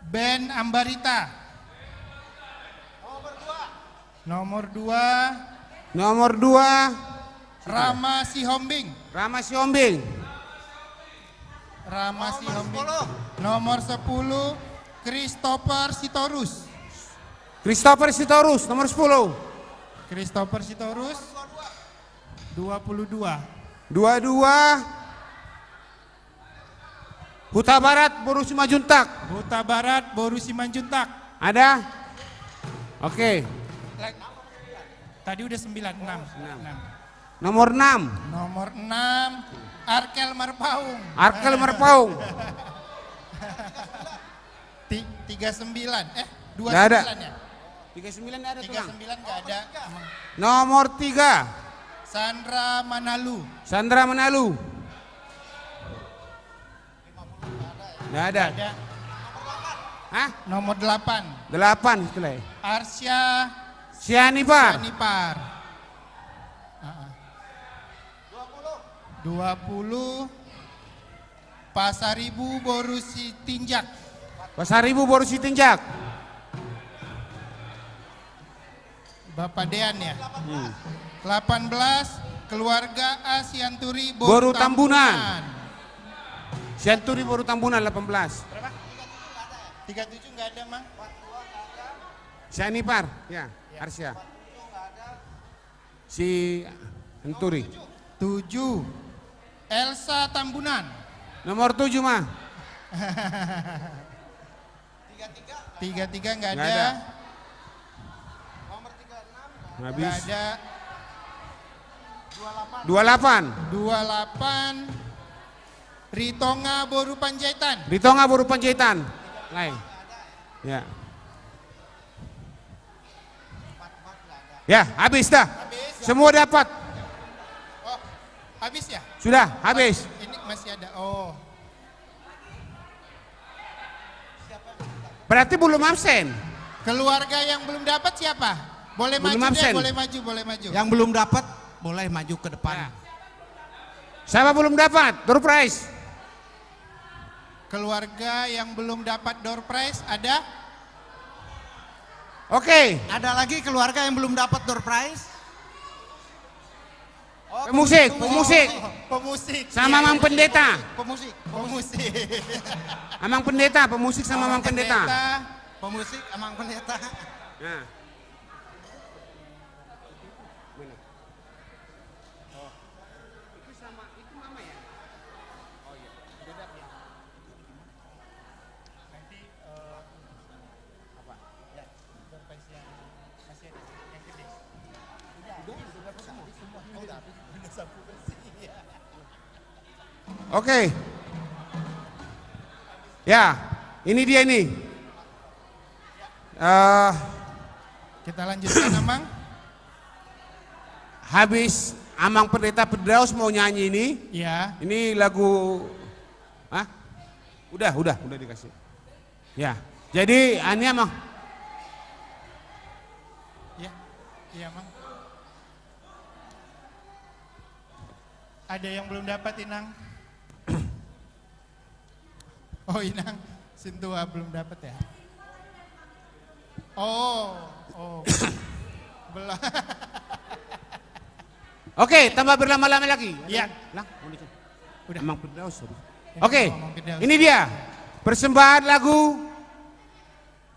Ben Ambarita. Nomor 2. Rama Sihombing. Nomor 10. Christopher Sitorus. Nomor 10. Christopher Sitorus. 22. 22. Huta Barat Boru Simanjuntak. Ada? Oke. Tadi udah 9, 6. Nomor 6. Nomor 6. Arkel Marpaung. 39. 29 Nggak ada. ya? 39 ada tuh, Bang. 39 nggak ada. Nomor 3. Sandra Manalu. Nggak ada. Hah? Nomor 8. 8 itulah ya. Arsya Sianipar. 20 Pasaribu Borusi Tinjak. Pasaribu Borusi Tinjak. Bapak Dean ya. 18 keluarga A Sianturi Boru Tambunan. Sianturi Boru Tambunan 18. Berapa? 37 enggak ada, Mang. Sianipar, ya, Arsya. Si Anturi. 7 Elsa Tambunan. Nomor 7 mah. 33 enggak Nggak ada. ada. Enggak Habis. ada. 28. Ritonga Boru Panjaitan. Ritonga Boru Panjaitan. Lain. Ya. Ya, habis dah. Semua dapat. Oh, habis ya? Sudah, habis. Ini masih ada. Oh. Berarti belum absen. Keluarga yang belum dapat siapa? Boleh Belum maju absen. deh, boleh maju, boleh maju. Yang belum dapat boleh maju ke depan. Siapa belum dapat? Door prize. Keluarga yang belum dapat door prize ada? Oke. Ada lagi keluarga yang belum dapat door prize? Pemusik, pemusik. Pemusik. Sama Mang Pendeta. Pemusik. Pemusik. Amang Pendeta, pemusik sama Mang Pendeta. Pemusik Amang Pendeta. Nah. Oke. Ya, ini dia ini. Kita lanjutkan Amang. Habis Amang Pendeta Firdaus mau nyanyi ini. Ya. Ini lagu, Udah dikasih. Ya, jadi ini Amang. Ya, iya Mang. Ada yang belum dapat Inang? Oh Inang, Sintua belum dapat ya? Oh. Belum. Oke, tambah berlama-lama lagi. Iya. Lah, udah. Amang Firdaus. Oke, Amang Firdaus. ini dia persembahan lagu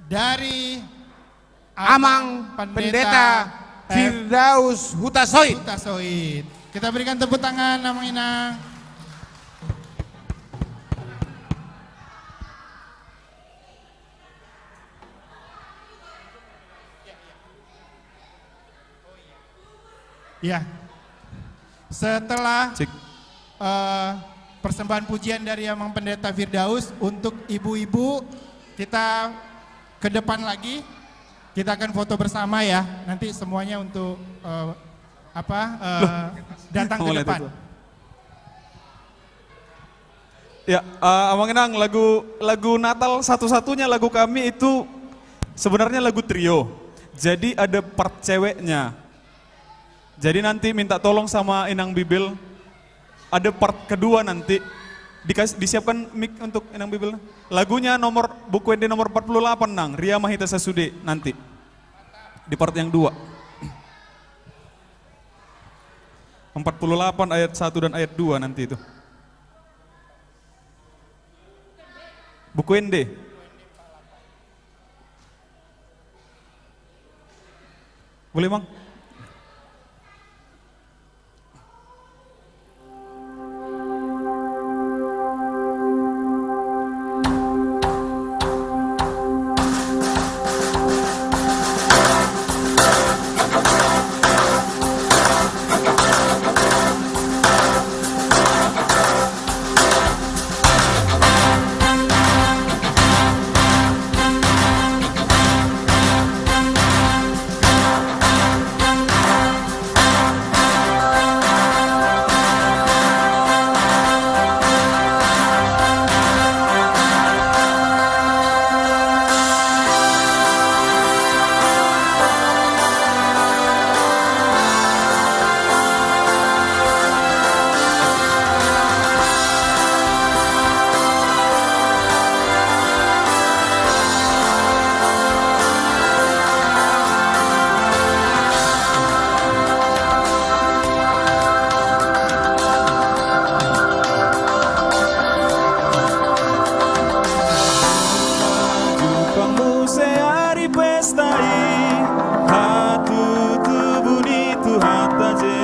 dari Amang Pendeta Firdaus Hutasoid. Hutasoid. Kita berikan tepuk tangan Amang Inang. Ya, setelah persembahan pujian dari Amang Pendeta Firdaus untuk ibu-ibu, kita ke depan lagi, kita akan foto bersama ya. Nanti semuanya untuk datang ke depan. Ya, Amang Inang, lagu Natal satu-satunya lagu kami itu sebenarnya lagu trio. Jadi ada part ceweknya. Jadi nanti minta tolong sama Inang Bibil, ada part kedua nanti, disiapkan mic untuk Inang Bibil. Lagunya buku ND nomor 48 Nang, Ria Mahita Sasude nanti, di part yang 2. 48 ayat 1 dan ayat 2 nanti itu. Buku ND. Boleh Mang?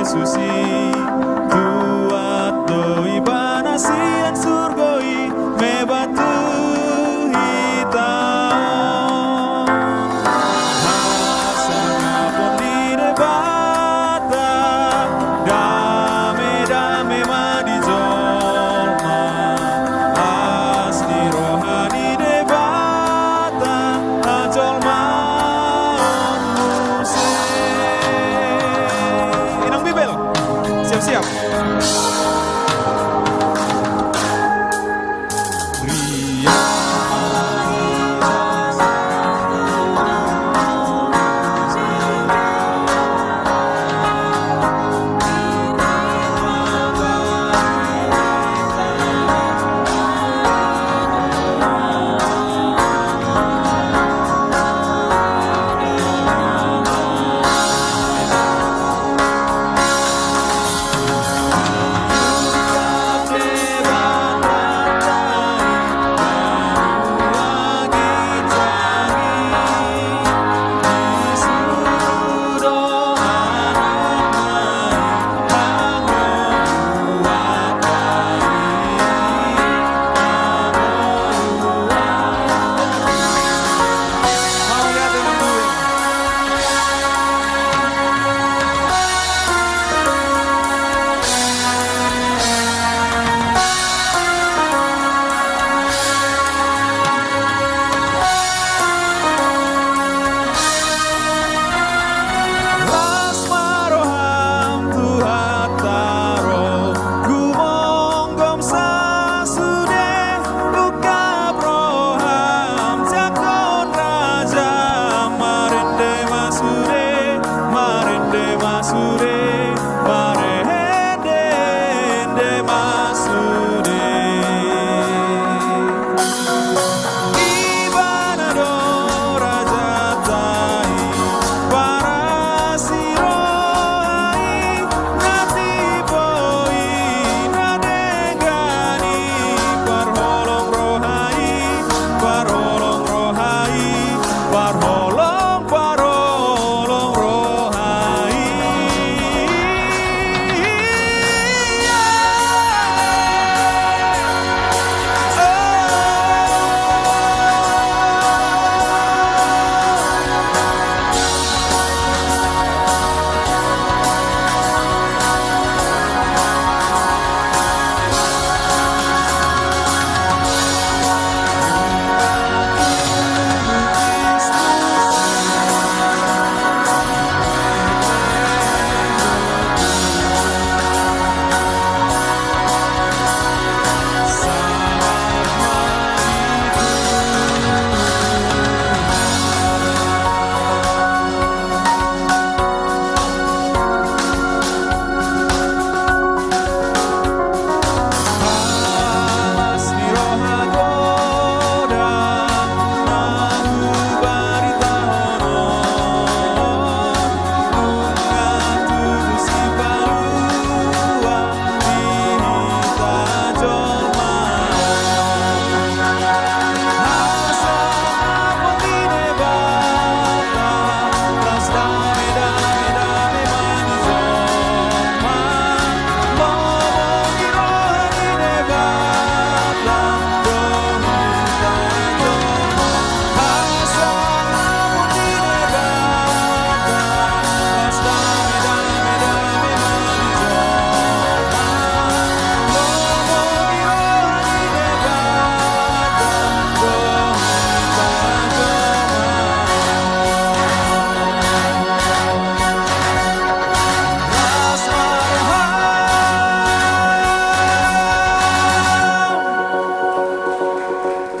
Yesusi tuat doi banasian surgoi me batu hitam hasana pun di debata dame madi jolma asli rohani debata jolma Inang Bibel, siap-siap.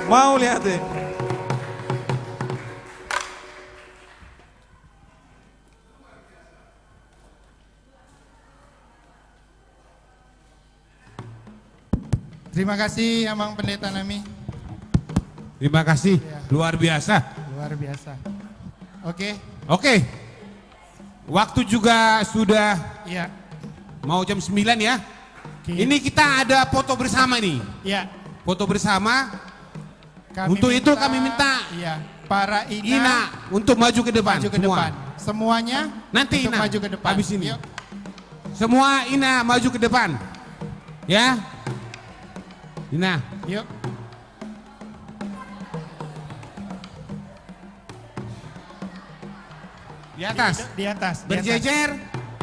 Mau lihat deh. Terima kasih Amang Pendeta Nami. Terima kasih, luar biasa. Luar biasa. Oke. Oke. Waktu juga sudah Iya. mau jam 9 ya. Oke. Ini kita ada foto bersama nih. Iya. Foto bersama. Kami Untuk itu kami minta iya, para Ina untuk maju ke depan. maju ke semua. depan. Semuanya Nanti untuk Ina, maju ke depan. habis ini. Yuk. Semua Ina maju ke depan. Ya. Ina. Yuk. Di atas. Di atas. Berjejer.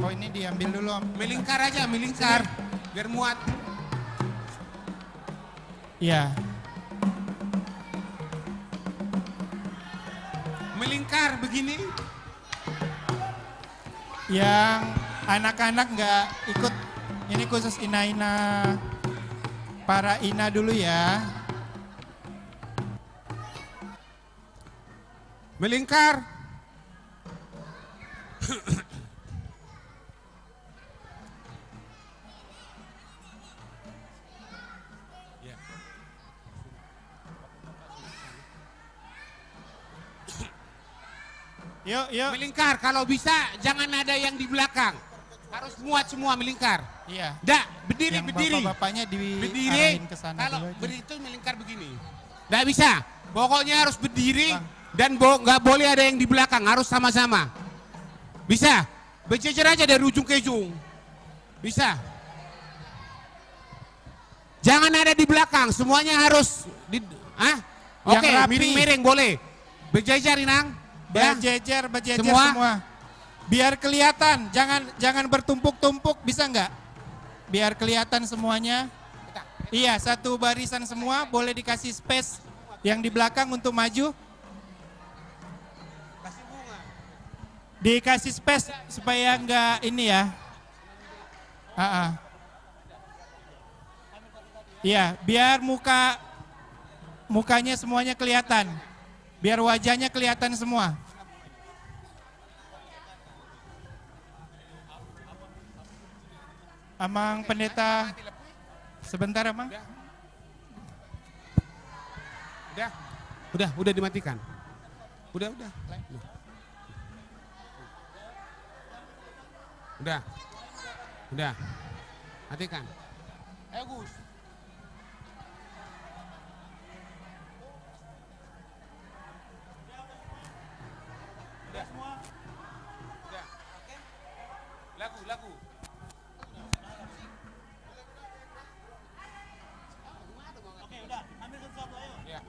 Oh ini diambil dulu Om. Melingkar aja, melingkar. Biar muat. Iya. Melingkar begini. Yang anak-anak nggak ikut, ini khusus Ina-Ina, para Ina dulu ya. Melingkar. Yuk, yuk. Melingkar, kalau bisa jangan ada yang di belakang. Harus muat semua melingkar. Iya. Dak, berdiri, Yang berdiri. bapak-bapaknya Berdiri. diarahin ke sana Kalau dulu aja. berdiri itu melingkar begini. Nggak bisa. Pokoknya harus berdiri dan nggak boleh ada yang di belakang. Harus sama-sama. Bisa. Berjejer aja dari ujung ke ujung. Bisa. Jangan ada di belakang. Semuanya harus di. Yang Oke, rapi. miring-miring boleh. Berjejer Inang. Ya. Berjejer semua. Biar kelihatan, jangan bertumpuk-tumpuk, bisa nggak? Biar kelihatan semuanya. Iya, satu barisan semua, boleh dikasih space yang di belakang untuk maju. Dikasih space supaya nggak ini ya. Iya, biar mukanya semuanya kelihatan. Biar wajahnya kelihatan semua. Amang pendeta, sebentar Amang. Udah dimatikan. Udah. Udah. Matikan. Ayo Gus. Udah semua. Udah. Lagu. Oke, udah. Ambil satu-satu ayo. Ya.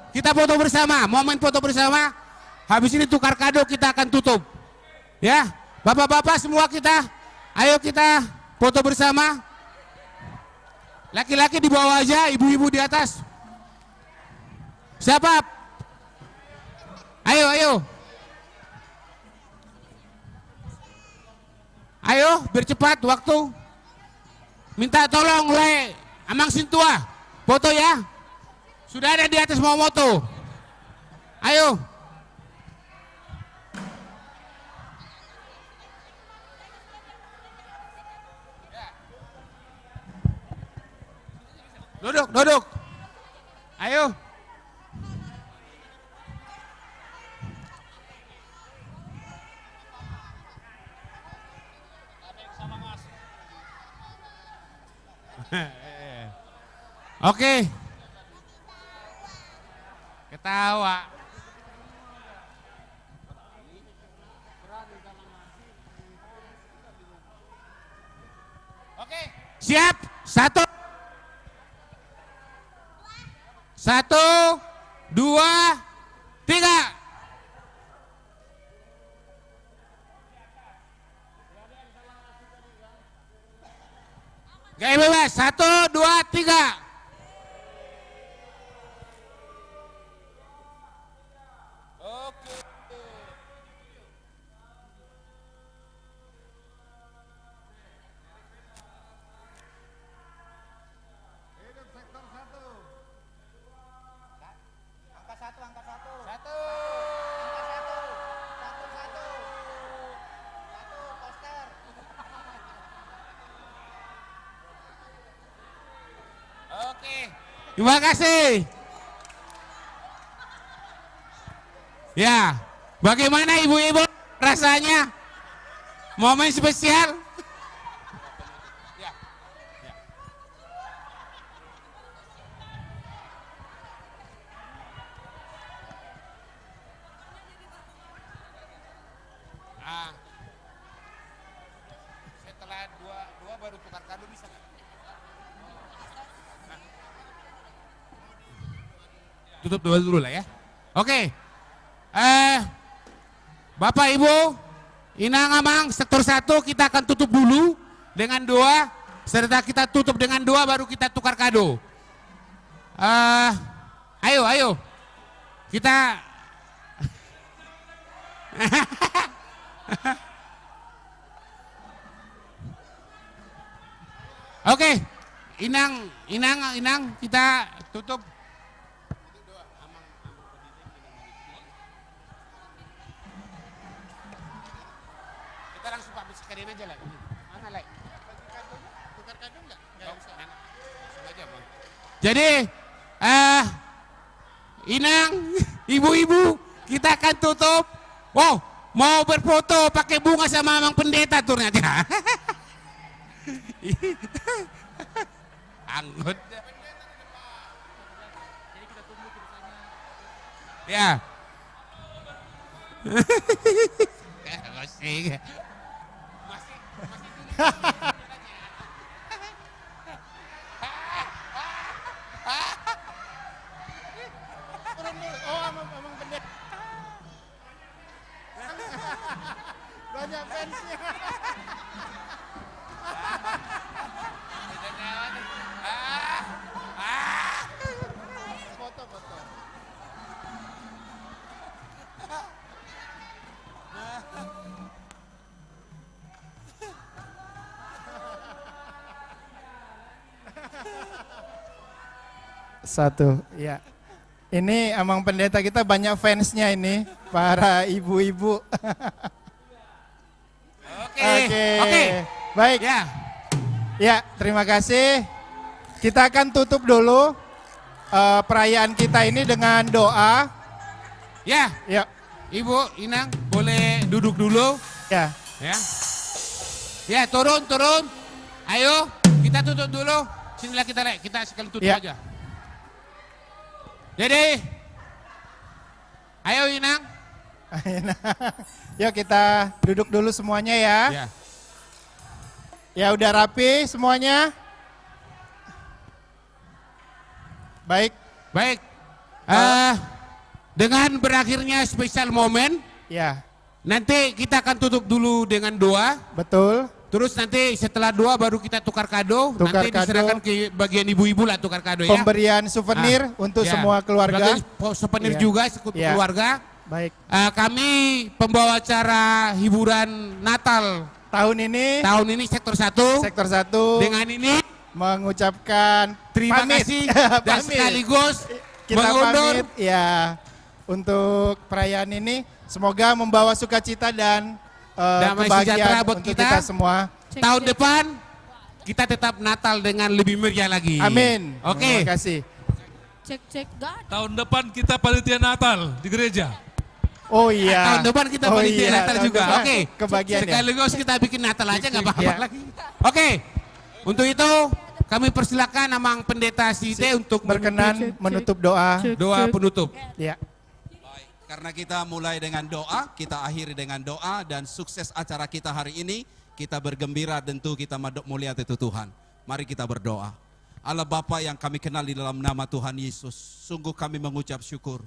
kita foto bersama, momen foto bersama. Habis ini tukar kado, kita akan tutup. Ya, bapak-bapak semua kita, ayo kita foto bersama. Laki-laki di bawah aja, ibu-ibu di atas. Siapa? Ayo, ayo. Ayo, bercepat waktu. Minta tolong Le, Amang Sintua, foto ya. Sudah ada di atas mau moto. Ayo. Duduk, duduk. Ayo. Oke. Ketawa. Oke, siap. Satu, dua, tiga. Gaya bebas. 1, 2, 3. Terima kasih. Ya, bagaimana ibu-ibu rasanya? Momen spesial? Setelah dua baru tukar kado bisa nggak? Tutup dulu lah ya. Oke. Bapak Ibu, Inang Amang sektor 1 kita akan tutup dulu dengan doa, serta kita tutup dengan doa baru kita tukar kado. Ayo. Kita Oke. Inang kita tutup. Langsung Pak sekalian aja lah. Mana lah? Tukar kado enggak? Enggak usah. Langsung aja, Bang. Jadi Inang, ibu-ibu, kita akan tutup. Wow, mau berfoto pakai bunga sama Amang Pendeta ternyata. Anggot. Jadi kita tunggu bersama. Ya. Masih. Amang Pendeta. Banyak fansnya. Foto. Satu, ya. Ini Amang Pendeta kita banyak fansnya ini, para ibu-ibu. Oke. Baik. Ya, terima kasih. Kita akan tutup dulu perayaan kita ini dengan doa. Ya. Ibu, Inang, boleh duduk dulu. Ya. Ya, turun. Ayo, kita tutup dulu. Sinilah kita sekali tutup aja. Jadi, ayo Inang. Yuk kita duduk dulu semuanya ya. Ya udah rapi semuanya. Baik. Dengan berakhirnya spesial momen, ya. Nanti kita akan tutup dulu dengan doa. Betul. Terus nanti setelah doa baru kita tukar kado. Tukar nanti kado. diserahkan ke bagian ibu-ibu lah tukar kado ya. Pemberian souvenir untuk semua keluarga. Bagian souvenir Ya. juga untuk Ya. keluarga. Baik. Kami pembawa acara hiburan Natal tahun ini sektor 1. Sektor 1 dengan ini mengucapkan terima pamit. kasih dan Pamit. sekaligus Kita mengundur pamit ya untuk perayaan ini. Semoga membawa sukacita dan damai kebahagiaan sejahtera buat untuk kita. semua. Tahun depan kita tetap Natal dengan lebih meriah lagi. Amin. Oke. Terima kasih. Cek God. Tahun depan kita panitia Natal di gereja. Oh iya. Tahun depan kita panitia Natal tahun juga. depan Oke. Kebagian ya. Sekaligus kita bikin Natal aja nggak apa-apa Iya. lagi. Oke. Untuk itu kami persilakan Amang Pendeta Site untuk berkenan menutup doa. Doa penutup. Ya. Karena kita mulai dengan doa, kita akhiri dengan doa, dan sukses acara kita hari ini, kita bergembira tentu kita madok mulia itu Tuhan. Mari kita berdoa. Allah Bapa yang kami kenal di dalam nama Tuhan Yesus, sungguh kami mengucap syukur.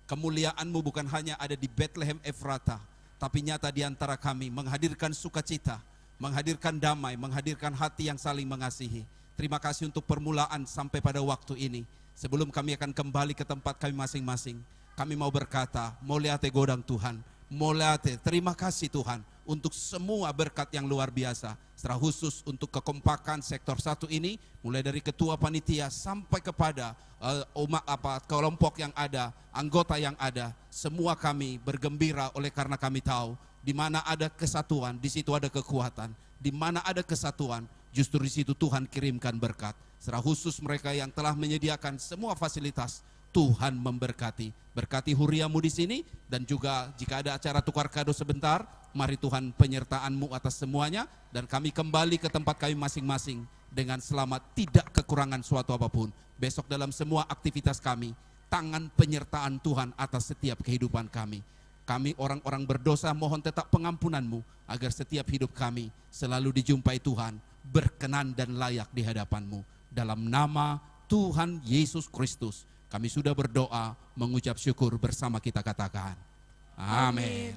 Kemuliaan-Mu bukan hanya ada di Bethlehem Efrata, tapi nyata di antara kami, menghadirkan sukacita, menghadirkan damai, menghadirkan hati yang saling mengasihi. Terima kasih untuk permulaan sampai pada waktu ini. Sebelum kami akan kembali ke tempat kami masing-masing, kami mau berkata, Moliate Godang Tuhan, Moliate, terima kasih Tuhan untuk semua berkat yang luar biasa. Secara khusus untuk kekompakan sektor 1 ini, mulai dari ketua panitia sampai kepada kelompok yang ada, anggota yang ada, semua kami bergembira oleh karena kami tahu di mana ada kesatuan, di situ ada kekuatan. Di mana ada kesatuan, justru di situ Tuhan kirimkan berkat. Secara khusus mereka yang telah menyediakan semua fasilitas, Tuhan memberkati. Berkati huriamu di sini, dan juga jika ada acara tukar kado sebentar, mari Tuhan penyertaan-Mu atas semuanya, dan kami kembali ke tempat kami masing-masing dengan selamat, tidak kekurangan suatu apapun. Besok dalam semua aktivitas kami, tangan penyertaan Tuhan atas setiap kehidupan kami. Kami orang-orang berdosa mohon tetap pengampunan-Mu, agar setiap hidup kami selalu dijumpai Tuhan, berkenan dan layak di hadapan-Mu. Dalam nama Tuhan Yesus Kristus, kami sudah berdoa, mengucap syukur bersama kita katakan. Amin.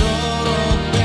Dorok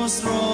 nostro